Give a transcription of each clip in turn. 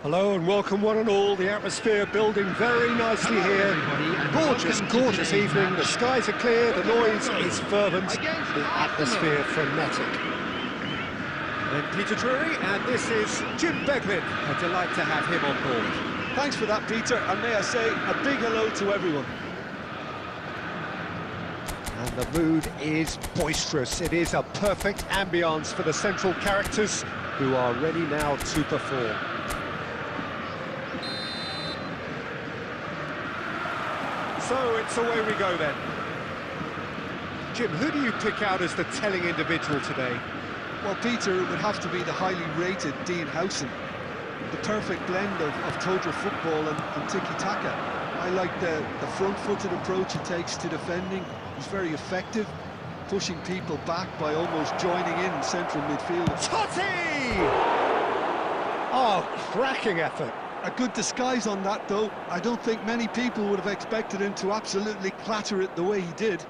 Hello and welcome one and all. The atmosphere building very nicely here. Gorgeous, gorgeous evening. The skies are clear, the noise is fervent, the atmosphere frenetic. I'm Peter Drury and this is Jim Beglin. A delight to have him on board. Thanks for that, Peter, and may I say a big hello to everyone. And the mood is boisterous. It is a perfect ambience for the central characters who are ready now to perform. So it's away we go then. Jim, who do you pick out as the telling individual today? Well, Peter, it would have to be the highly rated Dean Howson. The perfect blend of total football and tiki-taka. I like the front-footed approach he takes to defending. He's very effective, pushing people back by almost joining in central midfield. Totti! Oh, cracking effort. A good disguise on that, though. I don't think many people would have expected him to absolutely clatter it the way he did.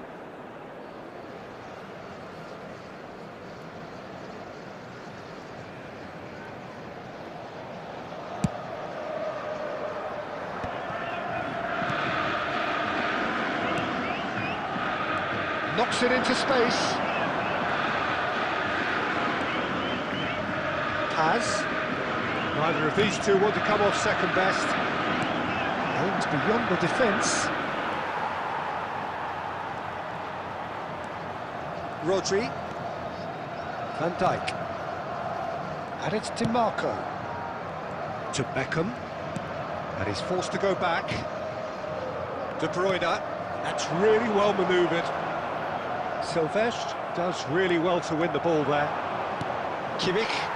Knocks it into space. Paz. Neither of these two want to come off second best. Aims beyond the defence. Rodri. Van Dijk. And it's DiMarco. To Beckham. And he's forced to go back. De Bruyne. That's really well manoeuvred. Silvestre does really well to win the ball there. Kimmich.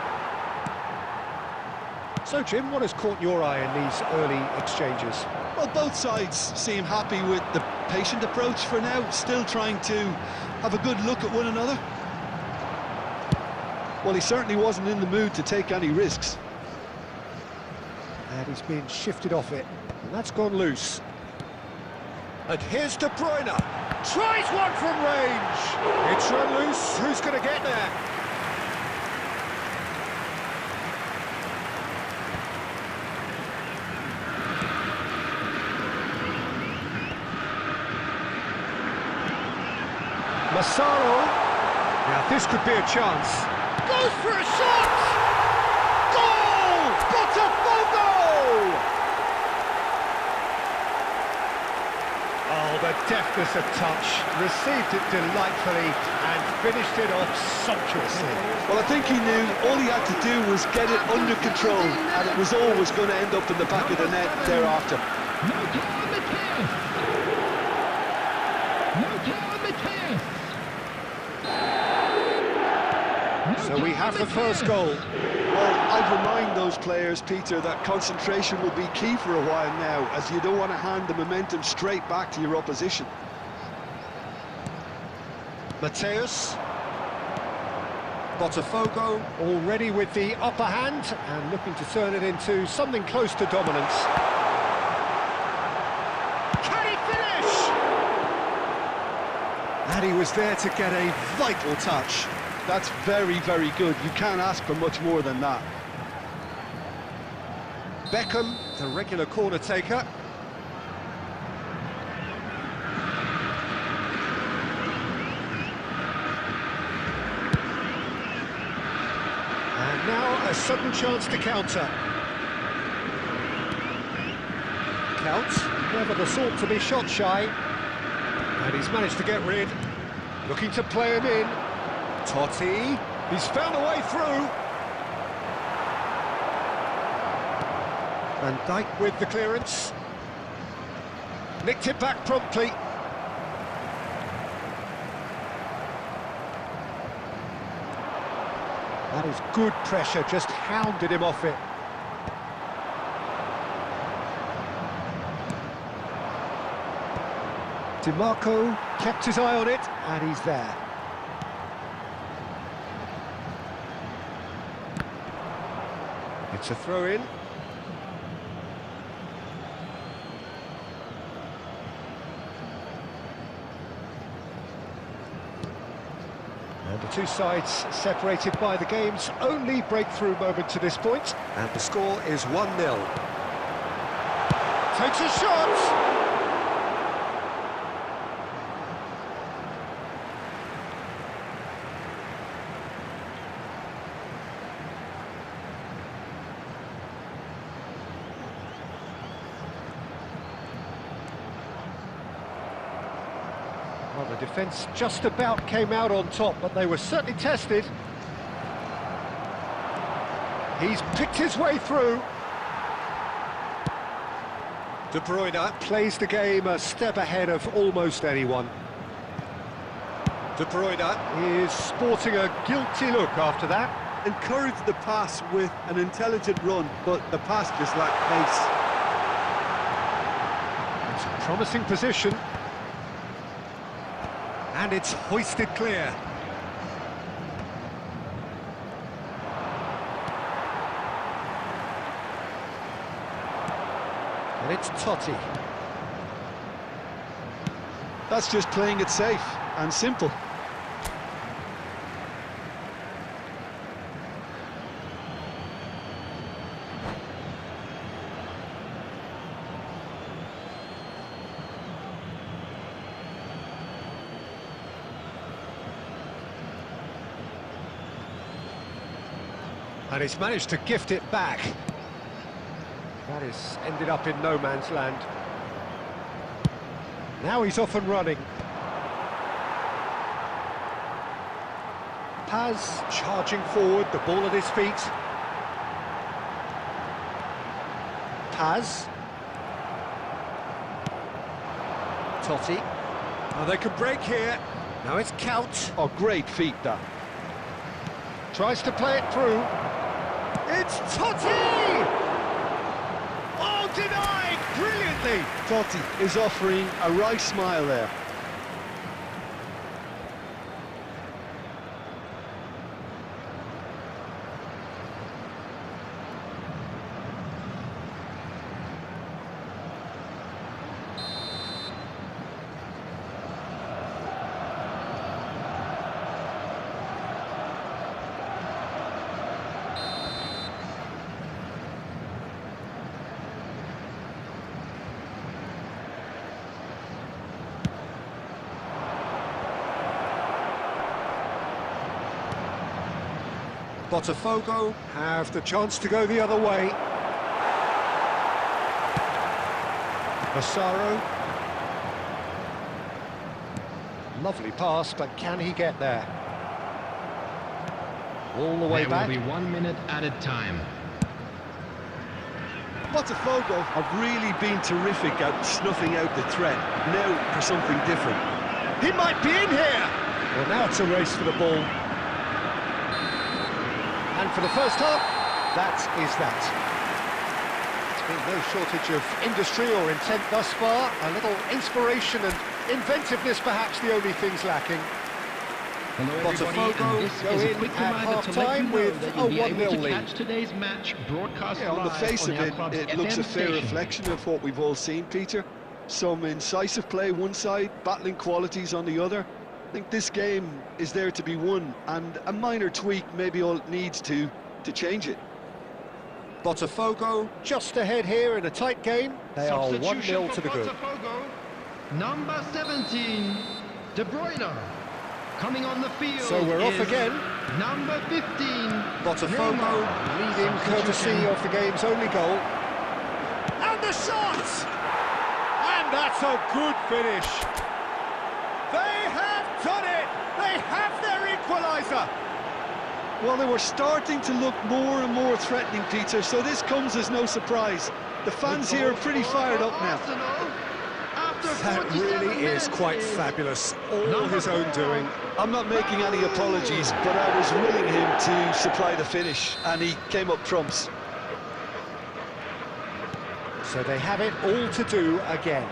So, Jim, what has caught your eye in these early exchanges? Well, both sides seem happy with the patient approach for now, still trying to have a good look at one another. Well, he certainly wasn't in the mood to take any risks. And he's been shifted off it, and that's gone loose. And here's De Bruyne. Tries one from range. It's run loose. Who's going to get there? Massaro. Now this could be a chance. Goes for a shot! Goal! Botafogo! Oh, the deftness of touch. Received it delightfully and finished it off sumptuously. Well, I think he knew all he had to do was get it under control, and it was always going to end up in the back of the net thereafter. So we have the first goal. Well, I'd remind those players, Peter, that concentration will be key for a while now, as you don't want to hand the momentum straight back to your opposition. Mateus. Botafogo already with the upper hand and looking to turn it into something close to dominance. Can he finish? And he was there to get a vital touch. That's very, very good. You can't ask for much more than that. Beckham, the regular corner taker. And now a sudden chance to counter. Count, never the sort to be shot shy. And he's managed to get rid. Looking to play him in. Totti, he's found a way through. Van Dijk with the clearance. Nicked it back promptly. That is good pressure, just hounded him off it. DiMarco kept his eye on it, and he's there. It's a throw-in. And the two sides separated by the game's only breakthrough moment to this point. And the score is 1-0. Takes a shot! Well, the defence just about came out on top, but they were certainly tested. He's picked his way through. De Bruyne plays the game a step ahead of almost anyone. De Bruyne is sporting a guilty look after that. Encouraged the pass with an intelligent run, but the pass just lacked pace. It's a promising position. And it's hoisted clear. And it's Totti. That's just playing it safe and simple. And he's managed to gift it back. That has ended up in no man's land. Now he's off and running. Paz charging forward, the ball at his feet. Paz. Totti. Oh, they could break here. Now it's Count. Oh, great feat, that. Tries to play it through. It's Totti! Oh, denied brilliantly! Totti is offering a right smile there. Botafogo have the chance to go the other way. Massaro. Lovely pass, but can he get there? All the way back. There will be 1 minute added time. Botafogo have really been terrific at snuffing out the threat. Now for something different. He might be in here! Well, now it's a race for the ball. And for the first half, that is that. There's been no shortage of industry or intent thus far. A little inspiration and inventiveness, perhaps the only things lacking. Hello Botafogo go in at half-time with a 1-0 lead. Catch today's match broadcast Yeah, on the face of it, it looks a fair station. reflection of what we've all seen, Peter. Some incisive play one side, battling qualities on the other. I think this game is there to be won, and a minor tweak maybe all it needs to change it. Botafogo just ahead here in a tight game. They are 1-0 to the good. Botafogo, number 17, De Bruyne. Coming on the field. So we're off again. Number 15, Botafogo leading courtesy of the game's only goal. And the shot! And that's a good finish. They have done it! They have their equaliser! Well, they were starting to look more and more threatening, Peter, so this comes as no surprise. The fans here are pretty fired up now. That really is quite fabulous. All his own doing. I'm not making any apologies, but I was willing him to supply the finish, and he came up trumps. So they have it all to do again.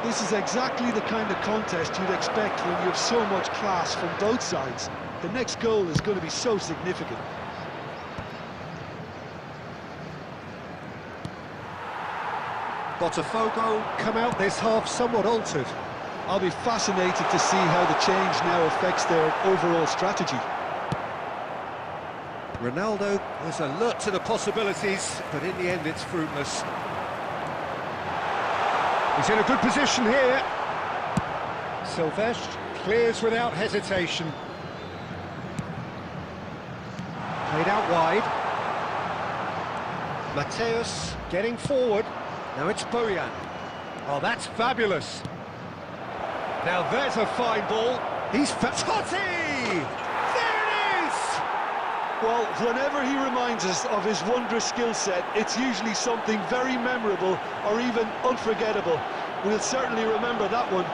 This is exactly the kind of contest you'd expect when you have so much class from both sides. The next goal is going to be so significant. Botafogo come out this half somewhat altered. I'll be fascinated to see how the change now affects their overall strategy. Ronaldo was alert to the possibilities, but in the end it's fruitless. He's in a good position here. Silvestre clears without hesitation. Played out wide. Mateus getting forward. Now it's Bojan. Oh, that's fabulous. Now there's a fine ball. He's Totti! There it is! Well, whenever he reminds us of his wondrous skill set, it's usually something very memorable or even unforgettable. We'll certainly remember that one.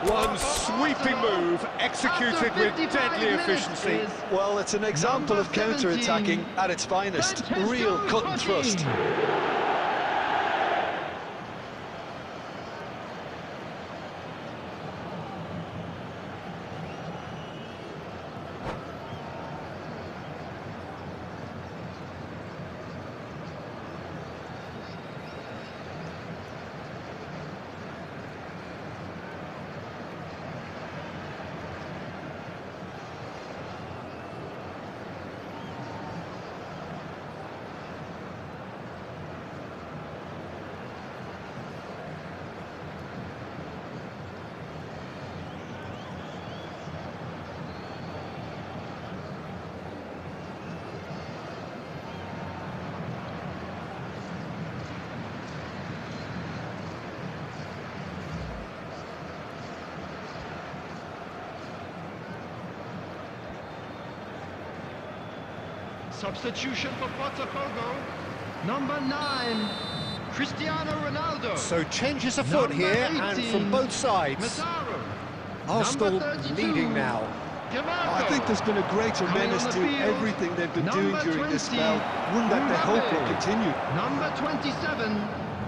One sweeping move, executed with deadly efficiency. Well, it's an example of counter-attacking at its finest. Real cut and thrust. Substitution for Botafogo. Number 9, Cristiano Ronaldo. So changes afoot Number here, 18, and from both sides. Mazzaro. Arsenal Number 32, leading now. I think there's been a greater Coming menace on to the field, everything they've been doing number during this 20, spell. One that they hope will Mbappe. continue. Number 27,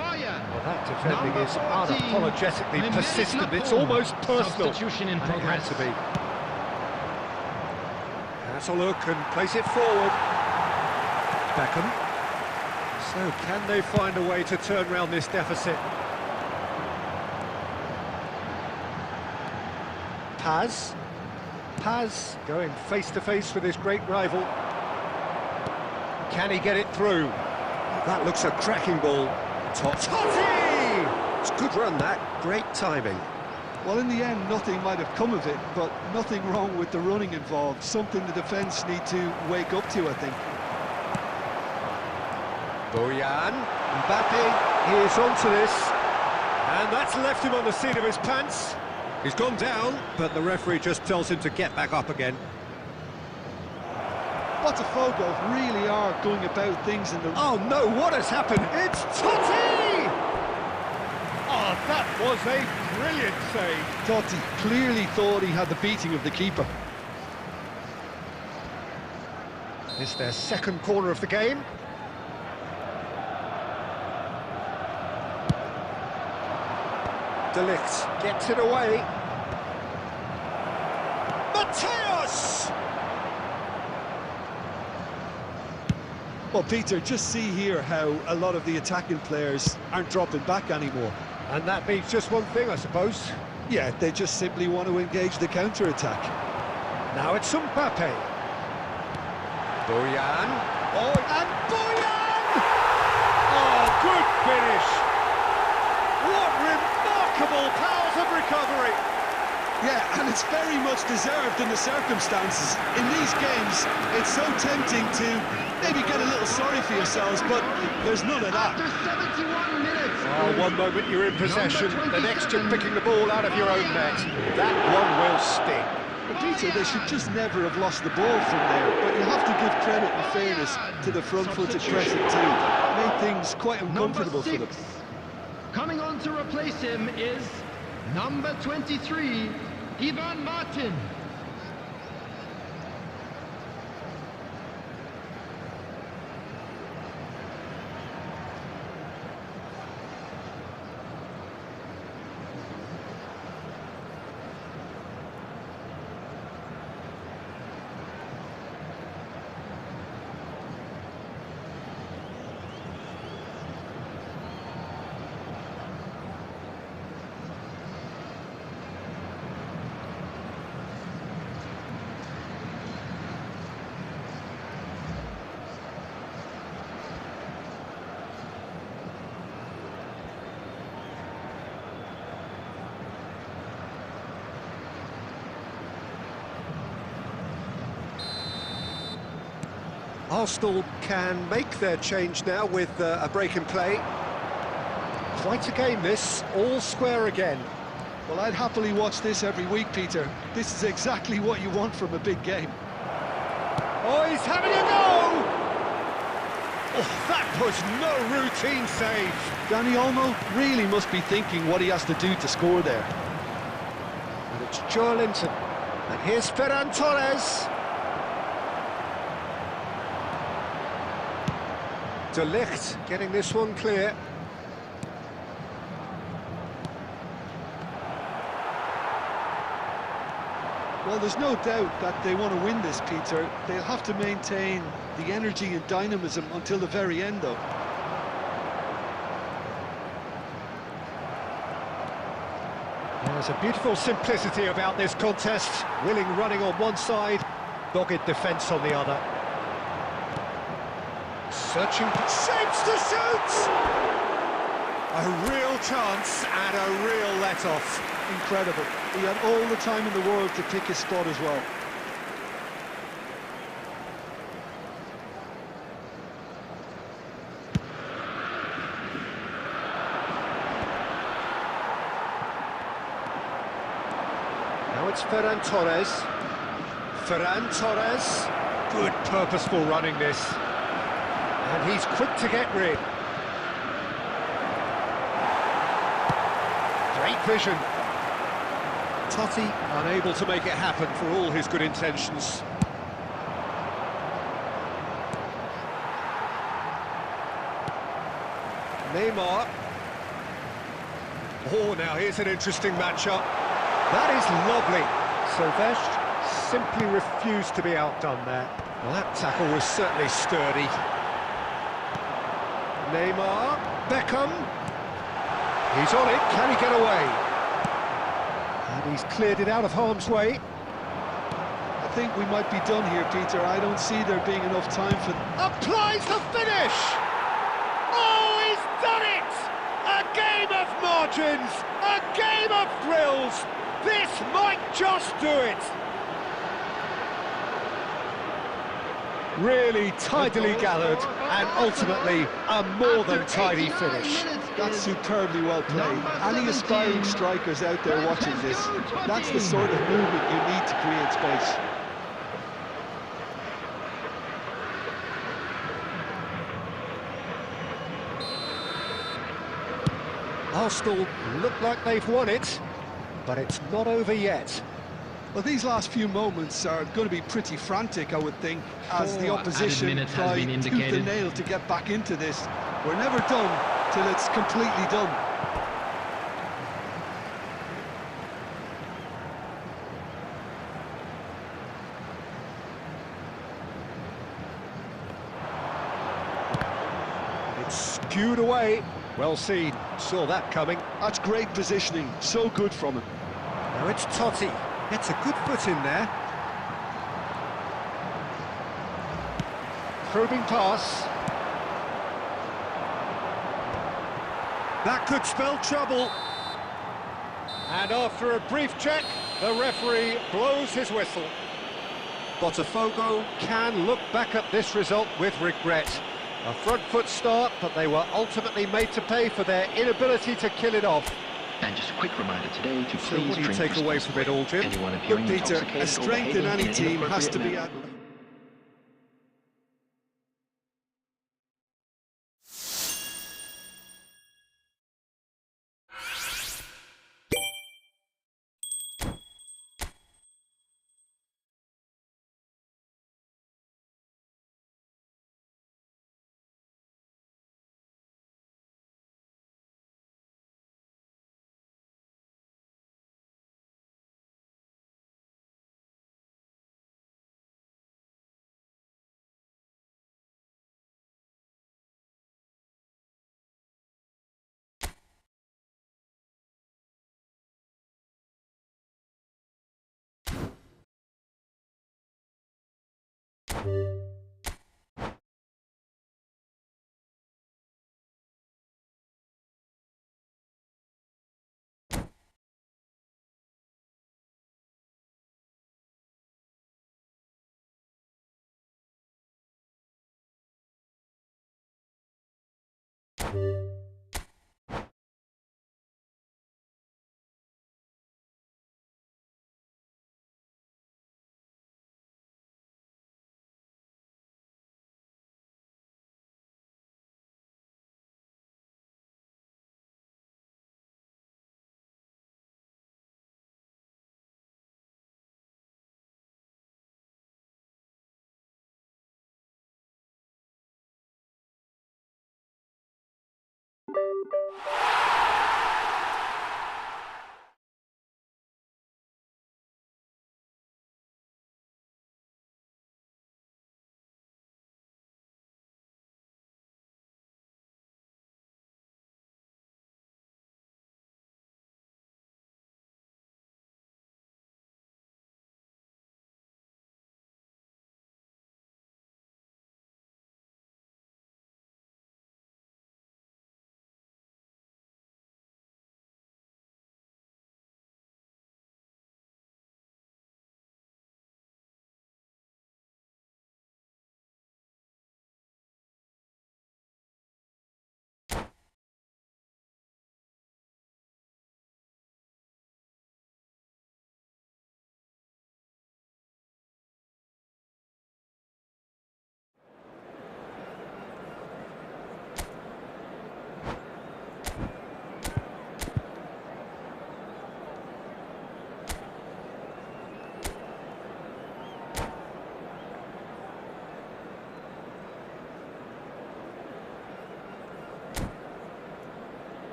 Bojan. Well, that defending Number is 14, unapologetically Mehmet persistent. It's Lapon. almost personal. Substitution in And it had progress. to be. Has a look and plays it forward. Beckham. So can they find a way to turn around this deficit? Paz going face to face with his great rival. Can he get it through? That looks a cracking ball. Totti! It's a good run, that. Great timing. Well, in the end, nothing might have come of it, but nothing wrong with the running involved. Something the defence need to wake up to, I think. Bojan, Mbappe is onto this, and that's left him on the seat of his pants. He's gone down, but the referee just tells him to get back up again. Botafogo really are going about things in the... Oh no, what has happened? It's Totti! Oh, that was a brilliant save. Totti clearly thought he had the beating of the keeper. It's their second corner of the game. De Ligt gets it away. Mateus! Well, Peter, just see here how a lot of the attacking players aren't dropping back anymore. And that means just one thing, I suppose. Yeah, they just simply want to engage the counter-attack. Now it's Mbappe. Bojan. Oh, and Bojan! Oh, good finish! What remarkable powers of recovery! Yeah, and it's very much deserved in the circumstances. In these games, it's so tempting to maybe get a little sorry for yourselves, but there's none of that. After 71 minutes. Oh, one moment you're in possession, the next you're picking the ball out of your own net. That one will sting. But Peter, they should just never have lost the ball from there, but you have to give credit and fairness to the front-footed pressing too. Made things quite uncomfortable for them. Coming on to replace him is number 23, Ivan Martin. Arsenal can make their change now with a break in play. Quite a game this, all square again. Well, I'd happily watch this every week, Peter. This is exactly what you want from a big game. Oh, he's having a go! Oh, that was no routine save. Danny Olmo really must be thinking what he has to do to score there. And it's Joe Linton. And here's Ferran Torres. De Ligt getting this one clear. Well, there's no doubt that they want to win this, Peter. They'll have to maintain the energy and dynamism until the very end, though. There's a beautiful simplicity about this contest. Willing running on one side, dogged defence on the other. Searching, shapes to shoot! A real chance and a real let-off. Incredible. He had all the time in the world to pick his spot as well. Now it's Ferran Torres. Ferran Torres. Good purposeful running this. And he's quick to get rid. Great vision. Totti unable to make it happen for all his good intentions. Neymar. Oh, now here's an interesting matchup. That is lovely. Silvestre simply refused to be outdone there. Well, that tackle was certainly sturdy. Neymar, Beckham. He's on it, can he get away? And he's cleared it out of harm's way. I think we might be done here, Peter. I don't see there being enough time for... Applies the finish! Oh, he's done it! A game of margins, a game of thrills. This might just do it. Really tidily gathered and ultimately a more than tidy finish. That's superbly well played. Any aspiring strikers out there watching this, that's the sort of movement you need to create space. Arsenal look like they've won it, but it's not over yet. Well, these last few moments are going to be pretty frantic, I would think, as the opposition try tooth and nail to get back into this. We're never done till it's completely done. It's skewed away. Well seen. Saw that coming. That's great positioning. So good from him. Now it's Totti. Gets a good foot in there. Probing pass. That could spell trouble. And after a brief check, the referee blows his whistle. Botafogo can look back at this result with regret. A front foot start, but they were ultimately made to pay for their inability to kill it off. And just a quick reminder today to So please what do you drink take away from it all, Jim? Anyone appearing Look, Peter, intoxicated a or strength in behaving any in an team has to be inappropriate at... manner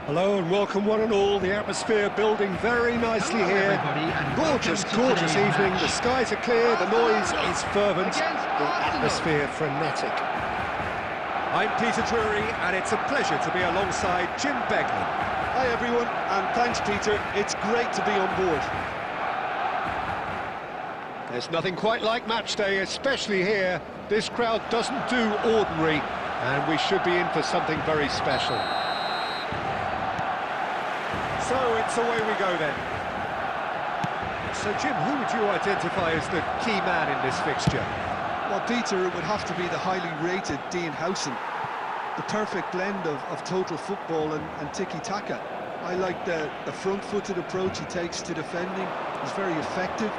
Hello and welcome one and all. The atmosphere building very nicely here. Gorgeous, gorgeous evening. The skies are clear, the noise is fervent, the atmosphere frenetic. I'm Peter Drury and it's a pleasure to be alongside Jim Beglin. Hi everyone, and thanks Peter, it's great to be on board. There's nothing quite like match day, especially here. This crowd doesn't do ordinary, and we should be in for something very special. So it's away we go then. So Jim, who would you identify as the key man in this fixture? Well, Peter, it would have to be the highly rated Dean Howson. The perfect blend of total football and tiki-taka. I like the front-footed approach he takes to defending. He's very effective,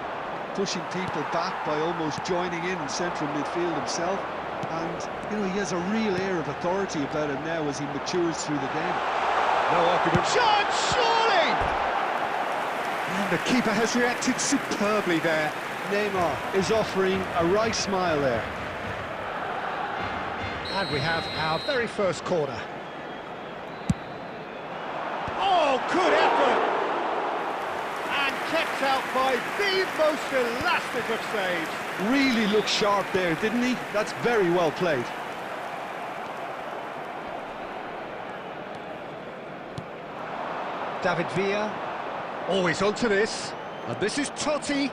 pushing people back by almost joining in central midfield himself. And, you know, he has a real air of authority about him now as he matures through the game. No argument. Shot, surely! And the keeper has reacted superbly there. Neymar is offering a wry smile there. And we have our very first corner. Oh, good effort! And kept out by the most elastic of saves. Really looked sharp there, didn't he? That's very well played. David Villa. Oh, he's onto this. And this is Totti.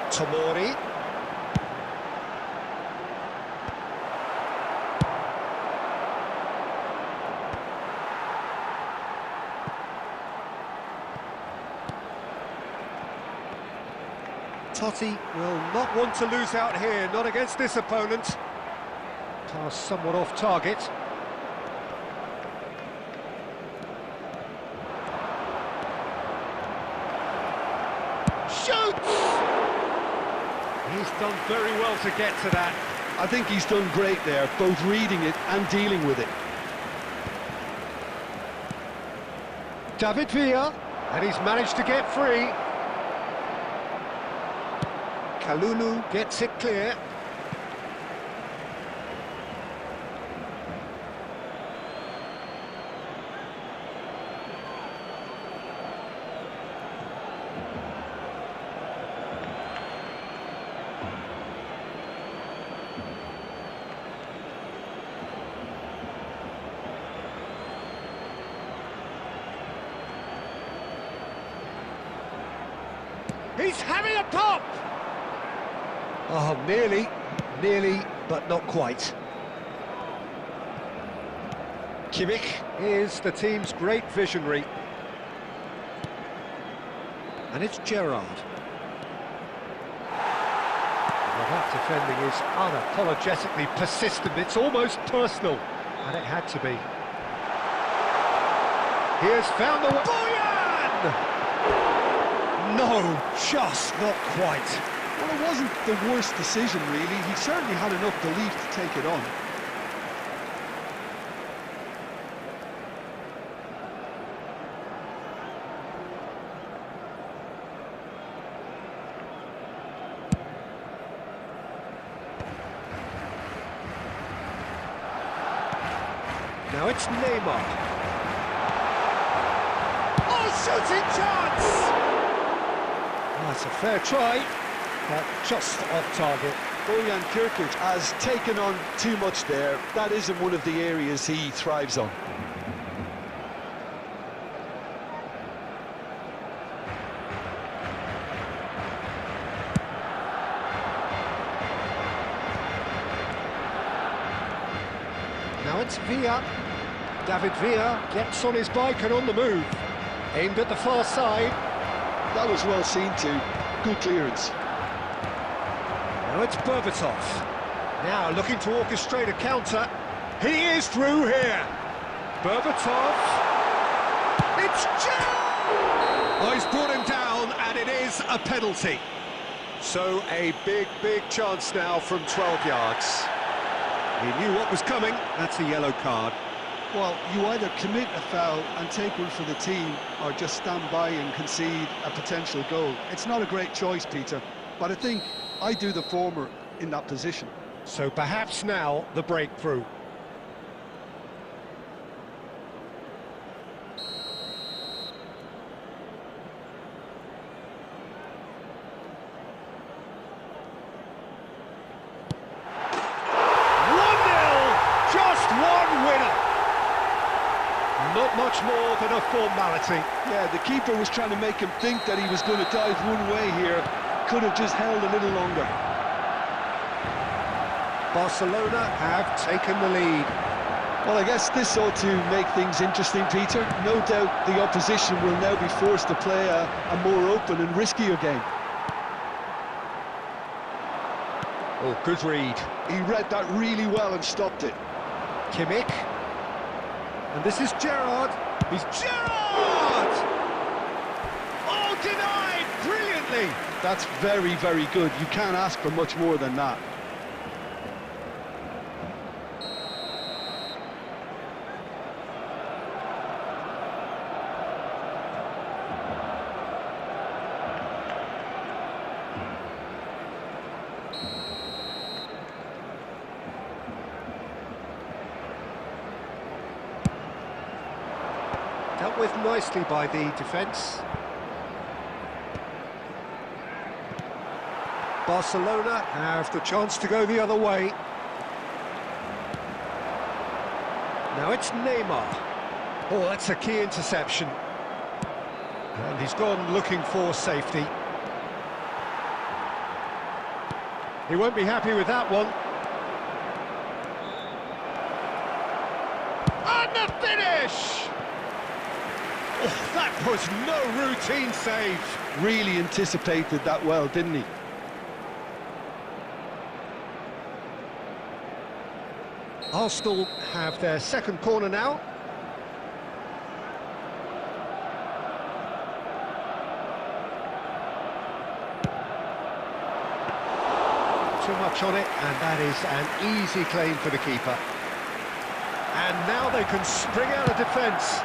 Tomori. Totti will not want to lose out here, not against this opponent. Pass somewhat off target. Shoots! He's done very well to get to that. I think he's done great there, both reading it and dealing with it. David Villa, and he's managed to get free. Kalulu gets it clear. He's having a pop! Oh, nearly, but not quite. Kimmich is the team's great visionary. And it's Gerrard. Well, that defending is unapologetically persistent. It's almost personal. And it had to be. He has found the... Boyan! No, just not quite. Well, it wasn't the worst decision, really. He certainly had enough belief to take it on. Now it's Neymar. Oh, shooting chance! That's a fair try, but just off target. Bojan Kirkic has taken on too much there. That isn't one of the areas he thrives on. Now it's Villa. David Villa gets on his bike and on the move. Aimed at the far side. That was well seen too. Good clearance. Now it's Berbatov. Now looking to orchestrate a counter. He is through here. Berbatov. It's Gerrard! Oh, he's brought him down, and it is a penalty. So a big chance now from 12 yards. He knew what was coming. That's a yellow card. Well, you either commit a foul and take one for the team, or just stand by and concede a potential goal. It's not a great choice, Peter, but I think I do the former in that position. So perhaps now the breakthrough. Not much more than a formality. Yeah, the keeper was trying to make him think that he was going to dive one way here. Could have just held a little longer. Barcelona have taken the lead. Well, I guess this ought to make things interesting, Peter. No doubt the opposition will now be forced to play a more open and riskier game. Oh, good read. He read that really well and stopped it. Kimmich. And this is Gerrard. He's Gerrard! Oh, denied brilliantly. That's very good. You can't ask for much more than that. dealt with nicely by the defence. Barcelona have the chance to go the other way. Now it's Neymar. Oh, that's a key interception. And he's gone looking for safety. He won't be happy with that one. And the finish! Oh, that was no routine save. Really anticipated that well, didn't he? Arsenal have their second corner now. Too much on it, and that is an easy claim for the keeper. And now they can spring out of defence.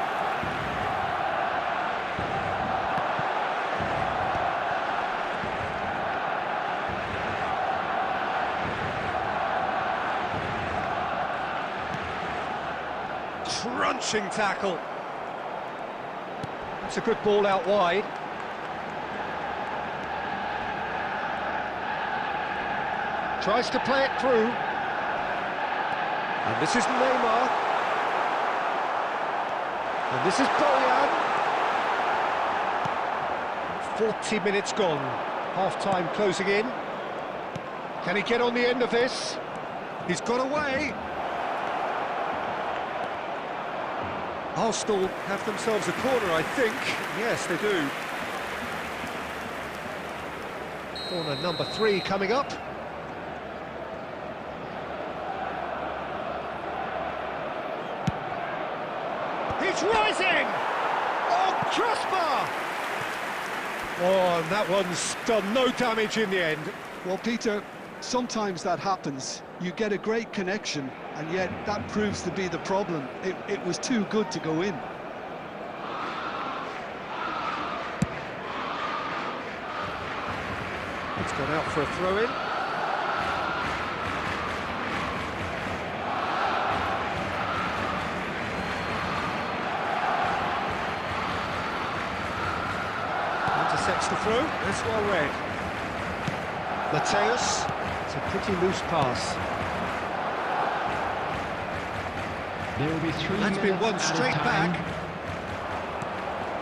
Crunching tackle. It's a good ball out wide. Tries to play it through. And this is Neymar. And this is Boyan. 40 minutes gone. Half-time closing in. Can he get on the end of this? He's got away. Arsenal have themselves a corner, I think. Yes, they do. Corner number 3 coming up. He's rising! Oh, crossbar! Oh, and that one's done no damage in the end. Well, Peter, sometimes that happens. You get a great connection, and yet that proves to be the problem. It was too good to go in. It's gone out for a throw-in. Intercepts the throw. That's well read. Mateus. It's a pretty loose pass. There will be 3 That's been minutes one straight added time. back.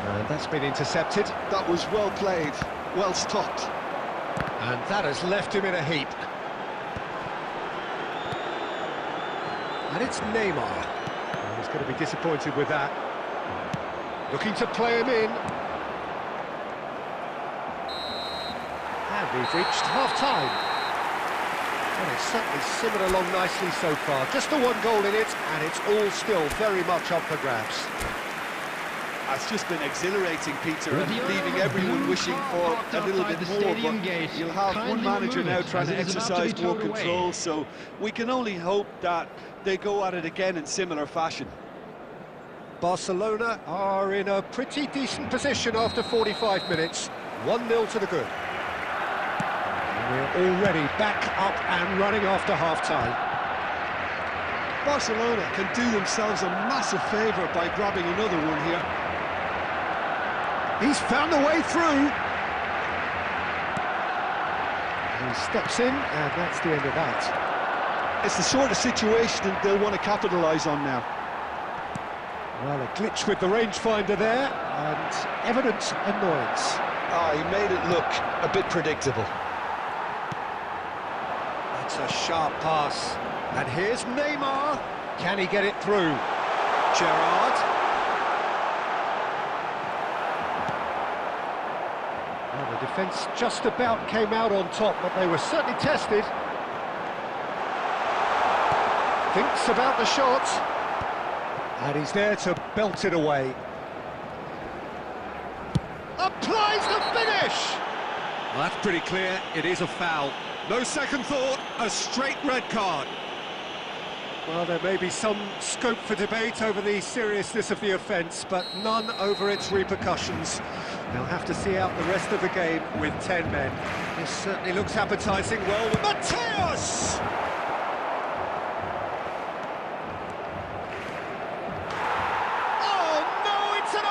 And that's been intercepted. That was well played, well stopped. And that has left him in a heap. And it's Neymar. Oh, he's going to be disappointed with that. Looking to play him in. And we've reached half-time. And it's certainly simmered along nicely so far. Just the one goal in it, and it's all still very much up for grabs. It's just been exhilarating, Peter, and With the leaving owner of everyone Blue wishing car for parked a little outside bit the more, stadium but gate, you'll have one kindly manager remove now it, trying as to it is about to exercise be more towed away. control, so we can only hope that they go at it again in similar fashion. Barcelona are in a pretty decent position after 45 minutes. 1-0 to the good. And we're already back up and running after half-time. Barcelona can do themselves a massive favour by grabbing another one here. He's found a way through. He steps in, and that's the end of that. It's the sort of situation they'll want to capitalise on now. Well, a glitch with the rangefinder there, and evident annoyance. He made it look a bit predictable. That's a sharp pass. And here's Neymar. Can he get it through? Gerrard. Well, the defence just about came out on top, but they were certainly tested. Thinks about the shot. And he's there to belt it away. Applies the finish! Well, that's pretty clear. It is a foul. No second thought, a straight red card. Well, there may be some scope for debate over the seriousness of the offence, but none over its repercussions. They'll have to see out the rest of the game with 10 men. This certainly looks appetising. Well, Mateus! Oh no, it's an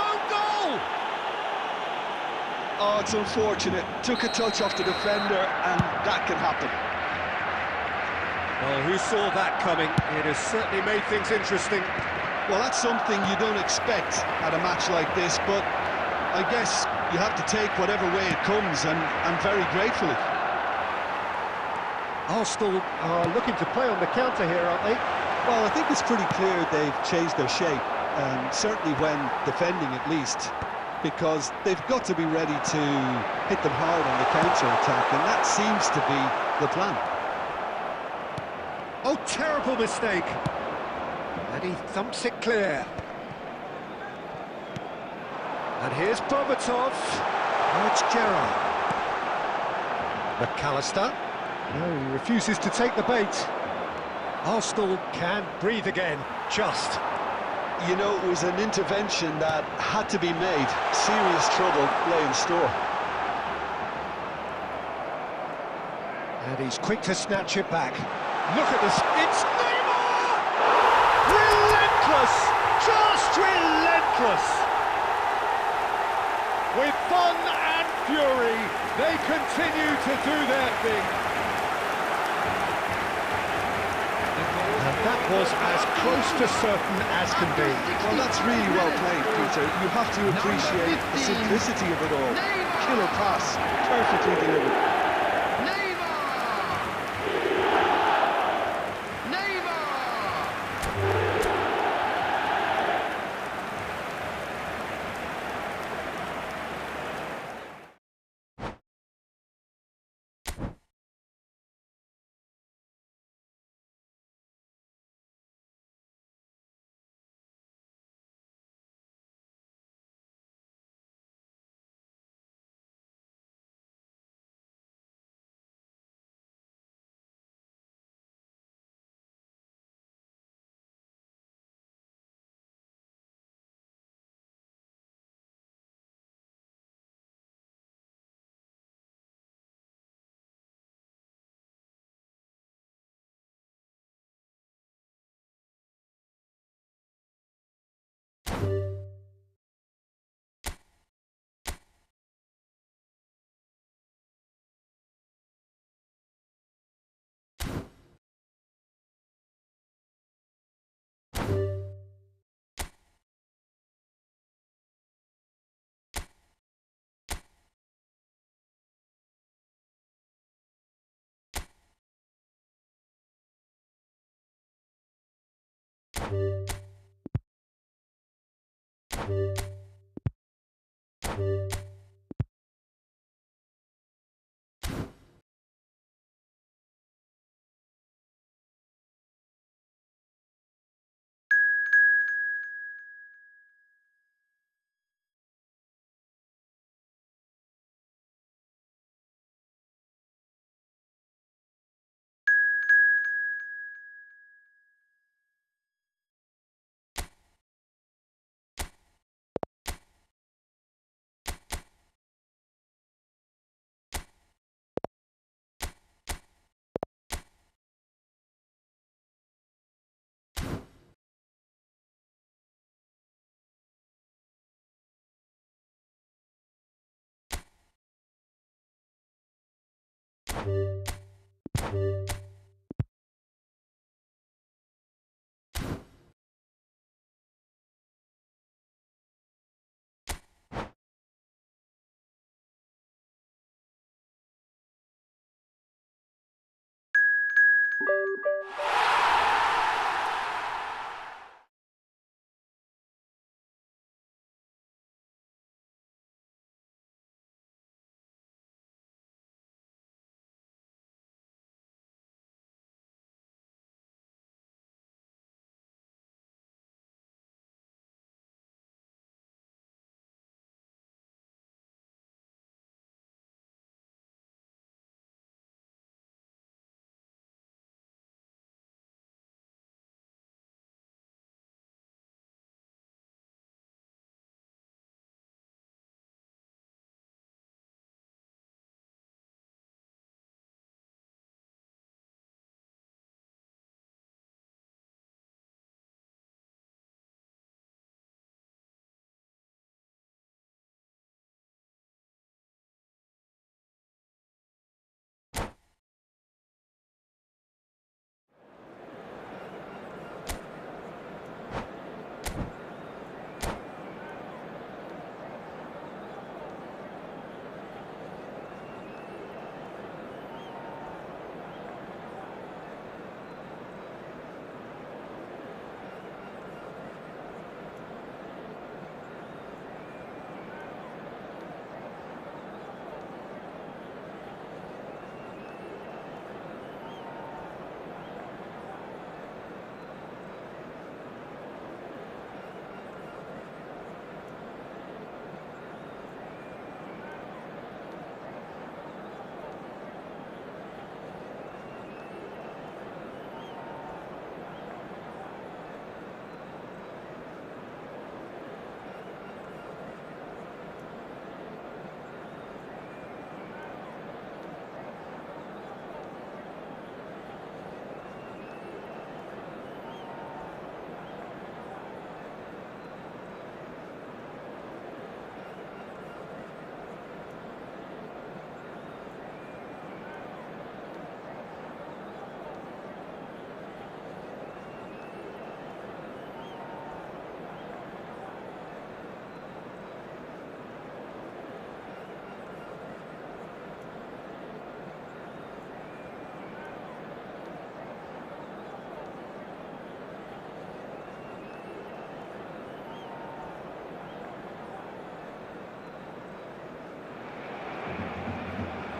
That's unfortunate. Took a touch off the defender, and that can happen. Well, who saw that coming? It has certainly made things interesting. Well, that's something you don't expect at a match like this, but I guess you have to take whatever way it comes, and very gratefully. Arsenal are looking to play on the counter here, aren't they? Well, I think it's pretty clear they've changed their shape, certainly when defending at least, because they've got to be ready to hit them hard on the counter-attack, and that seems to be the plan. Oh, terrible mistake. And he thumps it clear. And here's Bobatov. Oh, it's Gerrard. McAllister. No, he refuses to take the bait. Arsenal can breathe again, just. You know, it was an intervention that had to be made. Serious trouble lay in store. And he's quick to snatch it back. Look at this, it's Neymar! Relentless! Just relentless! With fun and fury, they continue to do their thing. And that was as close to certain as can be. Well, that's really well played, Peter. You have to appreciate the simplicity of it all. Killer pass, perfectly delivered.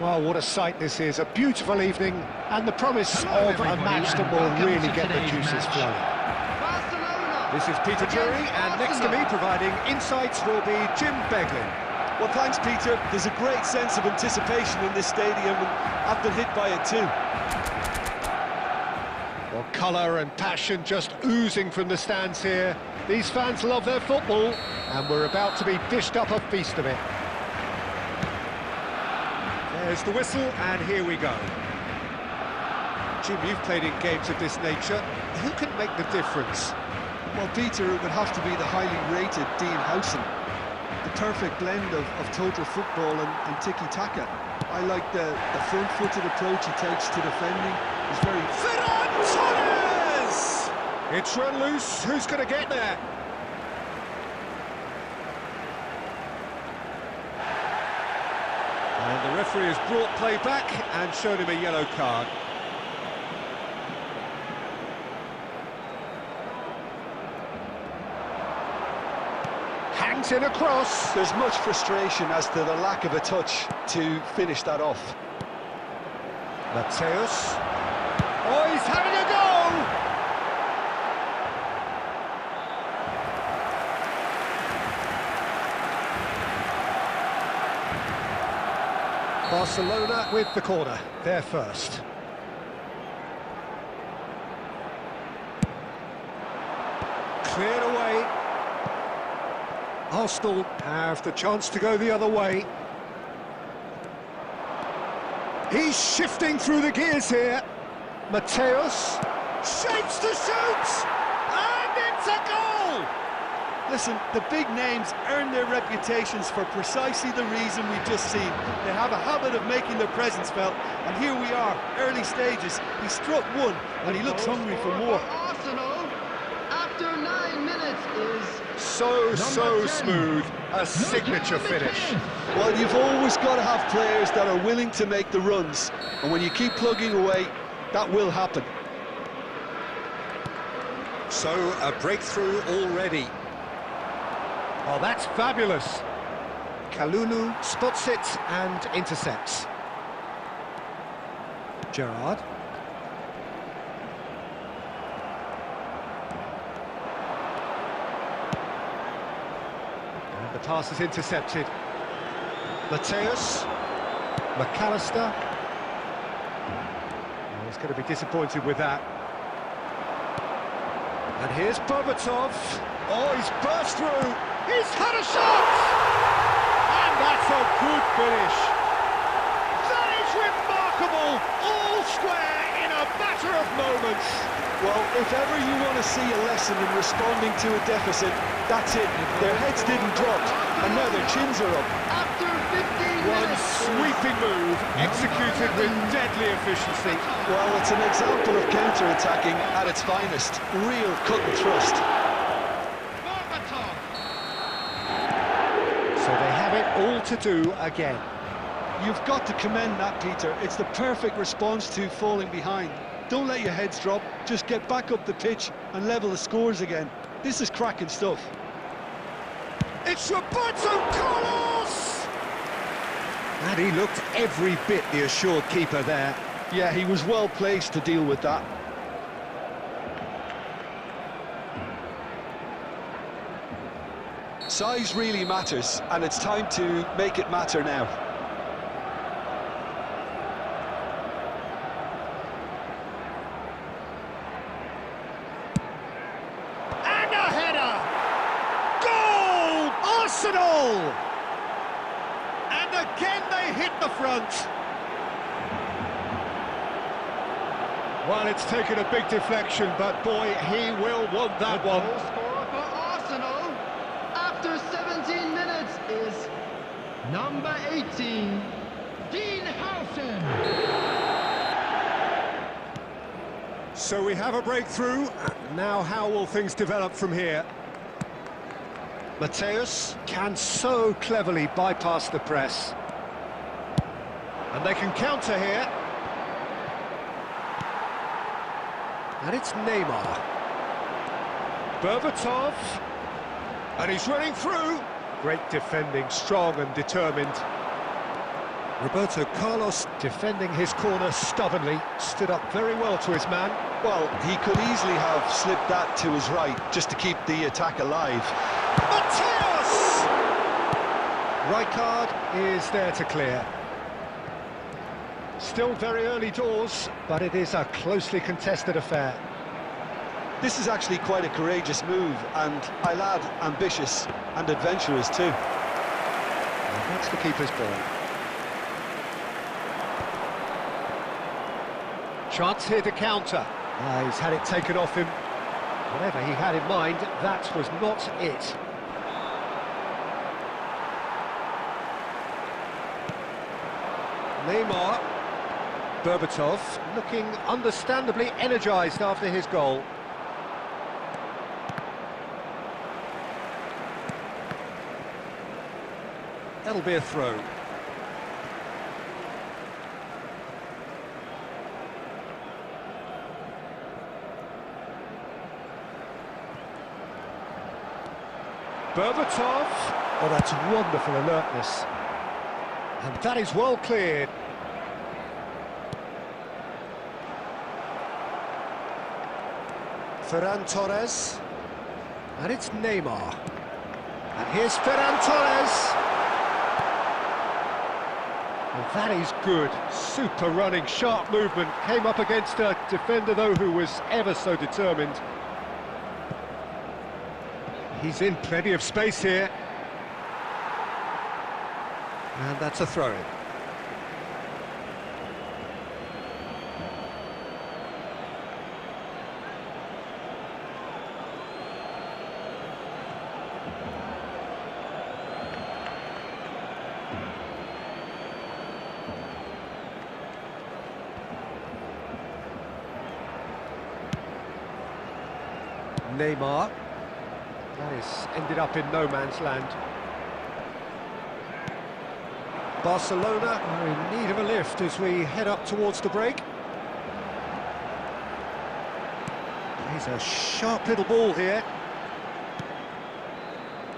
Well, what a sight this is. A beautiful evening and the promise Hello, of a everybody, match that and will welcome really to get the today's juices match. flowing. Barcelona. This is Peter against Drury, and next to me Arsenal. providing insights will be Jim Beglin. Well, thanks, Peter. There's a great sense of anticipation in this stadium, and I've been hit by it too. Well, colour and passion just oozing from the stands here. These fans love their football, and we're about to be dished up a feast of it. There's the whistle, and here we go. Jim, you've played in games of this nature. Who can make the difference? Well, Peter, it would have to be the highly rated Dean Howson. The perfect blend of total football and tiki-taka. I like the front-footed approach he takes to defending. He's very... Ferran Torres! It's run loose. Who's going to get there? And the referee has brought play back and shown him a yellow card. Hangs in across. There's much frustration as to the lack of a touch to finish that off. Mateus. Oh, he's having a go! Barcelona with the corner, they're first. Cleared away. Arsenal have the chance to go the other way. He's shifting through the gears here. Mateus shapes to shoot, and it's a goal! Listen, the big names earn their reputations for precisely the reason we've just seen. They have a habit of making their presence felt, and here we are, early stages. He struck one, and he looks hungry for more. Arsenal, after 9 minutes, is So 10. smooth, a signature Number finish. 10. Well, you've always got to have players that are willing to make the runs, and when you keep plugging away, that will happen. So, a breakthrough already. Oh, that's fabulous. Kalulu spots it and intercepts. Gerrard. And the pass is intercepted. Mateus. McAllister. Oh, he's going to be disappointed with that. And here's Berbatov. Oh, he's burst through. He's had a shot! And that's a good finish. That is remarkable. All square in a matter of moments. Well, if ever you want to see a lesson in responding to a deficit, that's it. Their heads didn't drop, and now their chins are up. After 15 One minutes, sweeping move, executed with deadly efficiency. Well, it's an example of counter-attacking at its finest. Real cut and thrust. Berbatov. So they have it all to do again. You've got to commend that, Peter. It's the perfect response to falling behind. Don't let your heads drop, just get back up the pitch and level the scores again. This is cracking stuff. It's Roberto Carlos! And he looked every bit the assured keeper there. Yeah, he was well placed to deal with that. Size really matters, and it's time to make it matter now. And a header! Goal! Arsenal! And again they hit the front. Well, it's taken a big deflection, but boy, he will want that one. Goal scorer for Arsenal after 17 minutes is number 18, Dean Howson. So we have a breakthrough. Now how will things develop from here? Mateus can so cleverly bypass the press. And they can counter here. And it's Neymar. Berbatov. And he's running through. Great defending, strong and determined. Roberto Carlos defending his corner stubbornly, stood up very well to his man. Well, he could easily have slipped that to his right just to keep the attack alive. Mateus! Rijkaard is there to clear. Still very early doors, but it is a closely contested affair. This is actually quite a courageous move, and I'll add ambitious and adventurous too. And that's the keeper's ball. Chance here to counter. He's had it taken off him. Whatever he had in mind, that was not it. Neymar. Berbatov looking understandably energised after his goal. That'll be a throw. Berbatov. Oh, that's wonderful alertness. And that is well cleared. Ferran Torres. And it's Neymar. And here's Ferran Torres. Well, that is good. Super running, sharp movement. Came up against a defender, though, who was ever so determined. He's in plenty of space here. And that's a throw-in. Neymar. That is ended up in no man's land. Barcelona are in need of a lift as we head up towards the break. Plays a sharp little ball here.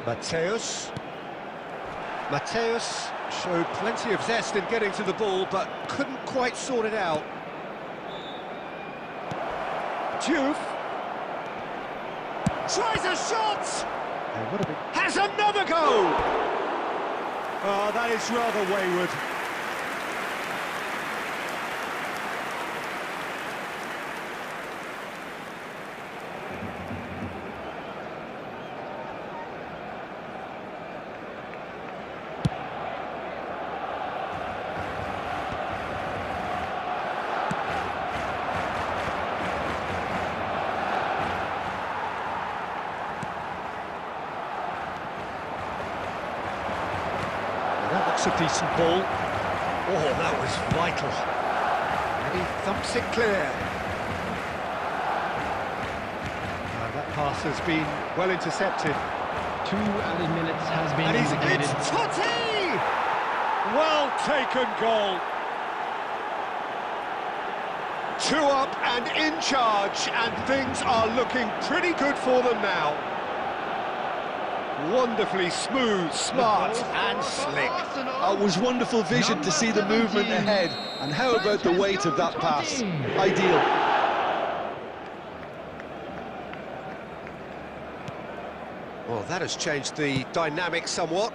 Mateus. Mateus showed plenty of zest in getting to the ball, but couldn't quite sort it out. Diouf. Tries a shot! Has another go! Oh, that is rather wayward. That looks a decent ball. Oh, that was vital. And he thumps it clear. That pass has been well intercepted. 2 added minutes has been And indicated. it's Totti! Well taken goal. 2 up and in charge, and things are looking pretty good for them now. Wonderfully smooth, smart and slick. It was wonderful vision to see the movement ahead, and how about the weight of that pass? Ideal. Well, that has changed the dynamic somewhat.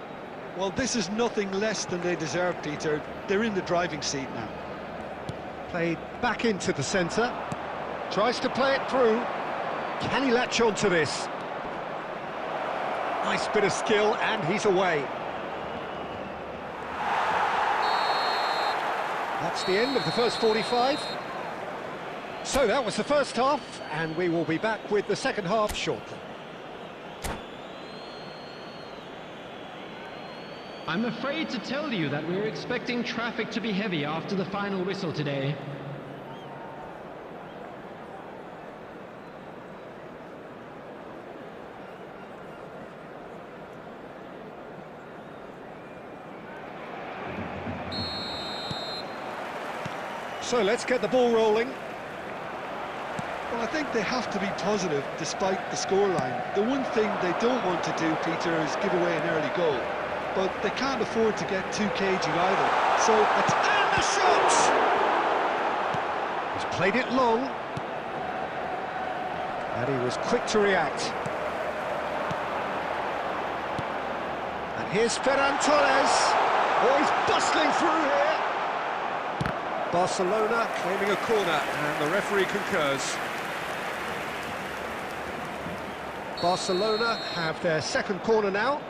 Well, this is nothing less than they deserve, Peter. They're in the driving seat now. Played back into the centre. Tries to play it through. Can he latch on to this? Nice bit of skill, and he's away. That's the end of the first 45. So that was the first half, and we will be back with the second half shortly. I'm afraid to tell you that we're expecting traffic to be heavy after the final whistle today. So let's get the ball rolling. Well, I think they have to be positive despite the scoreline. The one thing they don't want to do, Peter, is give away an early goal. But they can't afford to get too cagey either. So it's And the shot! He's played it long. And he was quick to react. And here's Ferran Torres. Oh, he's bustling through here. Barcelona claiming a corner, and the referee concurs. Barcelona have their second corner now.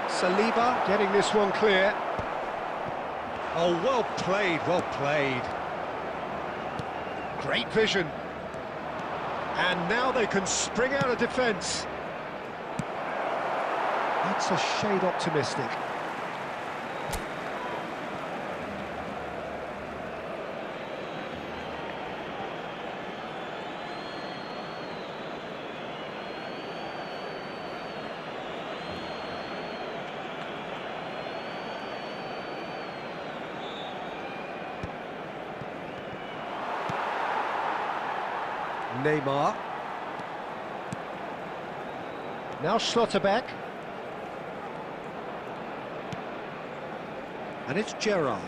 Saliba getting this one clear. Oh, well played, well played. Great vision. And now they can spring out of defence. That's a shade optimistic. Neymar. Now Schlotterbeck. And it's Gerrard.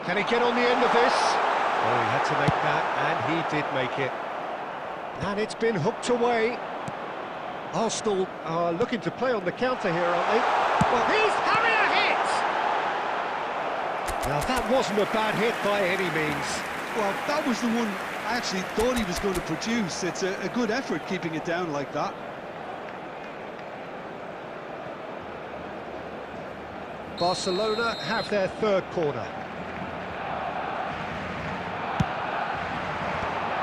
Can he get on the end of this? Oh, he had to make that, and he did make it. And it's been hooked away. Arsenal are looking to play on the counter here, aren't they? Well, he's having a hit! Now, that wasn't a bad hit by any means. Well, that was the one I actually thought he was going to produce. It's a good effort keeping it down like that. Barcelona have their third corner.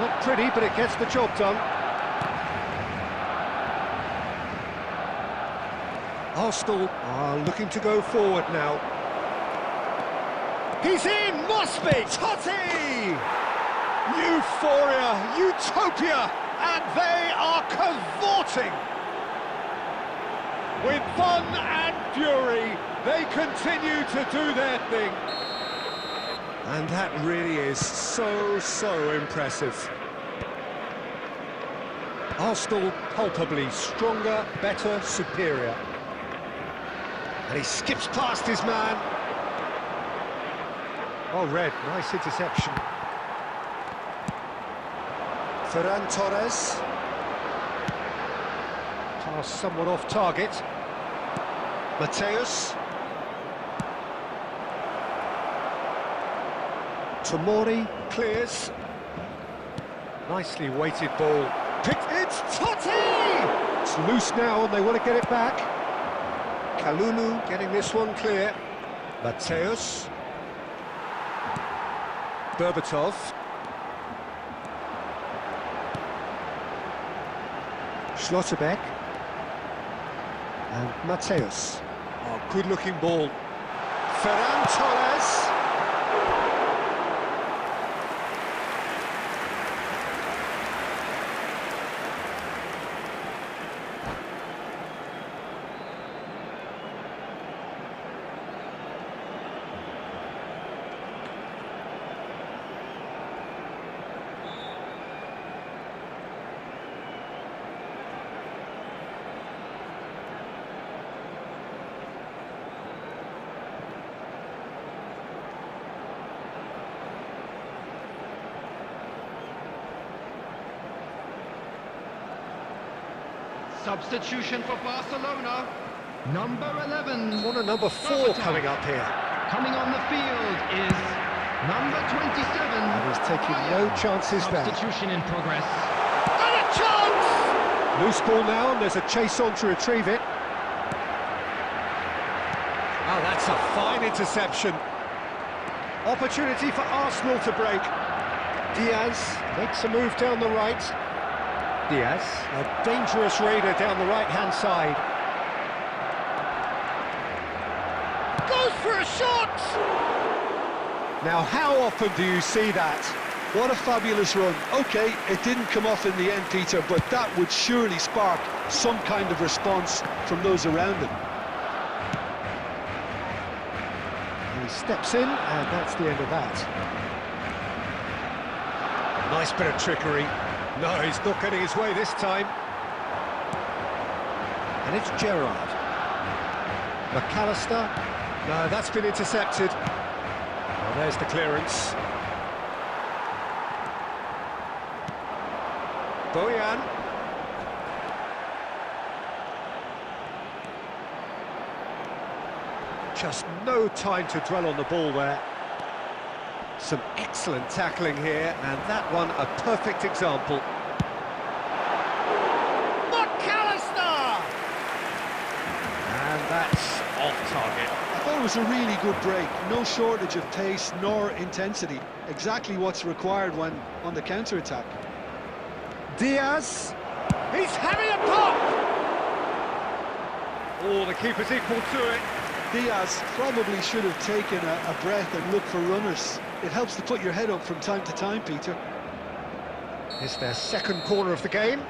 Not pretty, but it gets the job done. Arsenal are looking to go forward now. He's in! Must be! Totti! Euphoria! Utopia! And they are cavorting! With fun and fury, they continue to do their thing. And that really is so impressive. Arsenal palpably stronger, better, superior. And he skips past his man. Oh, Red, nice interception. Ferran Torres. Pass somewhat off target. Mateus. Tomori clears. Nicely weighted ball. Picked. It's Totti! It's loose now and they want to get it back. Kalulu getting this one clear. Mateus. Berbatov. Schlotterbeck. And Mateus. Oh, good-looking ball. Ferran Torres. Substitution for Barcelona, number 11. Corner number 4 coming up here. Coming on the field is number 27. And he's taking no chances there. Substitution in progress. And a chance! Loose ball now, and there's a chase on to retrieve it. Oh, that's a fine interception. Opportunity for Arsenal to break. Diaz makes a move down the right. Diaz, a dangerous raider down the right-hand side. Goes for a shot! Now, how often do you see that? What a fabulous run. OK, it didn't come off in the end, Peter, but that would surely spark some kind of response from those around him. And he steps in, and that's the end of that. Nice bit of trickery. No, he's not getting his way this time. And it's Gerrard. McAllister. No, that's been intercepted. Well, there's the clearance. Bojan. Just no time to dwell on the ball there. Some excellent tackling here, and that one a perfect example. McAllister! And that's off target. I thought it was a really good break. No shortage of pace nor intensity. Exactly what's required when on the counter-attack. Diaz, he's having a pop! Oh, the keeper's equal to it. Diaz probably should have taken a breath and looked for runners. It helps to put your head up from time to time, Peter. It's their second corner of the game.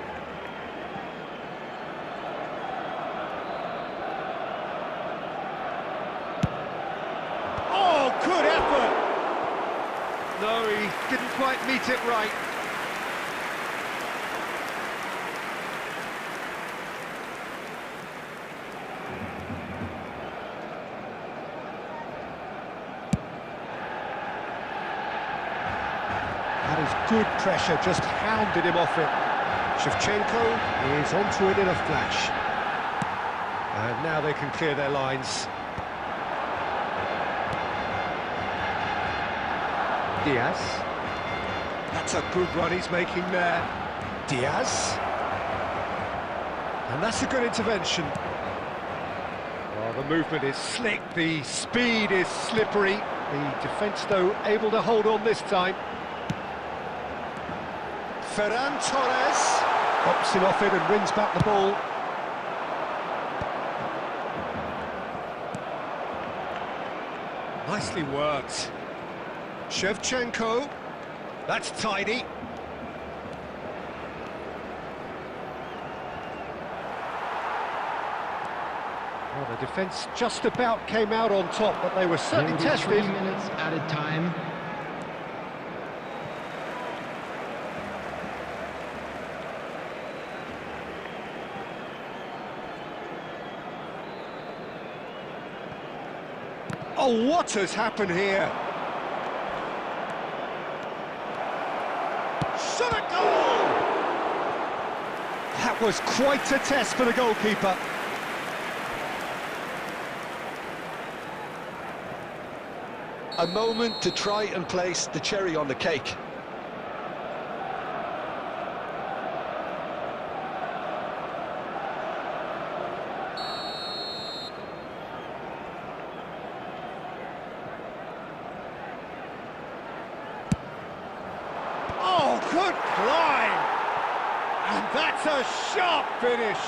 Oh, good effort! No, he didn't quite meet it right. That is good pressure, just hounded him off it. Shevchenko is onto it in a flash. And now they can clear their lines. Diaz. That's a good run he's making there. Diaz. And that's a good intervention. Oh, the movement is slick, the speed is slippery. The defence, though, able to hold on this time. Ferran Torres hops him off it and wins back the ball. Nicely worked. Shevchenko, that's tidy. Well, the defence just about came out on top, but they were certainly tested. 3 minutes added time. Oh, what has happened here? Shot a goal! That was quite a test for the goalkeeper. A moment to try and place the cherry on the cake. Oh, good climb! And that's a sharp finish.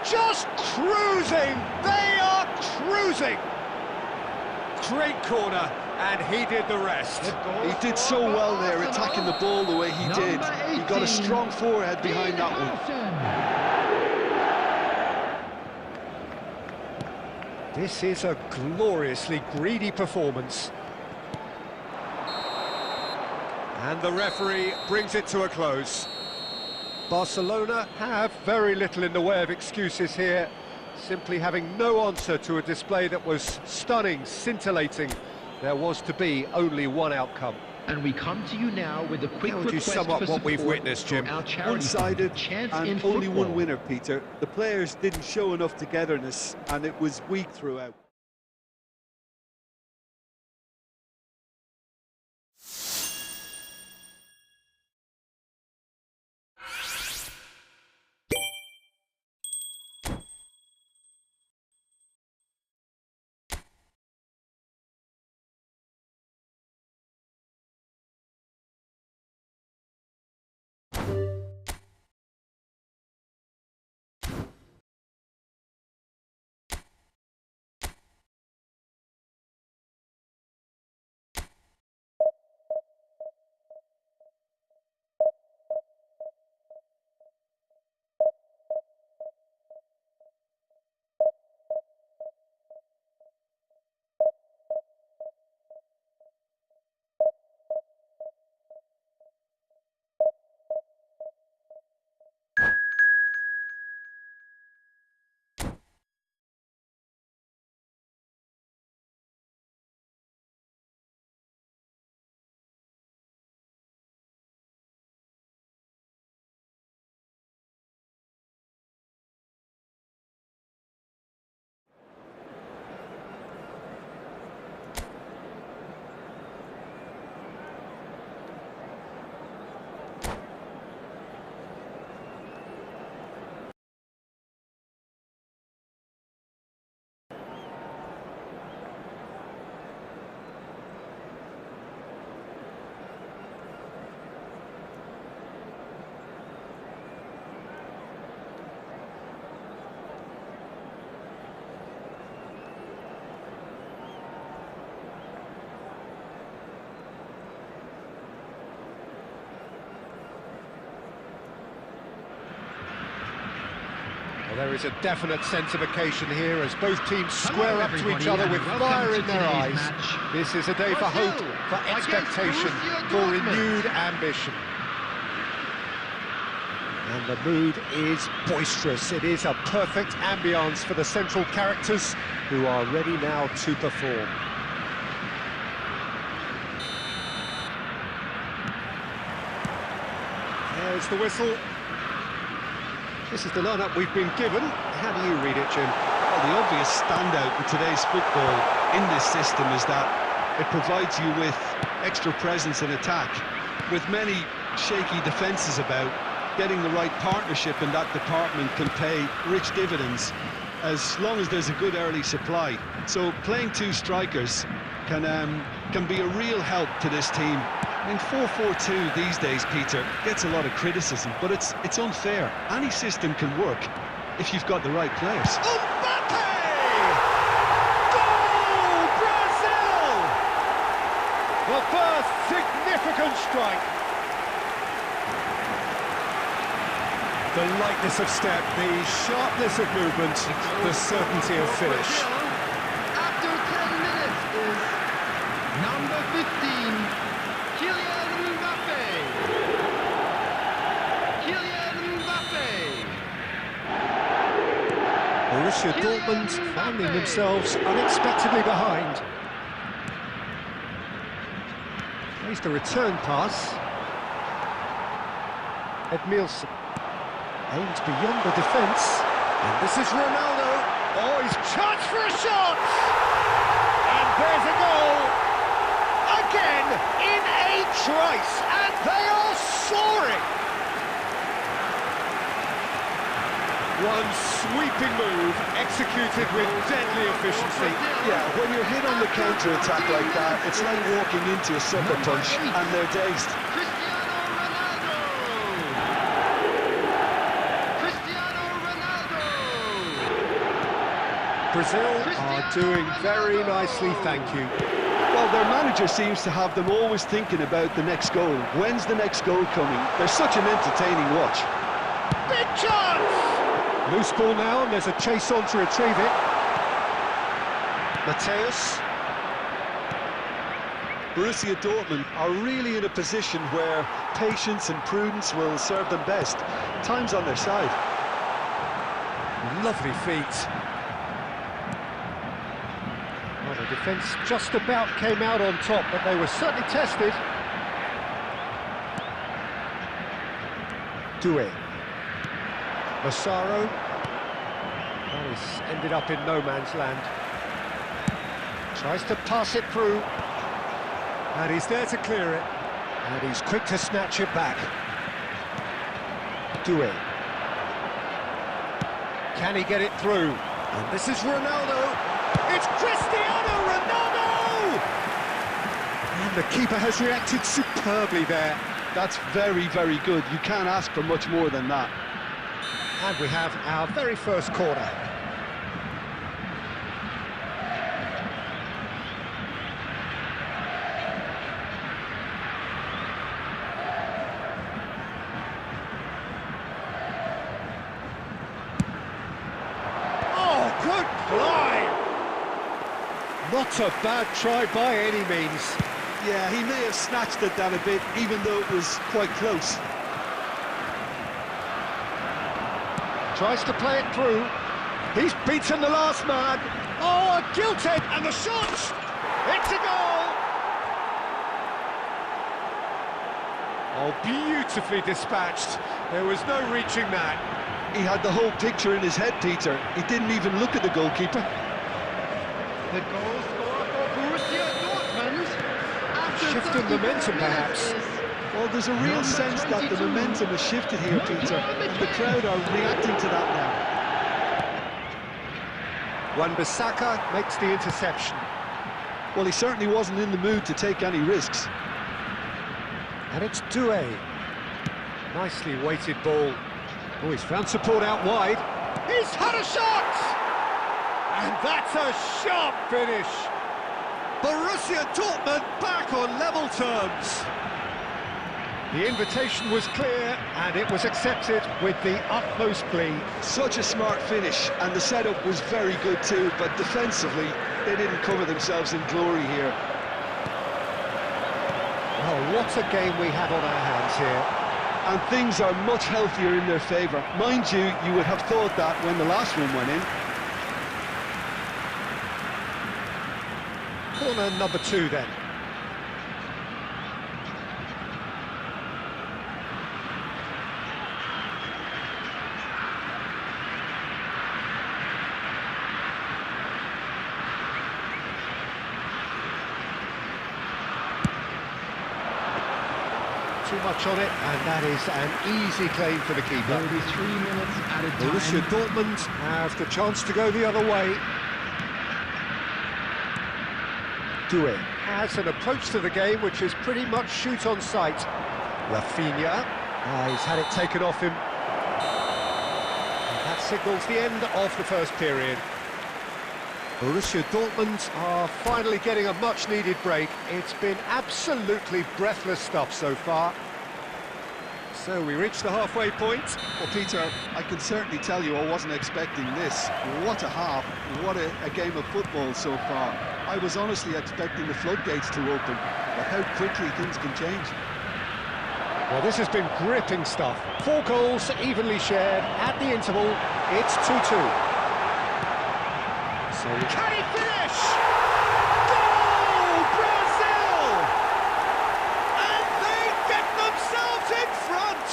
Just cruising! They are cruising! Great corner, and he did the rest. He did so well there, attacking the ball the way he did. He got a strong forehead behind that one. This is a gloriously greedy performance. And the referee brings it to a close. Barcelona have very little in the way of excuses here, simply having no answer to a display that was stunning, scintillating. There was to be only one outcome. And we come to you now with a quick How would you request sum up for what we've support witnessed, from Jim? our charity One-sided Chance and in only Football. one winner, Peter. The players didn't show enough togetherness, and it was weak throughout. There is a definite sense of occasion here as both teams square up to each other with fire in their eyes. This is a day for hope, for expectation, for renewed ambition. And the mood is boisterous. It is a perfect ambience for the central characters who are ready now to perform. There's the whistle. This is the lineup we've been given. How do you read it, Jim? Well, the obvious standout in today's football in this system is that it provides you with extra presence in attack. With many shaky defences about, getting the right partnership in that department can pay rich dividends as long as there's a good early supply. So playing two strikers can be a real help to this team. I mean, 4-4-2 these days, Peter, gets a lot of criticism, but it's unfair. Any system can work if you've got the right players. Mbappe! Goal, Brazil! The first significant strike. The lightness of step, the sharpness of movement, the certainty of finish. After 10 minutes is number 15, Kylian Mbappe. Kylian Mbappe. Borussia Dortmund finding themselves unexpectedly behind. Here's the return pass. Edmilson. Aims beyond the defence, and this is Ronaldo. Oh, he's charged for a shot! And there's a goal! Again, in a trice, and they are soaring! One sweeping move, executed with deadly efficiency. Yeah, when you're hit on the counter-attack like that, it's like walking into a sucker punch, and they're dazed. Brazil are doing very nicely, thank you. Well, their manager seems to have them always thinking about the next goal. When's the next goal coming? They're such an entertaining watch. Big chance! Loose ball now, and there's a chase on to retrieve it. Mateus. Borussia Dortmund are really in a position where patience and prudence will serve them best. Time's on their side. Lovely feet. Well, the defence just about came out on top, but they were certainly tested. Doué. Massaro. Well, he's ended up in no man's land. Tries to pass it through. And he's there to clear it. And he's quick to snatch it back. Doué. Can he get it through? And this is Ronaldo. It's Cristiano Ronaldo! And the keeper has reacted superbly there. That's very, very good. You can't ask for much more than that. And we have our very first corner. Oh, good climb! Not a bad try by any means. Yeah, he may have snatched at that a bit, even though it was quite close. Tries to play it through. He's beaten the last man. Oh, a gilt edge, and the shot! It's a goal! Oh, beautifully dispatched. There was no reaching that. He had the whole picture in his head, Peter. He didn't even look at the goalkeeper. The goal scorer for Borussia Dortmund. Shift in momentum, perhaps. Well, there's a real sense that the momentum has shifted here, Peter, and the crowd are reacting to that now. Wan-Bissaka makes the interception. Well, he certainly wasn't in the mood to take any risks. And it's Doué. Nicely weighted ball. Oh, he's found support out wide. He's had a shot! And that's a sharp finish. Borussia Dortmund back on level terms. The invitation was clear, and it was accepted with the utmost glee. Such a smart finish, and the setup was very good too, but defensively, they didn't cover themselves in glory here. Well, what a game we have on our hands here. And things are much healthier in their favour. Mind you, you would have thought that when the last one went in. Corner number 2 then. Too much on it, and that is an easy claim for the keeper. There'll be 3 minutes at a time. Borussia Dortmund have the chance to go the other way. Doué has an approach to the game which is pretty much shoot on sight. Rafinha, he's had it taken off him. And that signals the end of the first period. Borussia Dortmund are finally getting a much-needed break. It's been absolutely breathless stuff so far. So we reach the halfway point. Well, Peter, I can certainly tell you I wasn't expecting this. What a half, what a game of football so far. I was honestly expecting the floodgates to open, but how quickly things can change. Well, this has been gripping stuff. 4 goals evenly shared at the interval. It's 2-2. So can he finish? Goal, Brazil! And they get themselves in front!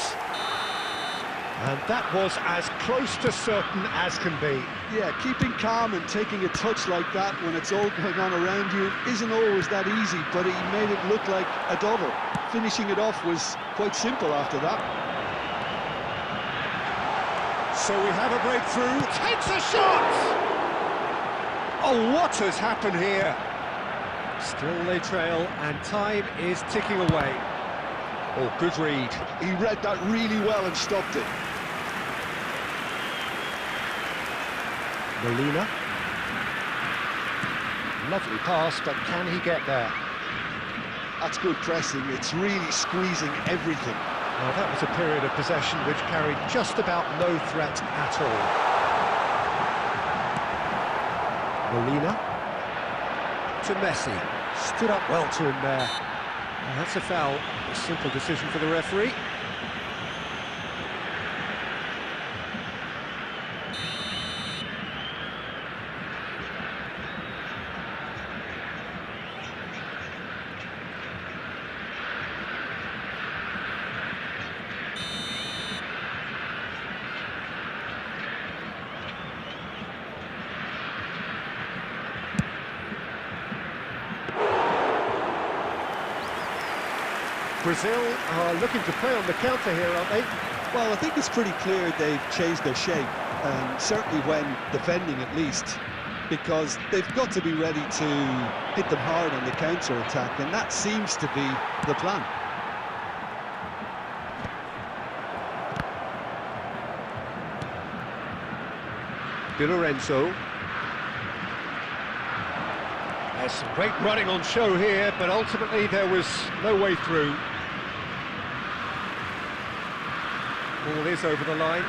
And that was as close to certain as can be. Yeah, keeping calm and taking a touch like that when it's all going on around you isn't always that easy, but he made it look like a double. Finishing it off was quite simple after that. So we have a breakthrough. Takes a shot! Oh, what has happened here? Still they trail, and time is ticking away. Oh, good read. He read that really well and stopped it. Molina. Lovely pass, but can he get there? That's good pressing. It's really squeezing everything. Well, that was a period of possession which carried just about no threat at all. Molina to Messi. Stood up well to him there. Well, that's a foul. A simple decision for the referee. Brazil are looking to play on the counter here, aren't they? Well, I think it's pretty clear they've changed their shape, certainly when defending at least, because they've got to be ready to hit them hard on the counter-attack, and that seems to be the plan. Di Lorenzo. There's some great running on show here, but ultimately there was no way through. Ball is over the line.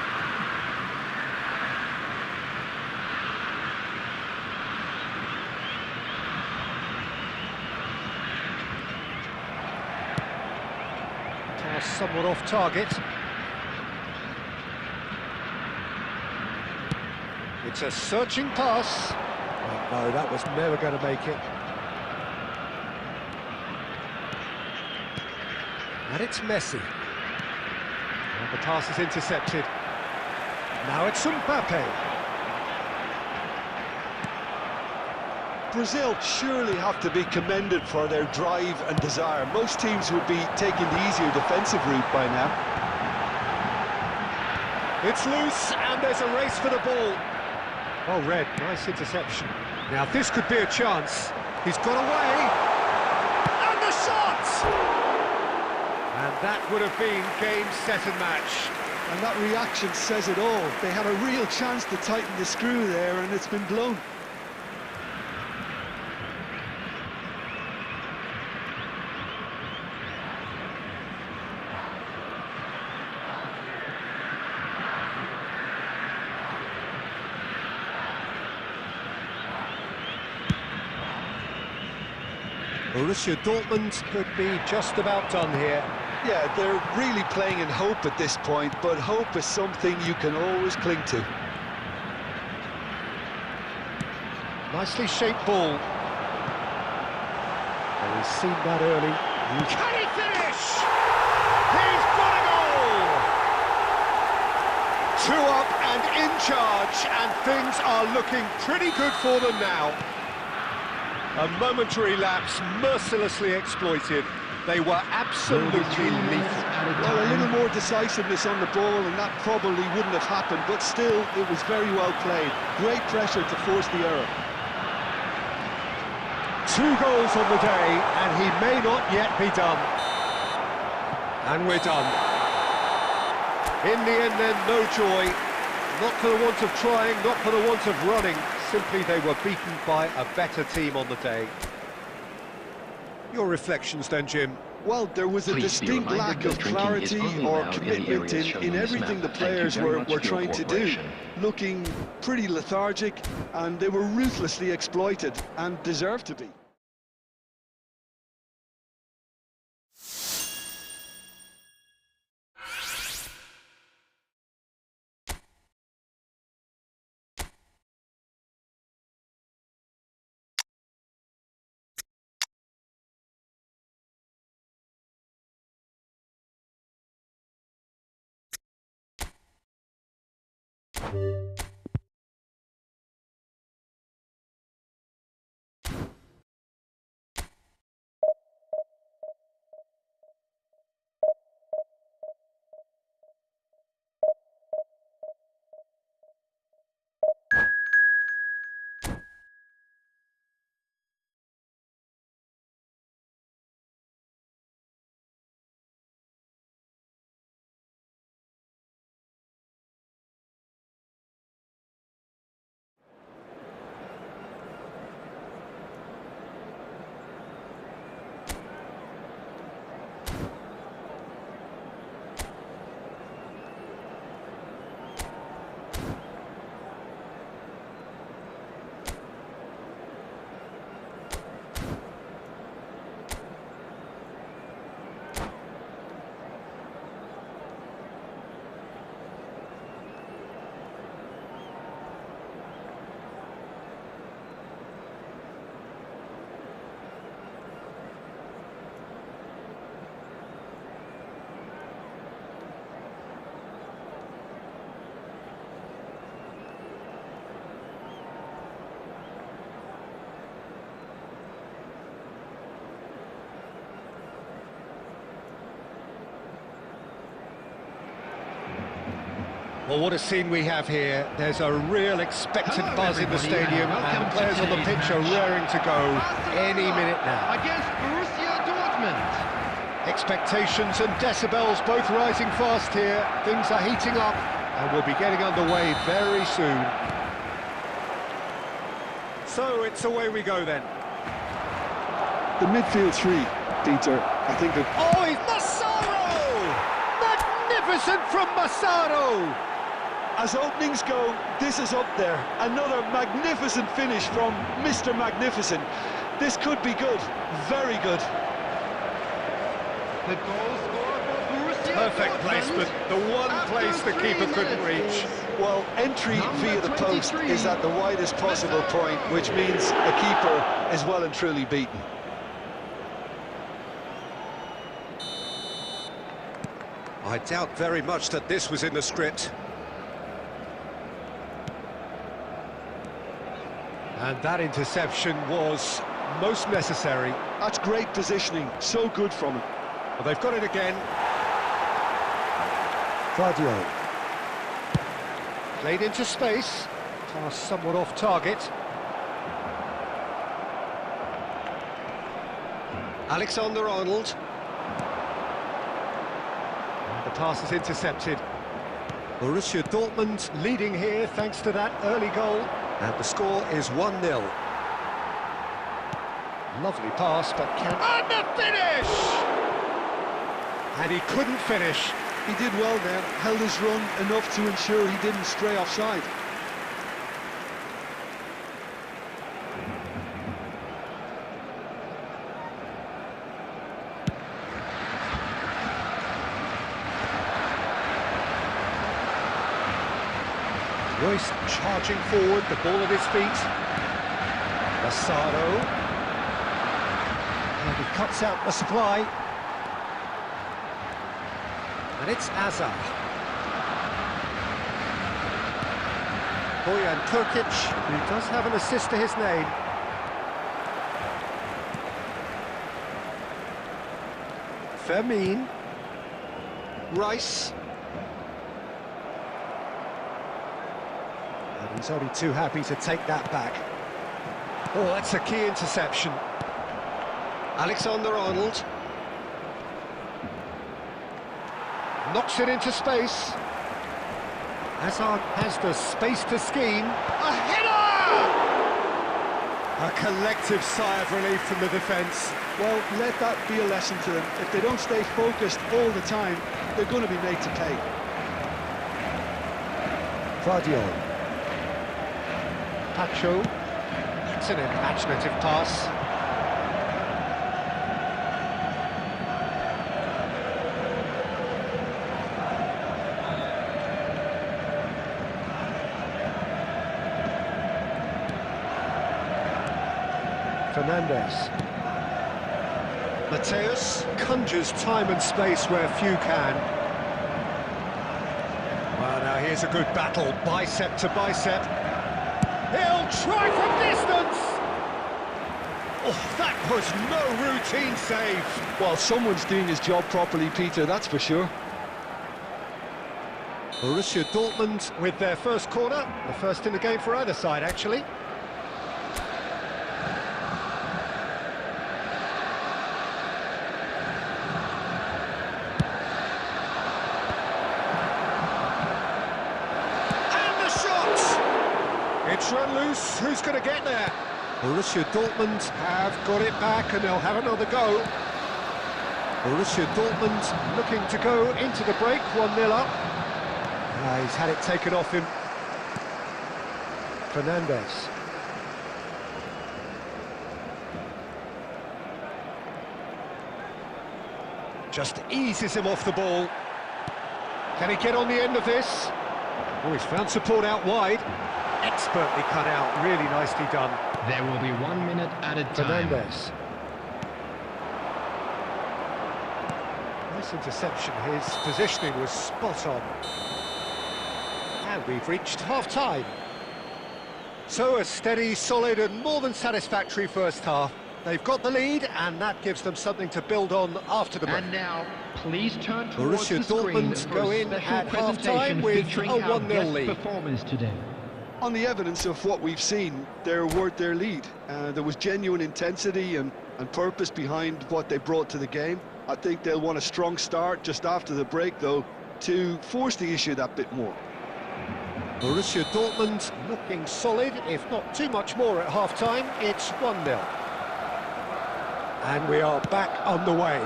Pass somewhat off target. It's a searching pass. Oh, no, that was never going to make it. And it's Messi. And the pass is intercepted. Now it's Mbappe. Brazil surely have to be commended for their drive and desire. Most teams would be taking the easier defensive route by now. It's loose, and there's a race for the ball. Well read, nice interception. Now this could be a chance. He's got away. And the shot! And that would have been game, set and match. And that reaction says it all. They had a real chance to tighten the screw there, and it's been blown. Borussia Dortmund could be just about done here. Yeah, they're really playing in hope at this point, but hope is something you can always cling to. Nicely shaped ball. And he's seen that early. Can he finish? He's got a goal! 2 up and in charge, and things are looking pretty good for them now. A momentary lapse mercilessly exploited. They were absolutely lethal. Well, a little more decisiveness on the ball, and that probably wouldn't have happened, but still, it was very well played. Great pressure to force the error. 2 goals on the day, and he may not yet be done. And we're done. In the end then, no joy. Not for the want of trying, not for the want of running. Simply they were beaten by a better team on the day. Your reflections then, Jim? Well, there was a distinct lack of clarity or commitment in everything the players were trying to do. Looking pretty lethargic, and they were ruthlessly exploited, and deserved to be. Well, what a scene we have here. There's a real expectant buzz in the stadium, and the players on the pitch are raring to go any minute now. Against Borussia Dortmund. Expectations and decibels both rising fast here. Things are heating up, and we'll be getting underway very soon. So it's away we go then. The midfield 3, Peter, I think that... Oh, it's Massaro! Magnificent from Massaro! As openings go, this is up there. Another magnificent finish from Mr. Magnificent. This could be good, very good. The goal scorer for Borussia Perfect Dortmund. placement, the one place the keeper couldn't reach. Well, entry via the post is at the widest possible point, which means the keeper is well and truly beaten. I doubt very much that this was in the script. And that interception was most necessary. That's great positioning, so good from him. Well, they've got it again. Vardio. Played into space. Pass somewhat off target. Alexander-Arnold. The pass is intercepted. Borussia Dortmund leading here thanks to that early goal. And the score is 1-0. Lovely pass, but can... And the finish! And he couldn't finish. He did well there, held his run enough to ensure he didn't stray offside. Royce charging forward, the ball at his feet. Lasado. And he cuts out the supply. And it's Azar. Bojan Turkic, who does have an assist to his name. Fermin. Rice. And he's only too happy to take that back. Oh, that's a key interception. Alexander-Arnold. Knocks it into space. Hazard has the space to scheme. A header! A collective sigh of relief from the defence. Well, let that be a lesson to them. If they don't stay focused all the time, they're going to be made to pay. Guardiola. Pacho. It's an imaginative pass. Fernandez. Mateus conjures time and space where few can. Well, now here's a good battle, bicep to bicep. He'll try from distance! Oh, that was no routine save. Well, someone's doing his job properly, Peter, that's for sure. Borussia Dortmund with their first corner, the first in the game for either side, actually. It's run loose, who's going to get there? Borussia Dortmund have got it back and they'll have another go. Borussia Dortmund looking to go into the break, 1-0 up. He's had it taken off him. Fernandez. Just eases him off the ball. Can he get on the end of this? Oh, he's found support out wide. Expertly cut out, really nicely done. There will be 1 minute added time. Fernandez. Nice interception, his positioning was spot on. And we've reached half-time. So a steady, solid and more than satisfactory first half. They've got the lead and that gives them something to build on after the break. And now, please turn towards Borussia the screen Dortmund for go a in special at half-time presentation with featuring a our 1-0 guest lead. performers today. On the evidence of what we've seen, they're worth their lead. There was genuine intensity and purpose behind what they brought to the game. I think they'll want a strong start just after the break, though, to force the issue that bit more. Borussia Dortmund looking solid, if not too much more at half-time. It's 1-0. And we are back underway.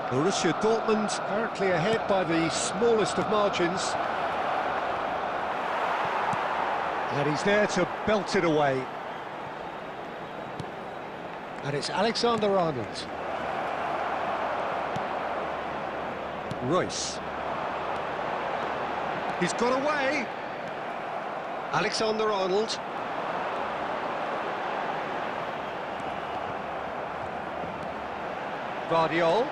Borussia Dortmund currently ahead by the smallest of margins. And he's there to belt it away. And it's Alexander-Arnold. Royce. He's got away. Alexander-Arnold. Guardiola.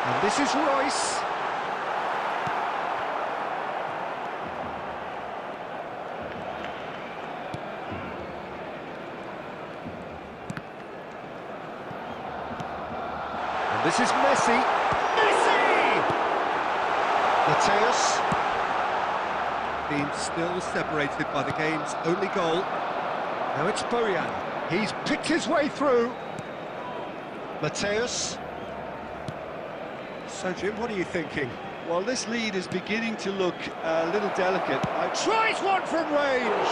And this is Royce. And this is Messi. Messi! Mateus. Being still separated by the game's only goal. Now it's Bojan. He's picked his way through. Mateus. So, Jim, what are you thinking? Well, this lead is beginning to look a little delicate. Tries one from range!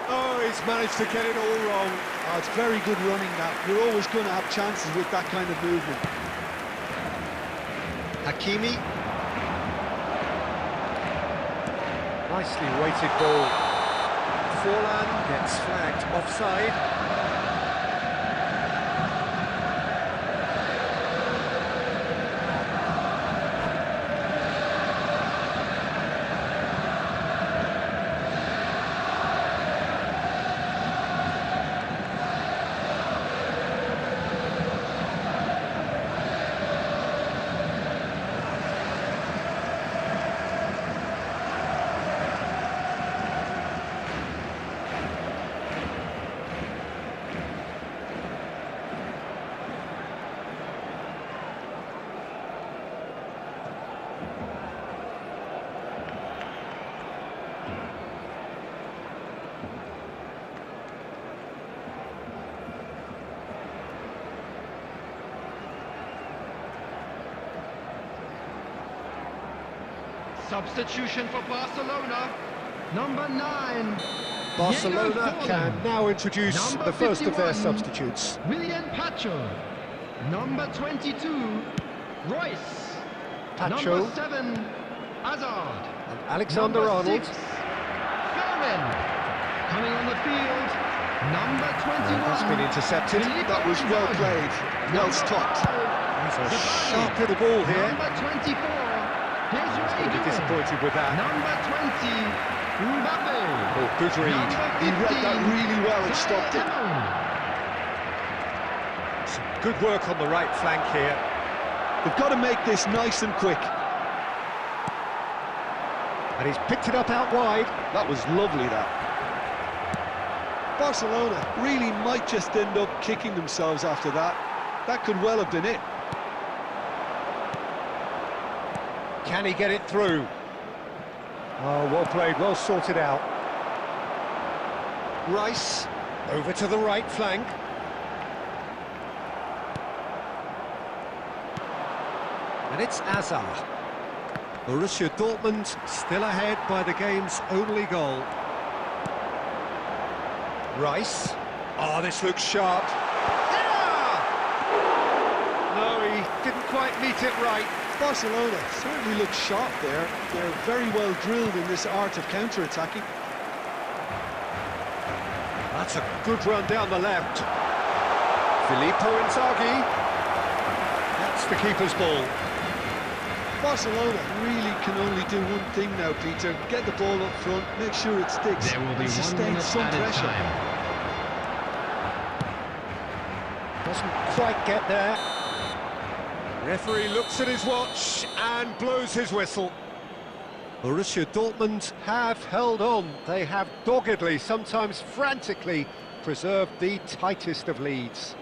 Oh, he's managed to get it all wrong. Oh, it's very good running that. You're always going to have chances with that kind of movement. Hakimi. Nicely weighted ball. Forlan gets flagged offside. Substitution for Barcelona. Number 9. Barcelona Diego can Forlan. now introduce Number the first of their 51, substitutes. William Pacho. Number 22, Royce. Pacho. Number 7, Hazard. And Alexander Number Arnold. 6, Fermin. Coming on the field, number 21. That's been intercepted. Felipe That was well Inzaghi. played, well Number stopped. 5, He's a Cavani. sharp little ball here. Number 24, here's He's going to be Ray disappointed with that. Number 20, Mbappe. Oh, good read. Number He read that 15, really well and stopped it. Zidane. Some good work on the right flank here. They've got to make this nice and quick. And he's picked it up out wide. That was lovely, that. Barcelona really might just end up kicking themselves after that. That could well have been it. Can he get it through? Oh, well played, well sorted out. Rice, over to the right flank. And it's Hazard. Borussia Dortmund still ahead by the game's only goal. Rice. Oh, this looks sharp. Yeah! No, he didn't quite meet it right. Barcelona certainly look sharp there. They're very well drilled in this art of counter-attacking. That's a good run down the left. Filippo Inzaghi. That's the keeper's ball. Barcelona really can only do one thing now, Peter. Get the ball up front, make sure it sticks, There will be and 1 sustain minute some added pressure. time. Doesn't quite get there. Referee looks at his watch and blows his whistle. Borussia Dortmund have held on. They have doggedly, sometimes frantically, preserved the tightest of leads.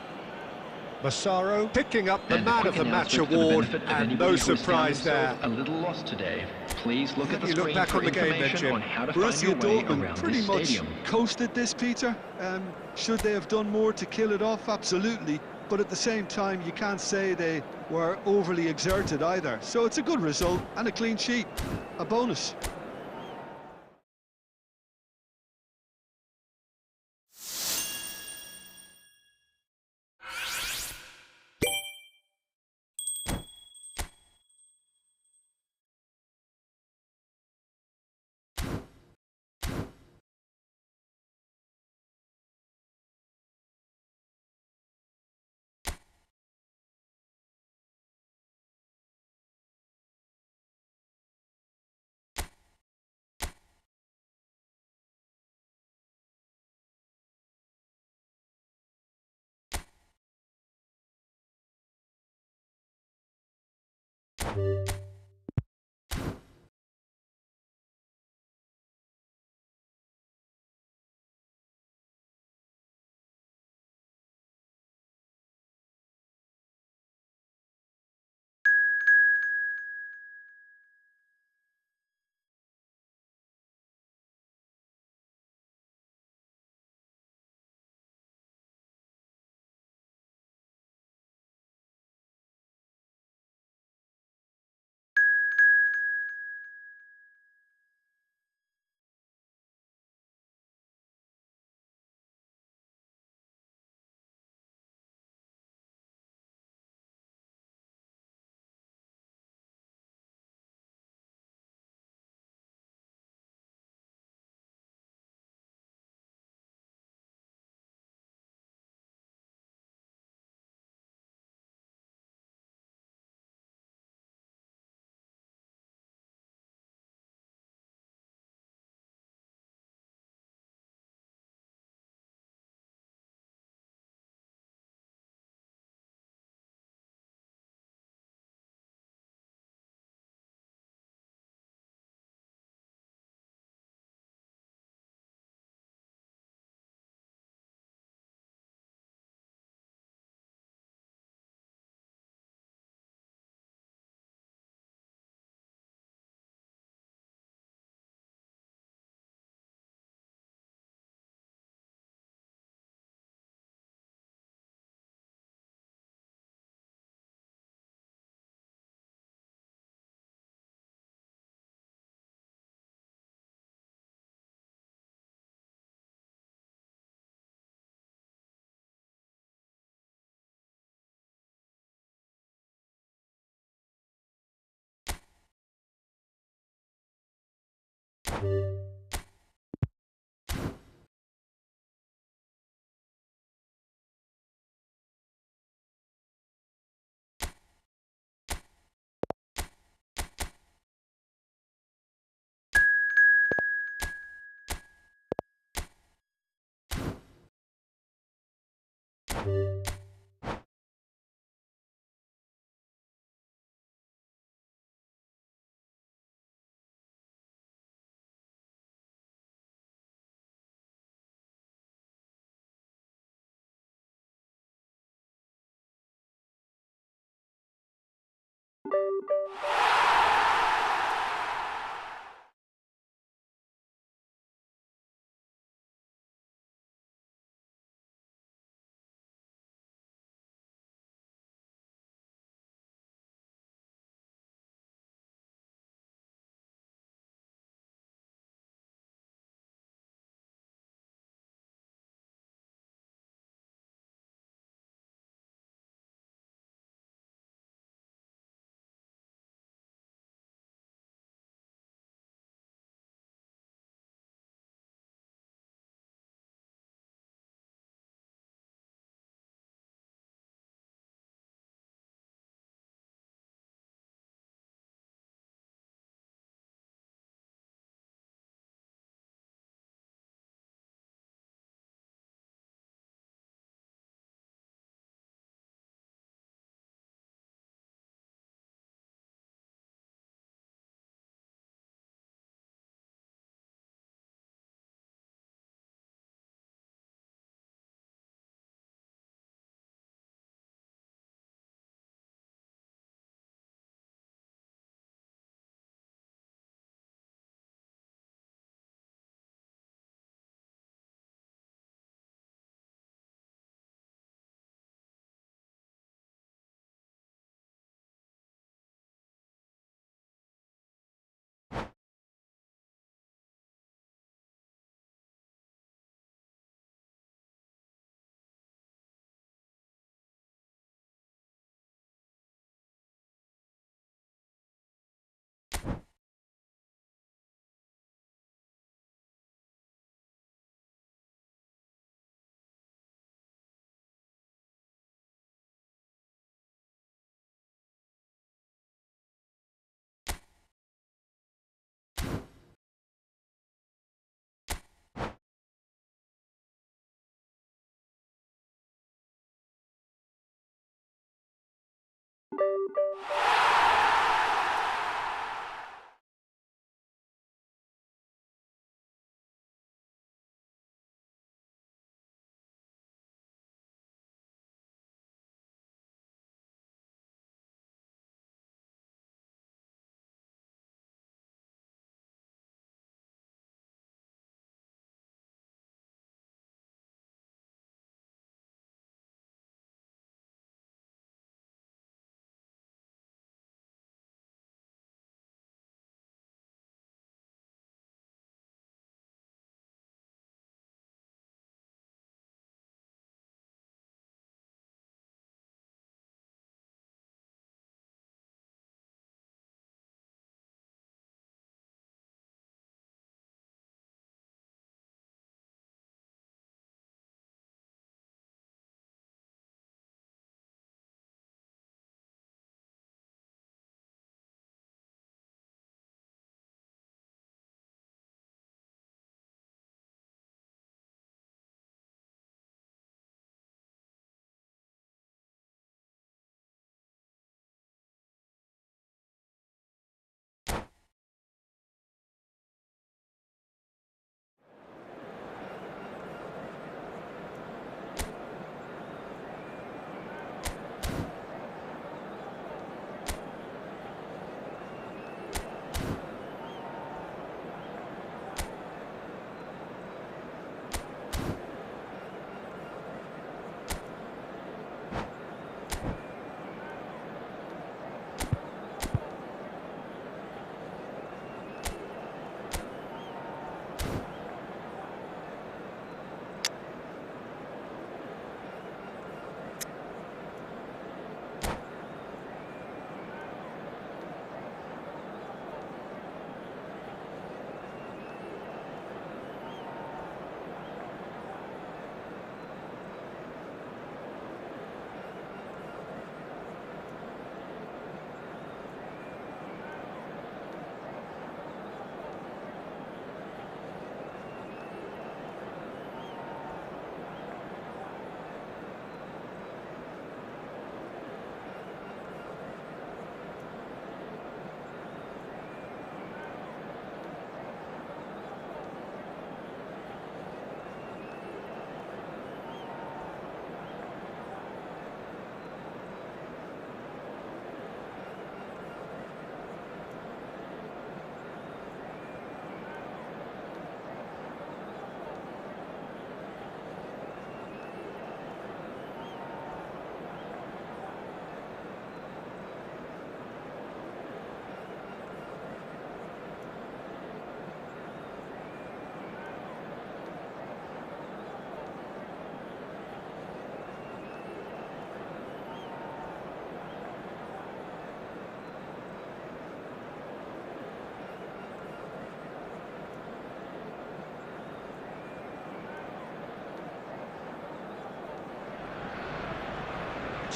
Massaro picking up the And a man quick of the match announcement for the award, benefit of and anybody no who has found surprise there. themselves a little lost today. Please look How at do the you look screen back for on the game then, information Jim? on how to find Borussia your way Dortmund around pretty this much stadium. coasted this, Peter. Should they have done more to kill it off? Absolutely. But at the same time, you can't say they were overly exerted either. So it's a good result and a clean sheet. A bonus.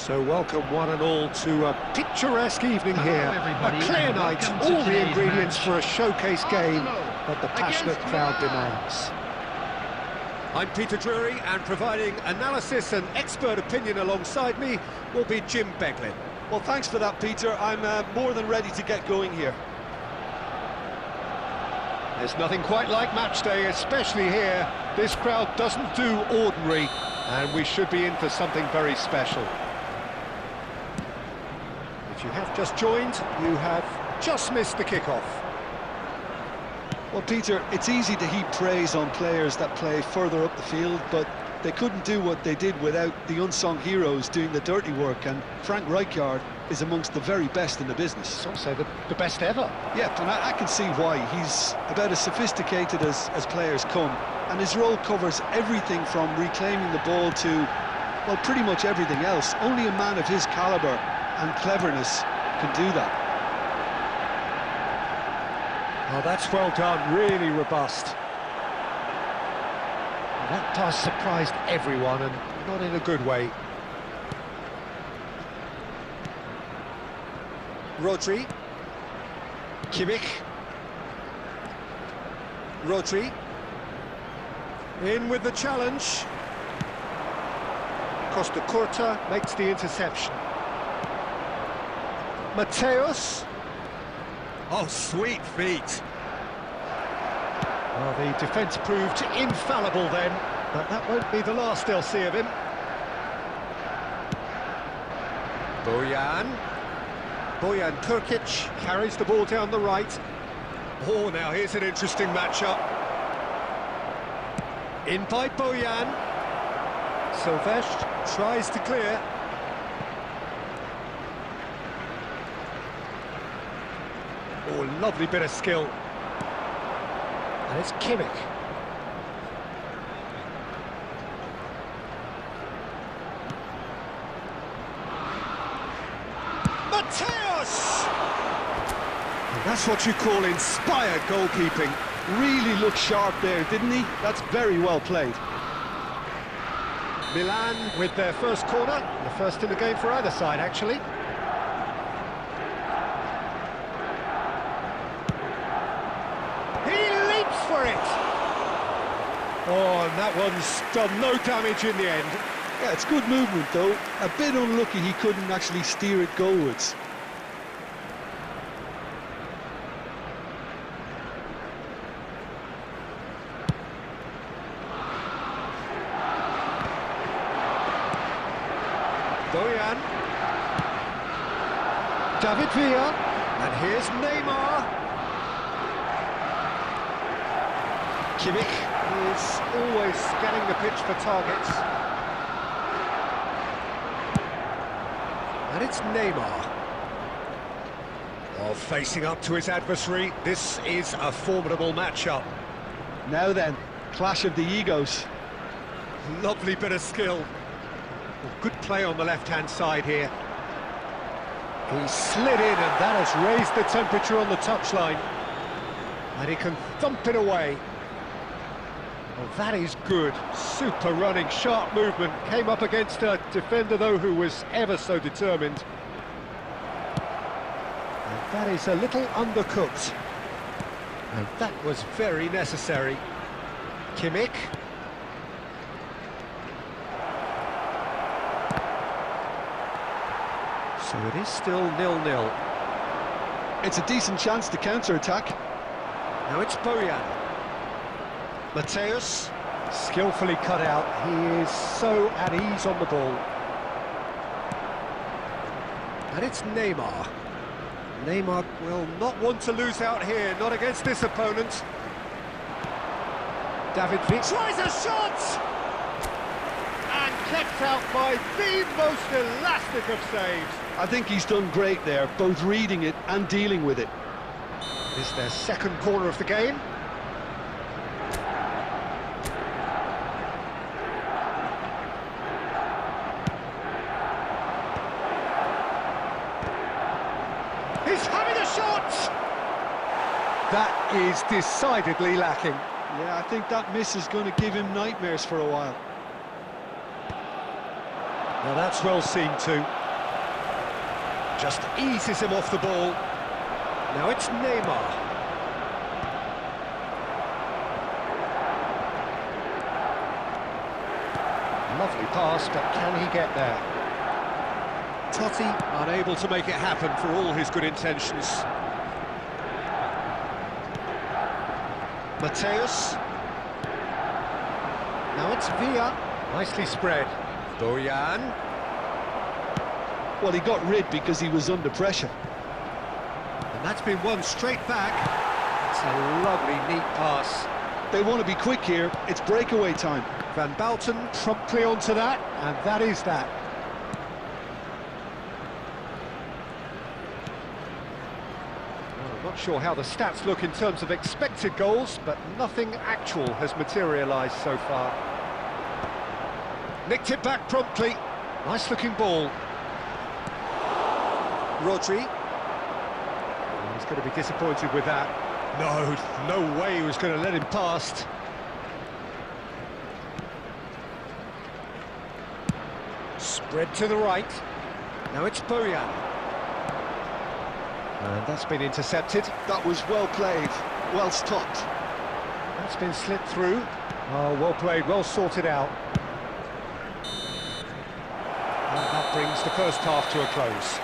So welcome one and all to a picturesque evening Hello, here. everybody, A clear and night, welcome to all the today's ingredients match. for a showcase game Arsenal that the passionate against crowd Milan. demands. I'm Peter Drury, and providing analysis and expert opinion alongside me will be Jim Beglin. Well, thanks for that, Peter. I'm more than ready to get going here. There's nothing quite like match day, especially here. This crowd doesn't do ordinary, and we should be in for something very special. If you have just joined, you have just missed the kickoff. Well, Peter, it's easy to heap praise on players that play further up the field, but they couldn't do what they did without the unsung heroes doing the dirty work, and Frank Rijkaard is amongst the very best in the business. It's also the best ever. Yeah, and I can see why. He's about as sophisticated as players come, and his role covers everything from reclaiming the ball to, well, pretty much everything else. Only a man of his calibre and cleverness can do that. Oh, that's well done, really robust. That pass surprised everyone, and not in a good way. Rodri. Kimmich. Rodri. In with the challenge. Costa Curta makes the interception. Mateus. Oh, sweet feet. Well, the defence proved infallible then, but that won't be the last they'll see of him. Bojan Turkic carries the ball down the right. Oh, now here's an interesting matchup. In by Bojan. Silvestre tries to clear. Oh, lovely bit of skill. And it's Kimmich. Mateus! And that's what you call inspired goalkeeping. Really looked sharp there, didn't he? That's very well played. Milan with their first corner, the first in the game for either side, actually. For it. Oh, and that one's done no damage in the end. Yeah, it's good movement though. A bit unlucky he couldn't actually steer it goalwards. Bojan. David Villa. And here's Neymar. Kimmich is always scanning the pitch for targets. And it's Neymar. Oh, facing up to his adversary, this is a formidable matchup. Now then, clash of the egos. Lovely bit of skill. Well, good play on the left-hand side here. He slid in, and that has raised the temperature on the touchline. And he can thump it away. Well, that is good. Super running, sharp movement. Came up against a defender, though, who was ever so determined. And that is a little undercooked. And that was very necessary. Kimmich. So it is still 0-0. It's a decent chance to counter-attack. Now it's Bojan. Mateus, skillfully cut out. He is so at ease on the ball. And it's Neymar. Neymar will not want to lose out here, not against this opponent. David Villa tries a shot! And kept out by the most elastic of saves. I think he's done great there, both reading it and dealing with it. It is their second corner of the game. He's having a shot! That is decidedly lacking. Yeah, I think that miss is going to give him nightmares for a while. Now that's well seen too. Just eases him off the ball. Now it's Neymar. Lovely pass, but can he get there? Totti unable to make it happen for all his good intentions. Mateus. Now it's Villa. Nicely spread. Bojan. Well, he got rid because he was under pressure. And that's been won straight back. It's a lovely, neat pass. They want to be quick here. It's breakaway time. Van Bouten promptly onto that, and that is that. Well, I'm not sure how the stats look in terms of expected goals, but nothing actual has materialised so far. Nicked it back promptly. Nice-looking ball. Rodri. Oh, he's going to be disappointed with that. No way he was going to let him past. Spread to the right. Now it's Bojan. And that's been intercepted. That was well played, well stopped. That's been slipped through. Oh, well played, well sorted out. And that brings the first half to a close.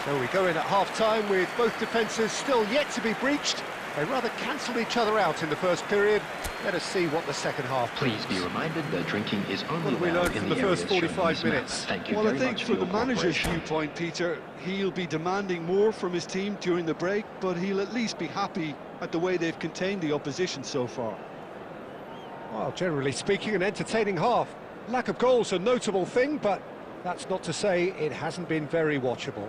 So we go in at half-time with both defences still yet to be breached. They rather cancelled each other out in the first period. Let us see what the second half brings. Please be reminded that drinking is only What have we allowed learned in from the the first areas shown on 45 this map. minutes? Thank you Well, I very think much from for the your manager's cooperation. viewpoint, Peter, he'll be demanding more from his team during the break, but he'll at least be happy at the way they've contained the opposition so far. Well, generally speaking, an entertaining half. Lack of goals a notable thing, but that's not to say it hasn't been very watchable.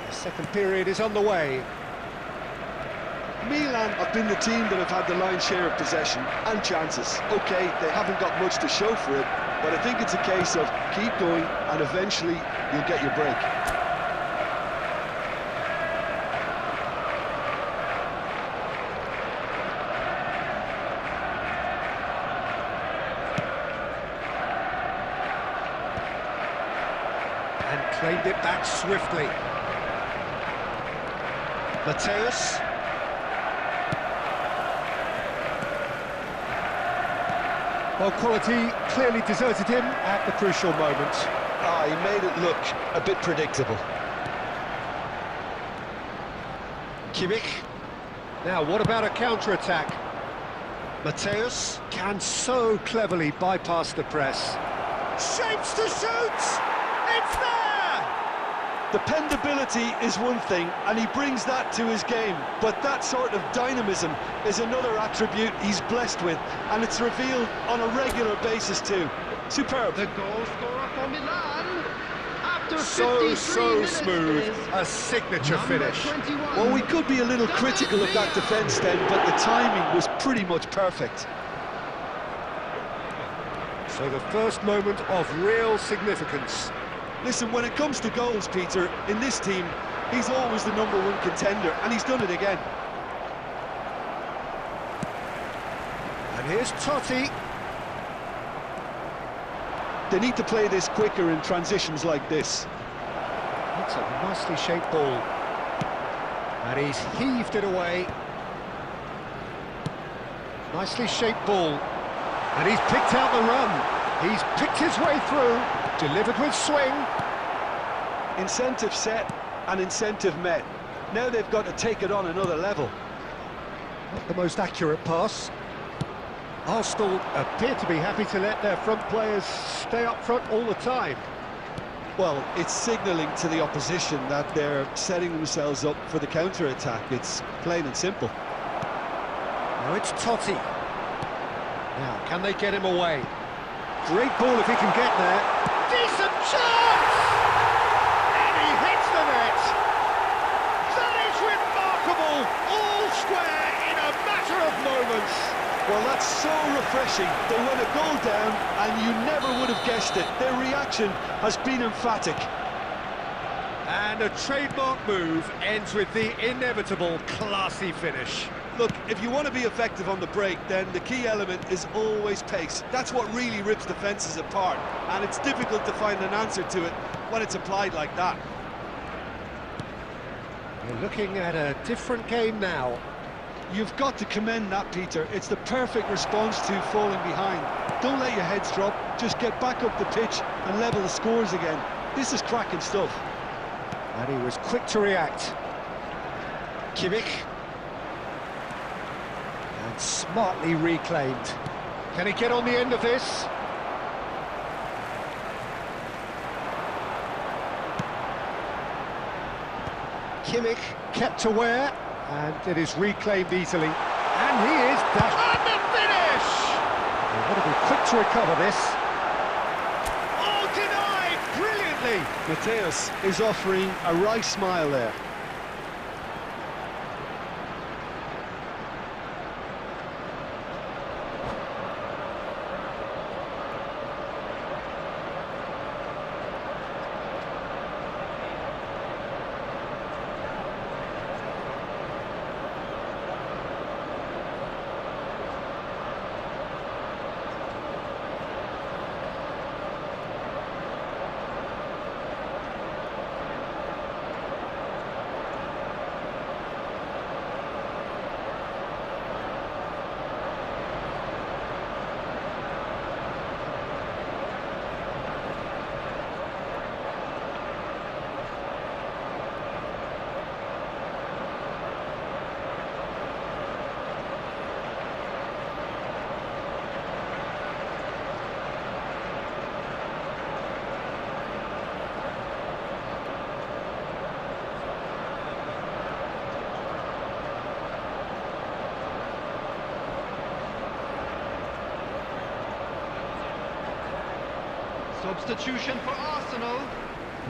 The second period is underway. Milan have been the team that have had the lion's share of possession and chances. OK, they haven't got much to show for it, but I think it's a case of keep going and eventually you'll get your break. And claimed it back swiftly. Mateus. Well, quality clearly deserted him at the crucial moment. He made it look a bit predictable. Kimmich. Now, what about a counter-attack? Mateus can so cleverly bypass the press. Shapes to shoot! It's there! Dependability is one thing, and he brings that to his game, but that sort of dynamism is another attribute he's blessed with, and it's revealed on a regular basis too. Superb. The goal scorer for Milan. After So 53 minutes smooth, is a signature number finish. 21. Well, we could be a little critical of that defence then, but the timing was pretty much perfect. So the first moment of real significance. Listen, when it comes to goals, Peter, in this team, he's always the #1 contender, and he's done it again. And here's Totti. They need to play this quicker in transitions like this. That's a nicely shaped ball. And he's heaved it away. Nicely shaped ball. And he's picked out the run. He's picked his way through, delivered with swing. Incentive set and incentive met. Now they've got to take it on another level. Not the most accurate pass. Arsenal appear to be happy to let their front players stay up front all the time. Well, it's signalling to the opposition that they're setting themselves up for the counter-attack. It's plain and simple. Now it's Totti. Now, can they get him away? Great ball if he can get there. Decent chance! And he hits the net! That is remarkable! All square in a matter of moments! Well, that's so refreshing. They went a goal down and you never would have guessed it. Their reaction has been emphatic. And a trademark move ends with the inevitable classy finish. Look, if you want to be effective on the break, then the key element is always pace. That's what really rips defences apart, and it's difficult to find an answer to it when it's applied like that. You're looking at a different game now. You've got to commend that, Peter. It's the perfect response to falling behind. Don't let your heads drop, just get back up the pitch and level the scores again. This is cracking stuff. And he was quick to react. Kimmich. And smartly reclaimed. Can he get on the end of this? Kimmich kept aware, and it is reclaimed easily. And he is dashed. And the finish! They've got to be quick to recover this. Oh, denied brilliantly! Mateus is offering a right smile there. Substitution for Arsenal,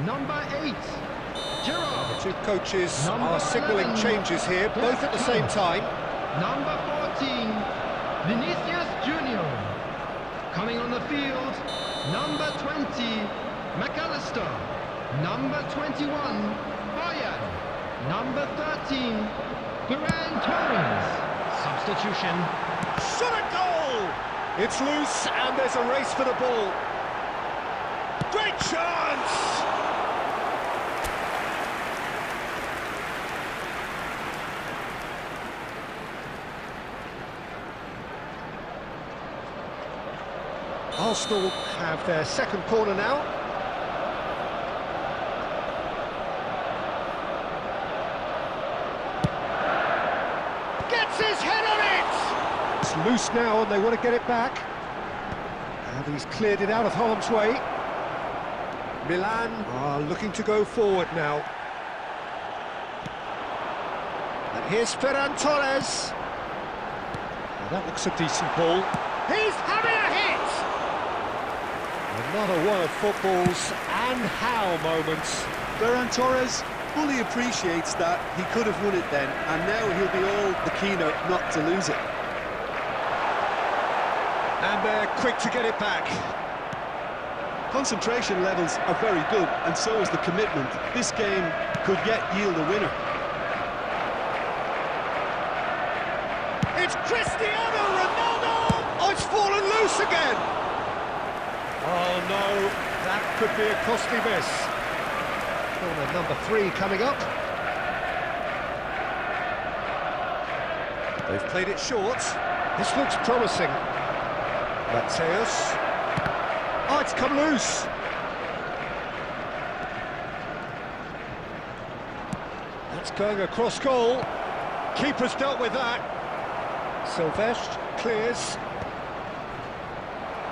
number 8, Giroud. The two coaches Number are signalling 11, changes here, both at the same time. Number 14, Vinicius Junior. Coming on the field, number 20, McAllister. Number 21, Bayern. Number 13, Ferran Torres. Substitution. Shot a goal! It's loose and there's a race for the ball. Great chance! Arsenal have their second corner now. Gets his head on it! It's loose now and they want to get it back. And he's cleared it out of harm's way. Milan are looking to go forward now. And here's Ferran Torres. Well, that looks a decent ball. He's having a hit! Another one of football's and how moments. Ferran Torres fully appreciates that he could have won it then, and now he'll be all the keener not to lose it. And they're quick to get it back. Concentration levels are very good, and so is the commitment. This game could yet yield a winner. It's Cristiano Ronaldo! Oh, it's fallen loose again! Oh no, that could be a costly miss. Corner number 3 coming up. They've played it short. This looks promising. Mateus. Oh, it's come loose. That's going across goal. Keeper's dealt with that. Silvestre clears.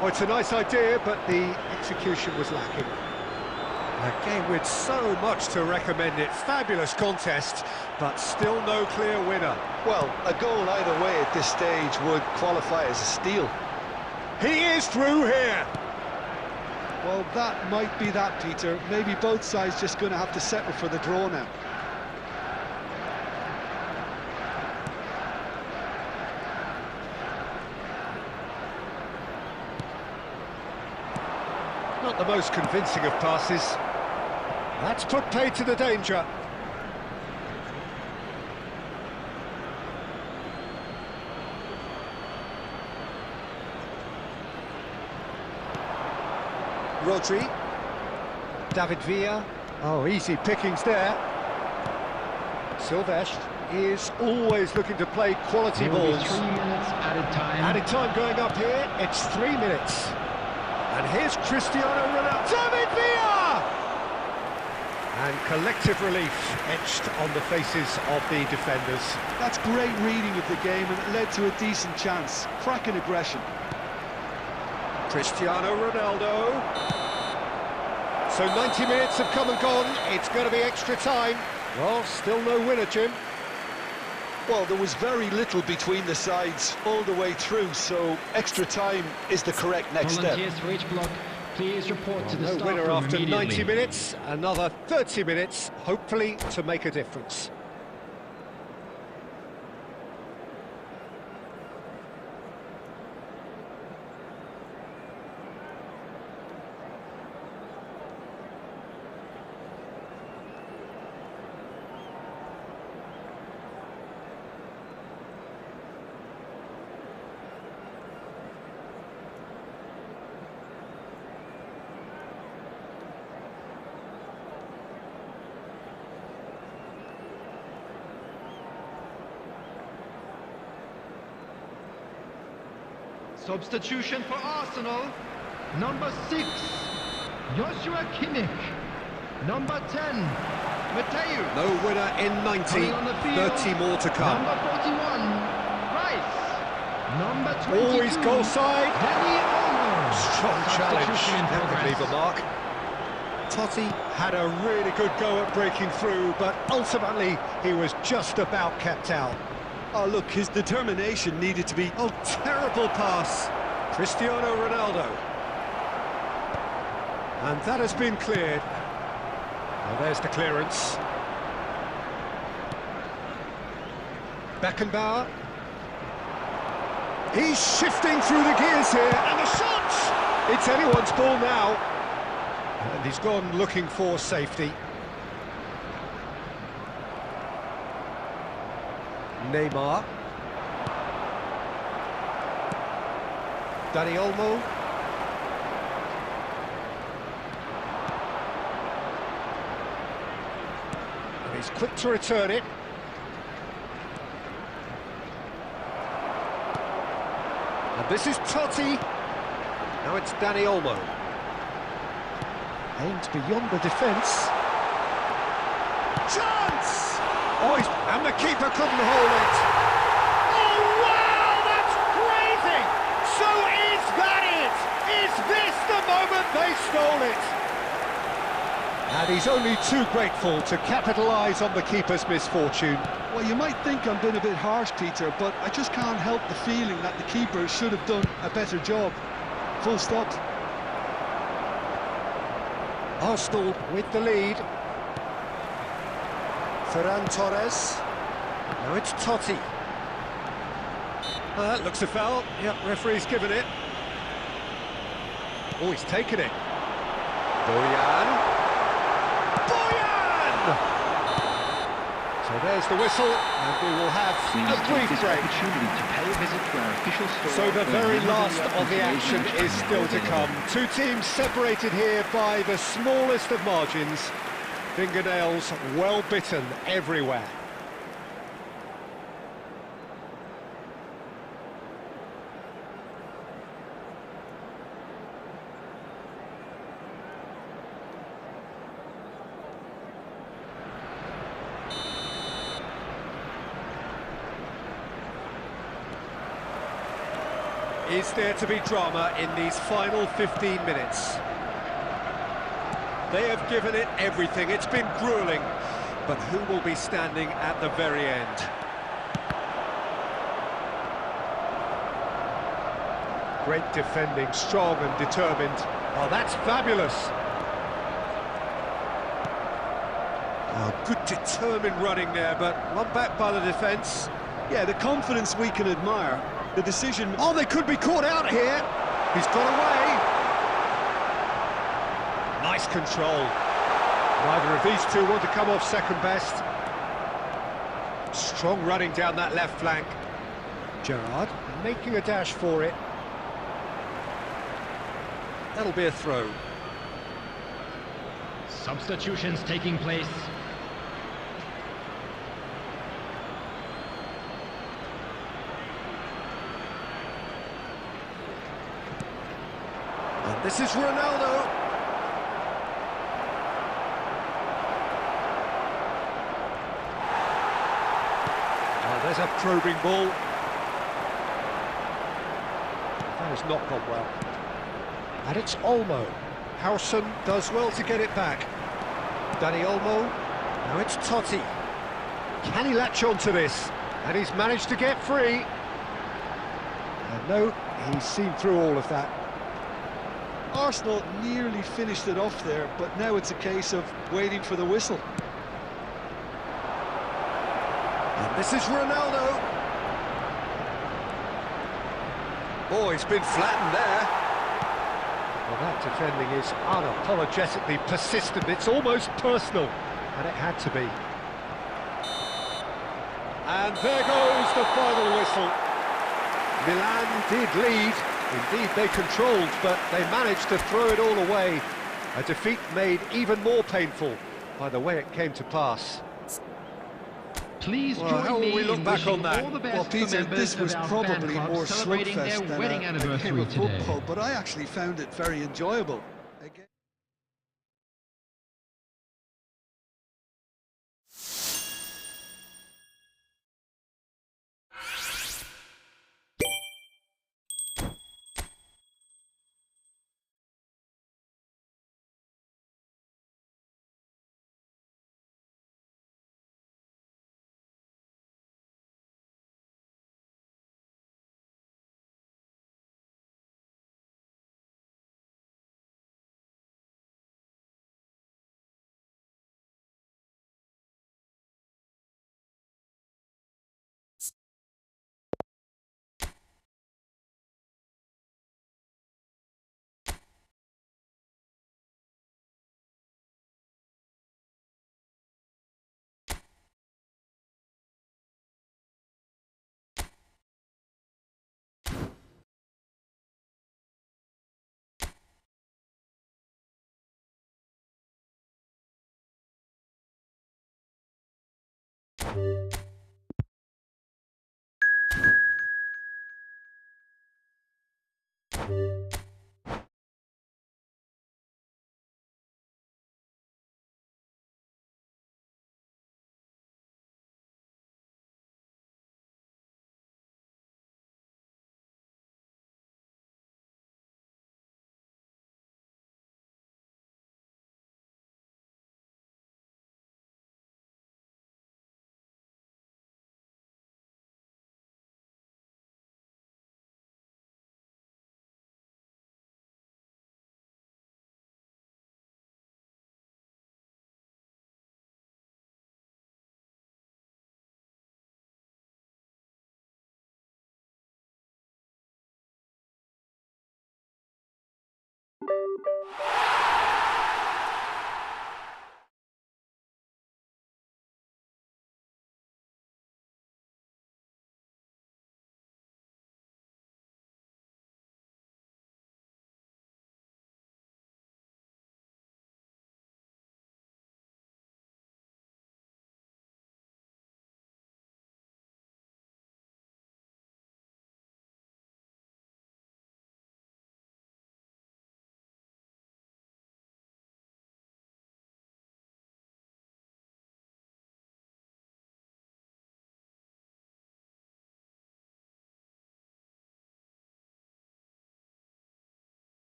Oh, it's a nice idea, but the execution was lacking. A game with so much to recommend it. Fabulous contest, but still no clear winner. Well, a goal either way at this stage would qualify as a steal. He is through here. Well, that might be that, Peter. Maybe both sides just going to have to settle for the draw now. Not the most convincing of passes. That's put paid to the danger. Rodri. David Villa. Oh, easy pickings there. Silvestre is always looking to play quality balls. 3 minutes added time. Added time going up here, it's 3 minutes. And here's Cristiano Ronaldo. David Villa! And collective relief etched on the faces of the defenders. That's great reading of the game, and it led to a decent chance. Cracking aggression. Cristiano Ronaldo. So 90 minutes have come and gone. It's going to be extra time. Well, still no winner, Jim. Well, there was very little between the sides all the way through, so extra time is the correct next step. Volunteers for each block, please report to the No staff winner room after 90 immediately. minutes. Another 30 minutes, hopefully, to make a difference. Substitution for Arsenal. Number 6, Joshua Kimmich. Number 10, Mateu. No winner in 90, Coming on the field, 30 more to come. Number 41, Rice. Number 22, Always goal side. Danny Olmo. Strong challenge, Substitution in that could progress. leave a mark. Totti had a really good go at breaking through, but ultimately he was just about kept out. Oh, look, his determination needed to be... Oh, terrible pass. Cristiano Ronaldo. And that has been cleared. Well, there's the clearance. Beckenbauer. He's shifting through the gears here, and the shot! It's anyone's ball now. And he's gone looking for safety. Neymar. Dani Olmo. And he's quick to return it. And this is Totti. Now it's Dani Olmo. Aimed beyond the defence. Chance! Oh, and the keeper couldn't hold it. Oh, wow, that's crazy! So is that it? Is this the moment they stole it? And he's only too grateful to capitalise on the keeper's misfortune. Well, you might think I'm being a bit harsh, Peter, but I just can't help the feeling that the keeper should have done a better job. Full stop. Arsenal with the lead. Ferran Torres. Now it's Totti. That looks a foul. Yep, referee's given it. Oh, he's taken it. Boyan. So there's the whistle, and we will have a brief break. Opportunity to pay a visit to our official store. So the very where last media of the action information is still to come. Two teams separated here by the smallest of margins. Fingernails well bitten everywhere. Is there to be drama in these final 15 minutes? They have given it everything. It's been gruelling. But who will be standing at the very end? Great defending, strong and determined. Oh, that's fabulous. Oh, good determined running there, but one back by the defence. Yeah, the confidence we can admire. The decision... Oh, they could be caught out here. He's got away. Nice control. Neither of these two want to come off second best. Strong running down that left flank. Gerrard making a dash for it. That'll be a throw. Substitutions taking place. And this is Ronaldo. Oh, there's a probing ball. That has not gone well. And it's Olmo. Howson does well to get it back. Danny Olmo. Now it's Totti. Can he latch on to this? And he's managed to get free. And no, he's seen through all of that. Arsenal nearly finished it off there, but now it's a case of waiting for the whistle. And this is Ronaldo. Oh, he's been flattened there. Well, that defending is unapologetically persistent. It's almost personal, and it had to be. And there goes the final whistle. Milan did lead. Indeed, they controlled, but they managed to throw it all away. A defeat made even more painful by the way it came to pass. Please Well, join how will me we look in back wishing on that? all the best Well, for Peter, members this was of our probably fan club more celebrating slugfest their than wedding a game anniversary of today. football, but I actually found it very enjoyable.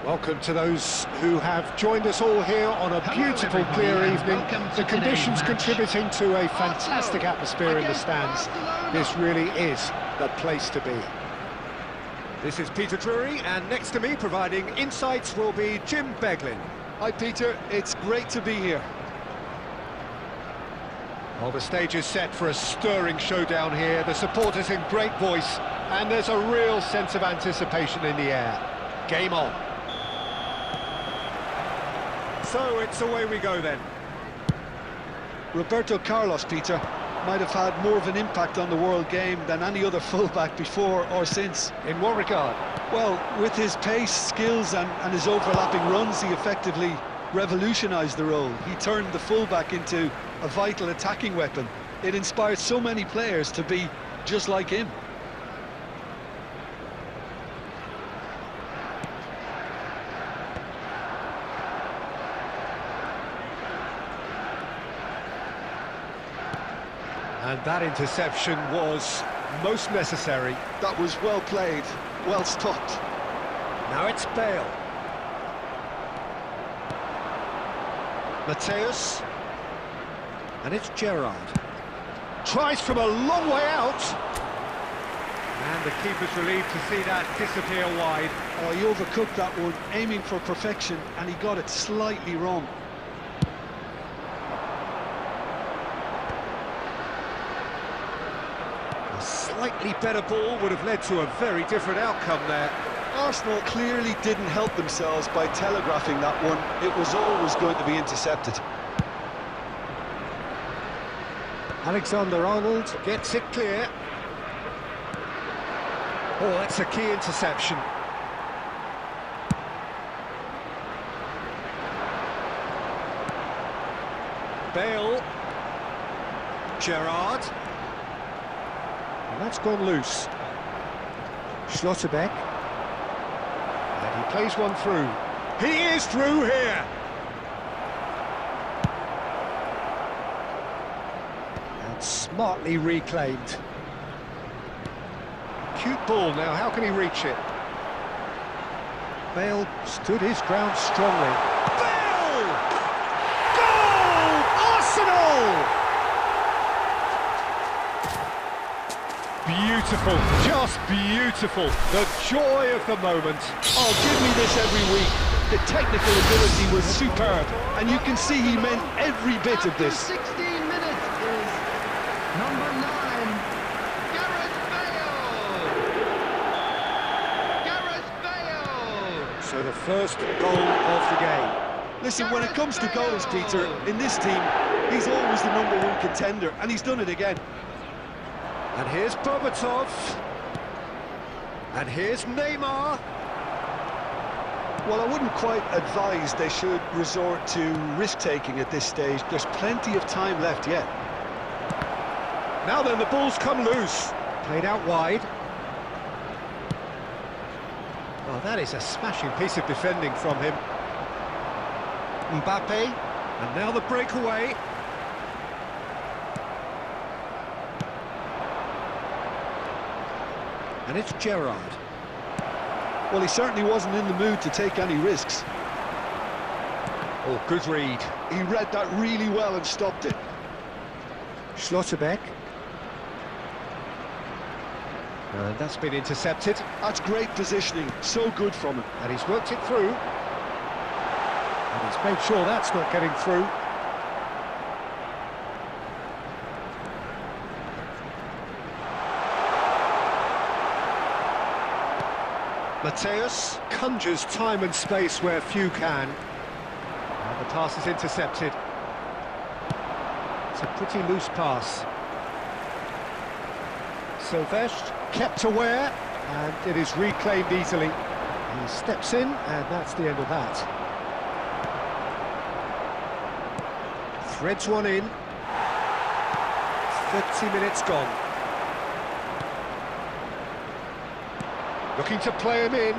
Welcome to those who have joined us all here on a Hello, beautiful, everybody, clear and evening. welcome to The conditions today's match. contributing to a fantastic atmosphere in the against stands. Barcelona. This really is the place to be. This is Peter Drury, and next to me providing insights will be Jim Beglin. Hi Peter, it's great to be here. Well, the stage is set for a stirring showdown here. The supporters in great voice, and there's a real sense of anticipation in the air. Game on. So it's away we go then. Roberto Carlos, Peter, might have had more of an impact on the world game than any other fullback before or since. In what regard? Well, with his pace, skills and his overlapping runs, he effectively revolutionised the role. He turned the fullback into a vital attacking weapon. It inspired so many players to be just like him. And that interception was most necessary. That was well played, well stopped. Now it's Bale. Mateus. And it's Gerrard. Tries from a long way out. And the keeper's relieved to see that disappear wide. Oh, he overcooked that one, aiming for perfection, and he got it slightly wrong. A slightly better ball would have led to a very different outcome there. Arsenal clearly didn't help themselves by telegraphing that one. It was always going to be intercepted. Alexander-Arnold gets it clear. Oh, that's a key interception. Bale. Gerrard. And that's gone loose. Schlotterbeck. And he plays one through. He is through here! And smartly reclaimed. Cute ball now, how can he reach it? Bale stood his ground strongly. Bale! Goal! Arsenal! Beautiful, just beautiful. The joy of the moment. Oh, give me this every week. The technical ability was superb, and you can see he meant every bit of After this. 16 minutes is number 9, Gareth Bale. Gareth Bale. So the first goal of the game. Listen, when it comes to goals, Peter, in this team, he's always the #1 contender, and he's done it again. And here's Bobatov. And here's Neymar. Well, I wouldn't quite advise they should resort to risk-taking at this stage. There's plenty of time left yet. Now then, the ball's come loose. Played out wide. Well, that is a smashing piece of defending from him. Mbappe. And now the breakaway. And it's Gerrard. Well, he certainly wasn't in the mood to take any risks. Oh, good read. He read that really well and stopped it. Schlotterbeck. And that's been intercepted. That's great positioning, so good from him. And he's worked it through. And he's made sure that's not getting through. Mateus conjures time and space where few can. And the pass is intercepted. It's a pretty loose pass. Sylvestre kept aware, and it is reclaimed easily. He steps in, and that's the end of that. Threads one in. 30 minutes gone. Looking to play him in.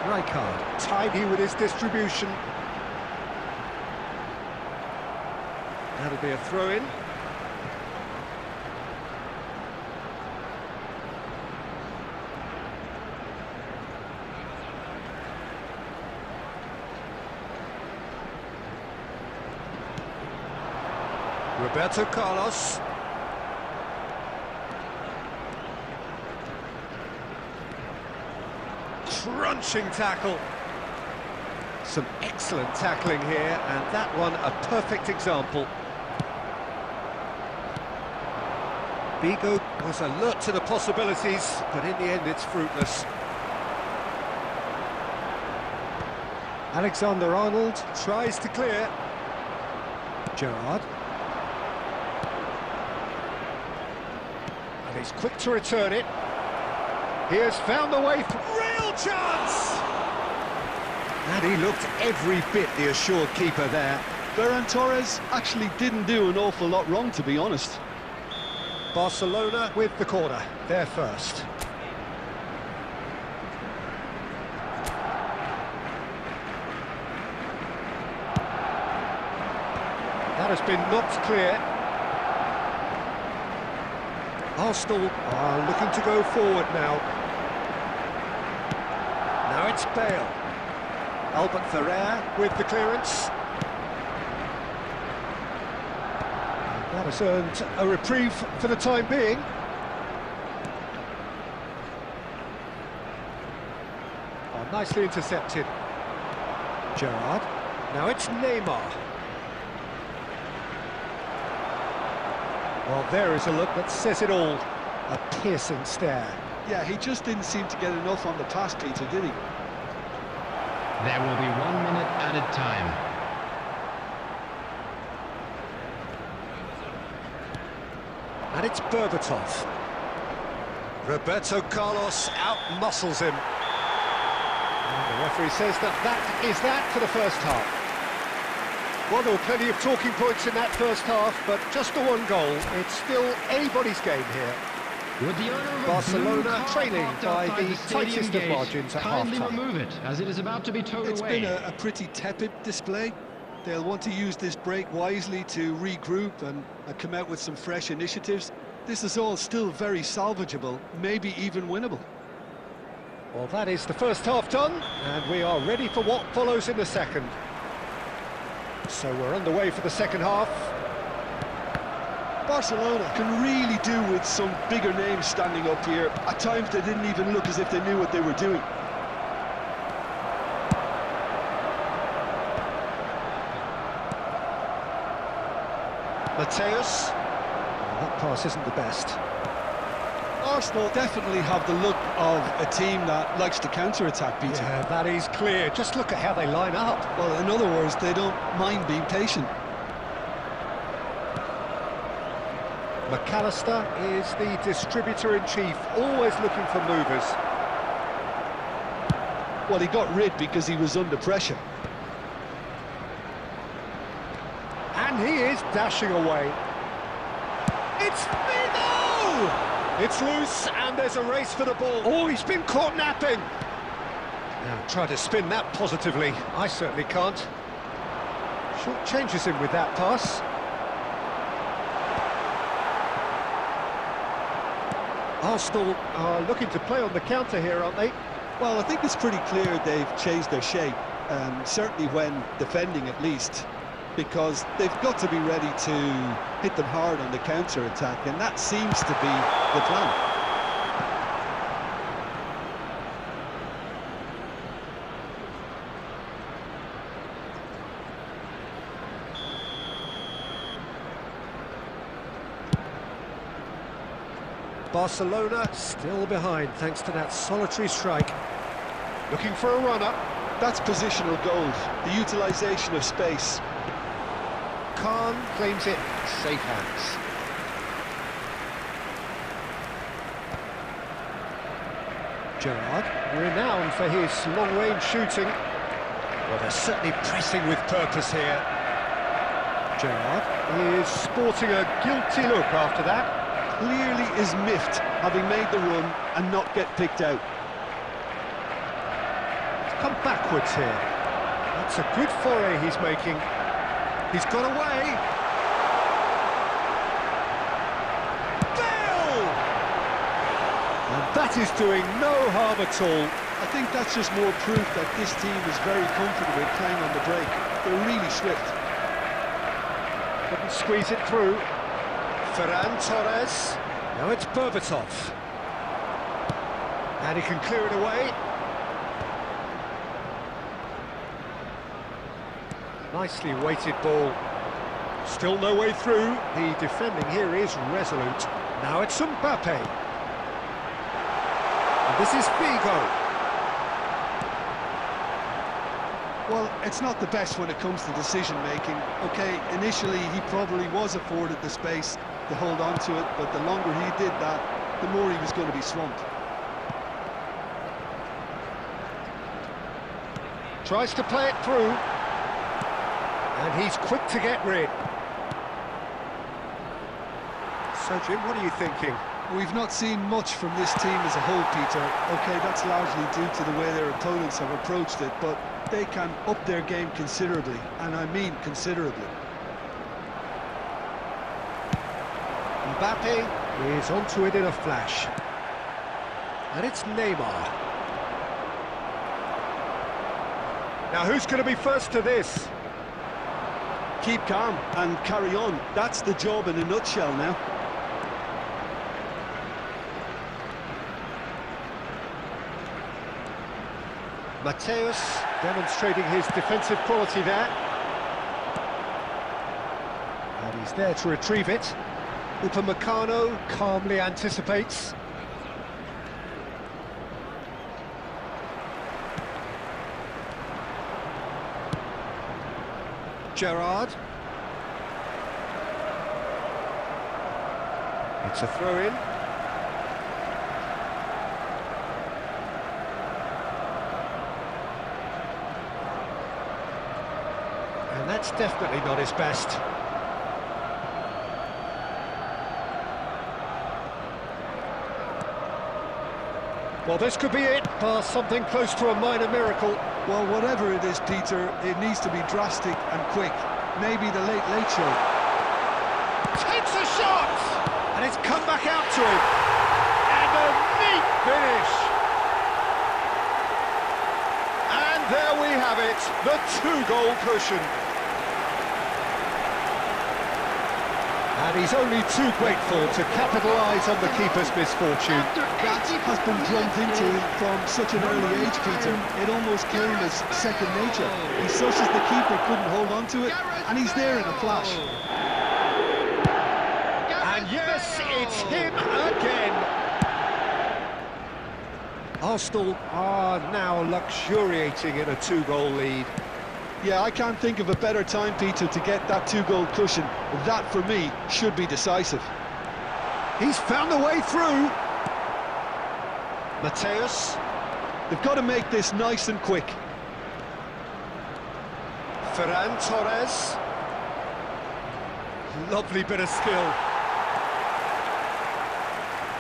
Rijkaard, tidy with his distribution. That'll be a throw-in. Roberto Carlos. Crunching tackle. Some excellent tackling here, and that one a perfect example. Vigo was alert to the possibilities, but in the end it's fruitless. Alexander-Arnold tries to clear. Gerrard. And he's quick to return it. He has found the way. Real chance! And he looked every bit the assured keeper there. Ferran Torres actually didn't do an awful lot wrong, to be honest. Barcelona with the corner, they're first. That has been knocked clear. Arsenal are looking to go forward now. Now it's Bale. Albert Ferrer with the clearance. That has earned a reprieve for the time being. Oh, nicely intercepted. Gerrard. Now it's Neymar. Well, there is a look that says it all. A piercing stare. Yeah, he just didn't seem to get enough on the pass, Peter, did he? There will be 1 minute added time. And it's Berbatov. Roberto Carlos out-muscles him. And the referee says that is that for the first half. Well, there were plenty of talking points in that first half, but just the one goal. It's still anybody's game here. With the owner of Barcelona trailing by the tightest of gate, margins at kindly half-time. remove it, as it is about to be towed It's away. been a pretty tepid display. They'll want to use this break wisely to regroup and come out with some fresh initiatives. This is all still very salvageable, maybe even winnable. Well, that is the first half done, and we are ready for what follows in the second. So we're underway for the second half. Barcelona can really do with some bigger names standing up here. At times they didn't even look as if they knew what they were doing. Mateus. That pass isn't the best. Arsenal definitely have the look of a team that likes to counter-attack, Peter. Yeah, that is clear. Just look at how they line up. Well, in other words, they don't mind being patient. McAllister is the distributor-in-chief, always looking for movers. Well, he got rid because he was under pressure. And he is dashing away. It's Vigo! It's loose, and there's a race for the ball. Oh, he's been caught napping. Now, try to spin that positively. I certainly can't. Short changes him with that pass. Arsenal are looking to play on the counter here, aren't they? Well, I think it's pretty clear they've changed their shape, certainly when defending at least, because they've got to be ready to hit them hard on the counter-attack, and that seems to be the plan. Barcelona still behind thanks to that solitary strike. Looking for a runner. That's positional gold, the utilisation of space. Khan claims it, safe hands. Gerrard, renowned for his long-range shooting. Well, they're certainly pressing with purpose here. Gerrard is sporting a guilty look after that. Clearly is miffed, having made the run and not get picked out. Come backwards here. That's a good foray he's making. He's got away. Bale! And that is doing no harm at all. I think that's just more proof that this team is very comfortable playing on the break. They're really swift. Couldn't squeeze it through. Ferran Torres. Now it's Berbatov. And he can clear it away. Nicely weighted ball. Still no way through. The defending here is resolute. Now it's Mbappe. And this is Figo. Well, it's not the best when it comes to decision-making. OK, initially he probably was afforded the space to hold on to it, but the longer he did that, the more he was going to be swamped. Tries to play it through. And he's quick to get rid. So, Jim, what are you thinking? We've not seen much from this team as a whole, Peter. OK, that's largely due to the way their opponents have approached it, but they can up their game considerably, and I mean considerably. Mbappe is onto it in a flash. And it's Neymar. Now, who's going to be first to this? Keep calm and carry on. That's the job in a nutshell now. Mateus demonstrating his defensive quality there. And he's there to retrieve it. Upamecano calmly anticipates. Gerrard. It's a throw-in. And that's definitely not his best. Well, this could be it, something close to a minor miracle. Well, whatever it is, Peter, it needs to be drastic and quick. Maybe the late show. Takes a shot! And it's come back out to him. And a neat finish. And there we have it, the two-goal cushion. And he's only too grateful to capitalise on the keeper's misfortune. That has been drummed into him from such an early age, Peter. It almost came as second nature. He's such as the keeper couldn't hold on to it, and he's there in a flash. And yes, it's him again. Arsenal are now luxuriating in a two-goal lead. Yeah, I can't think of a better time, Peter, to get that two-goal cushion. That, for me, should be decisive. He's found a way through. Mateus. They've got to make this nice and quick. Ferran Torres. Lovely bit of skill.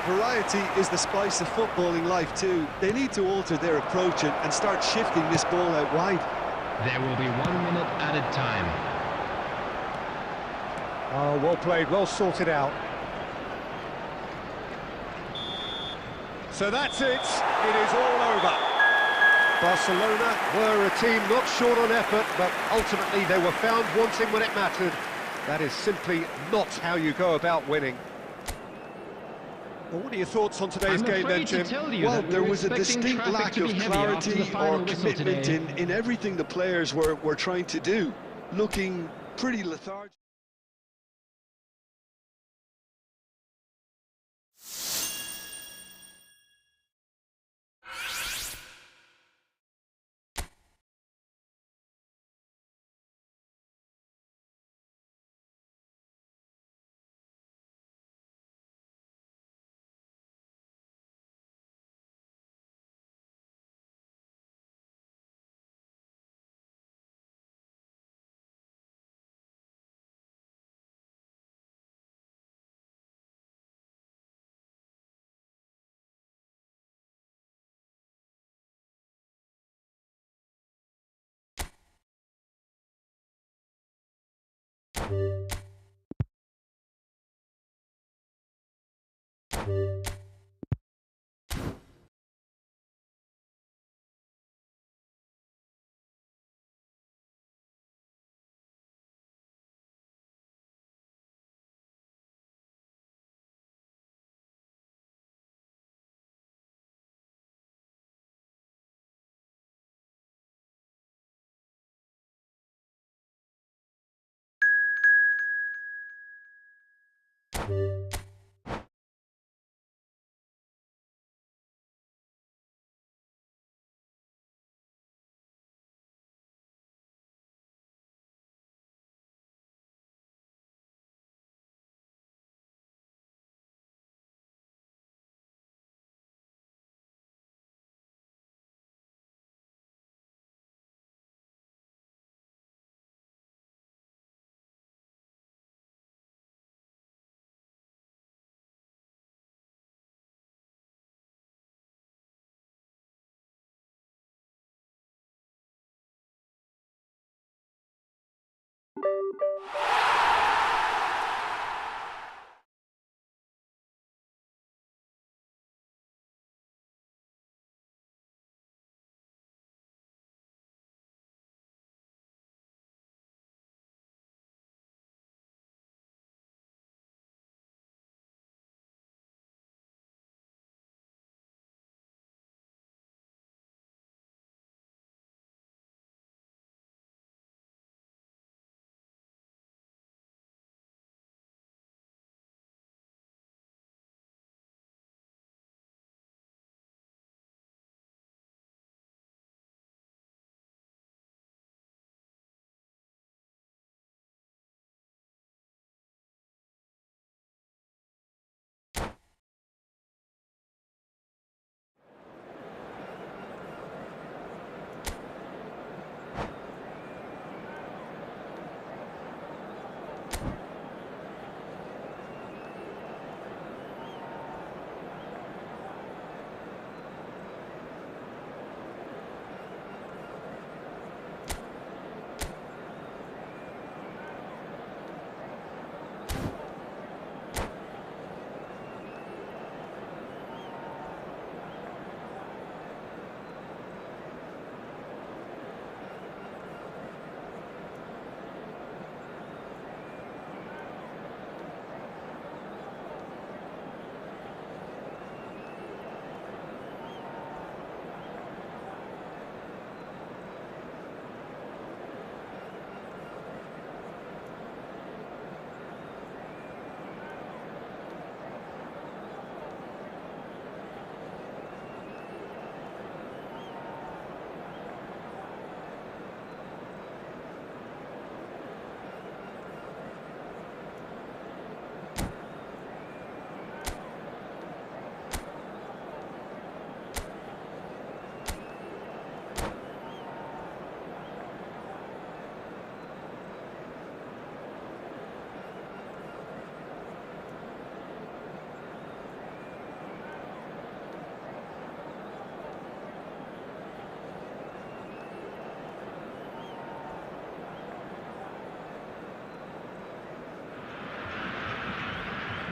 Variety is the spice of footballing life too. They need to alter their approach and start shifting this ball out wide. There will be 1 minute added time. Oh, well played, well sorted out. So that's it. It is all over. Barcelona were a team not short on effort, but ultimately they were found wanting when it mattered. That is simply not how you go about winning. Well, what are your thoughts on today's game then, Jim? Well, there was a distinct lack of clarity or commitment in everything the players were trying to do, looking pretty lethargic.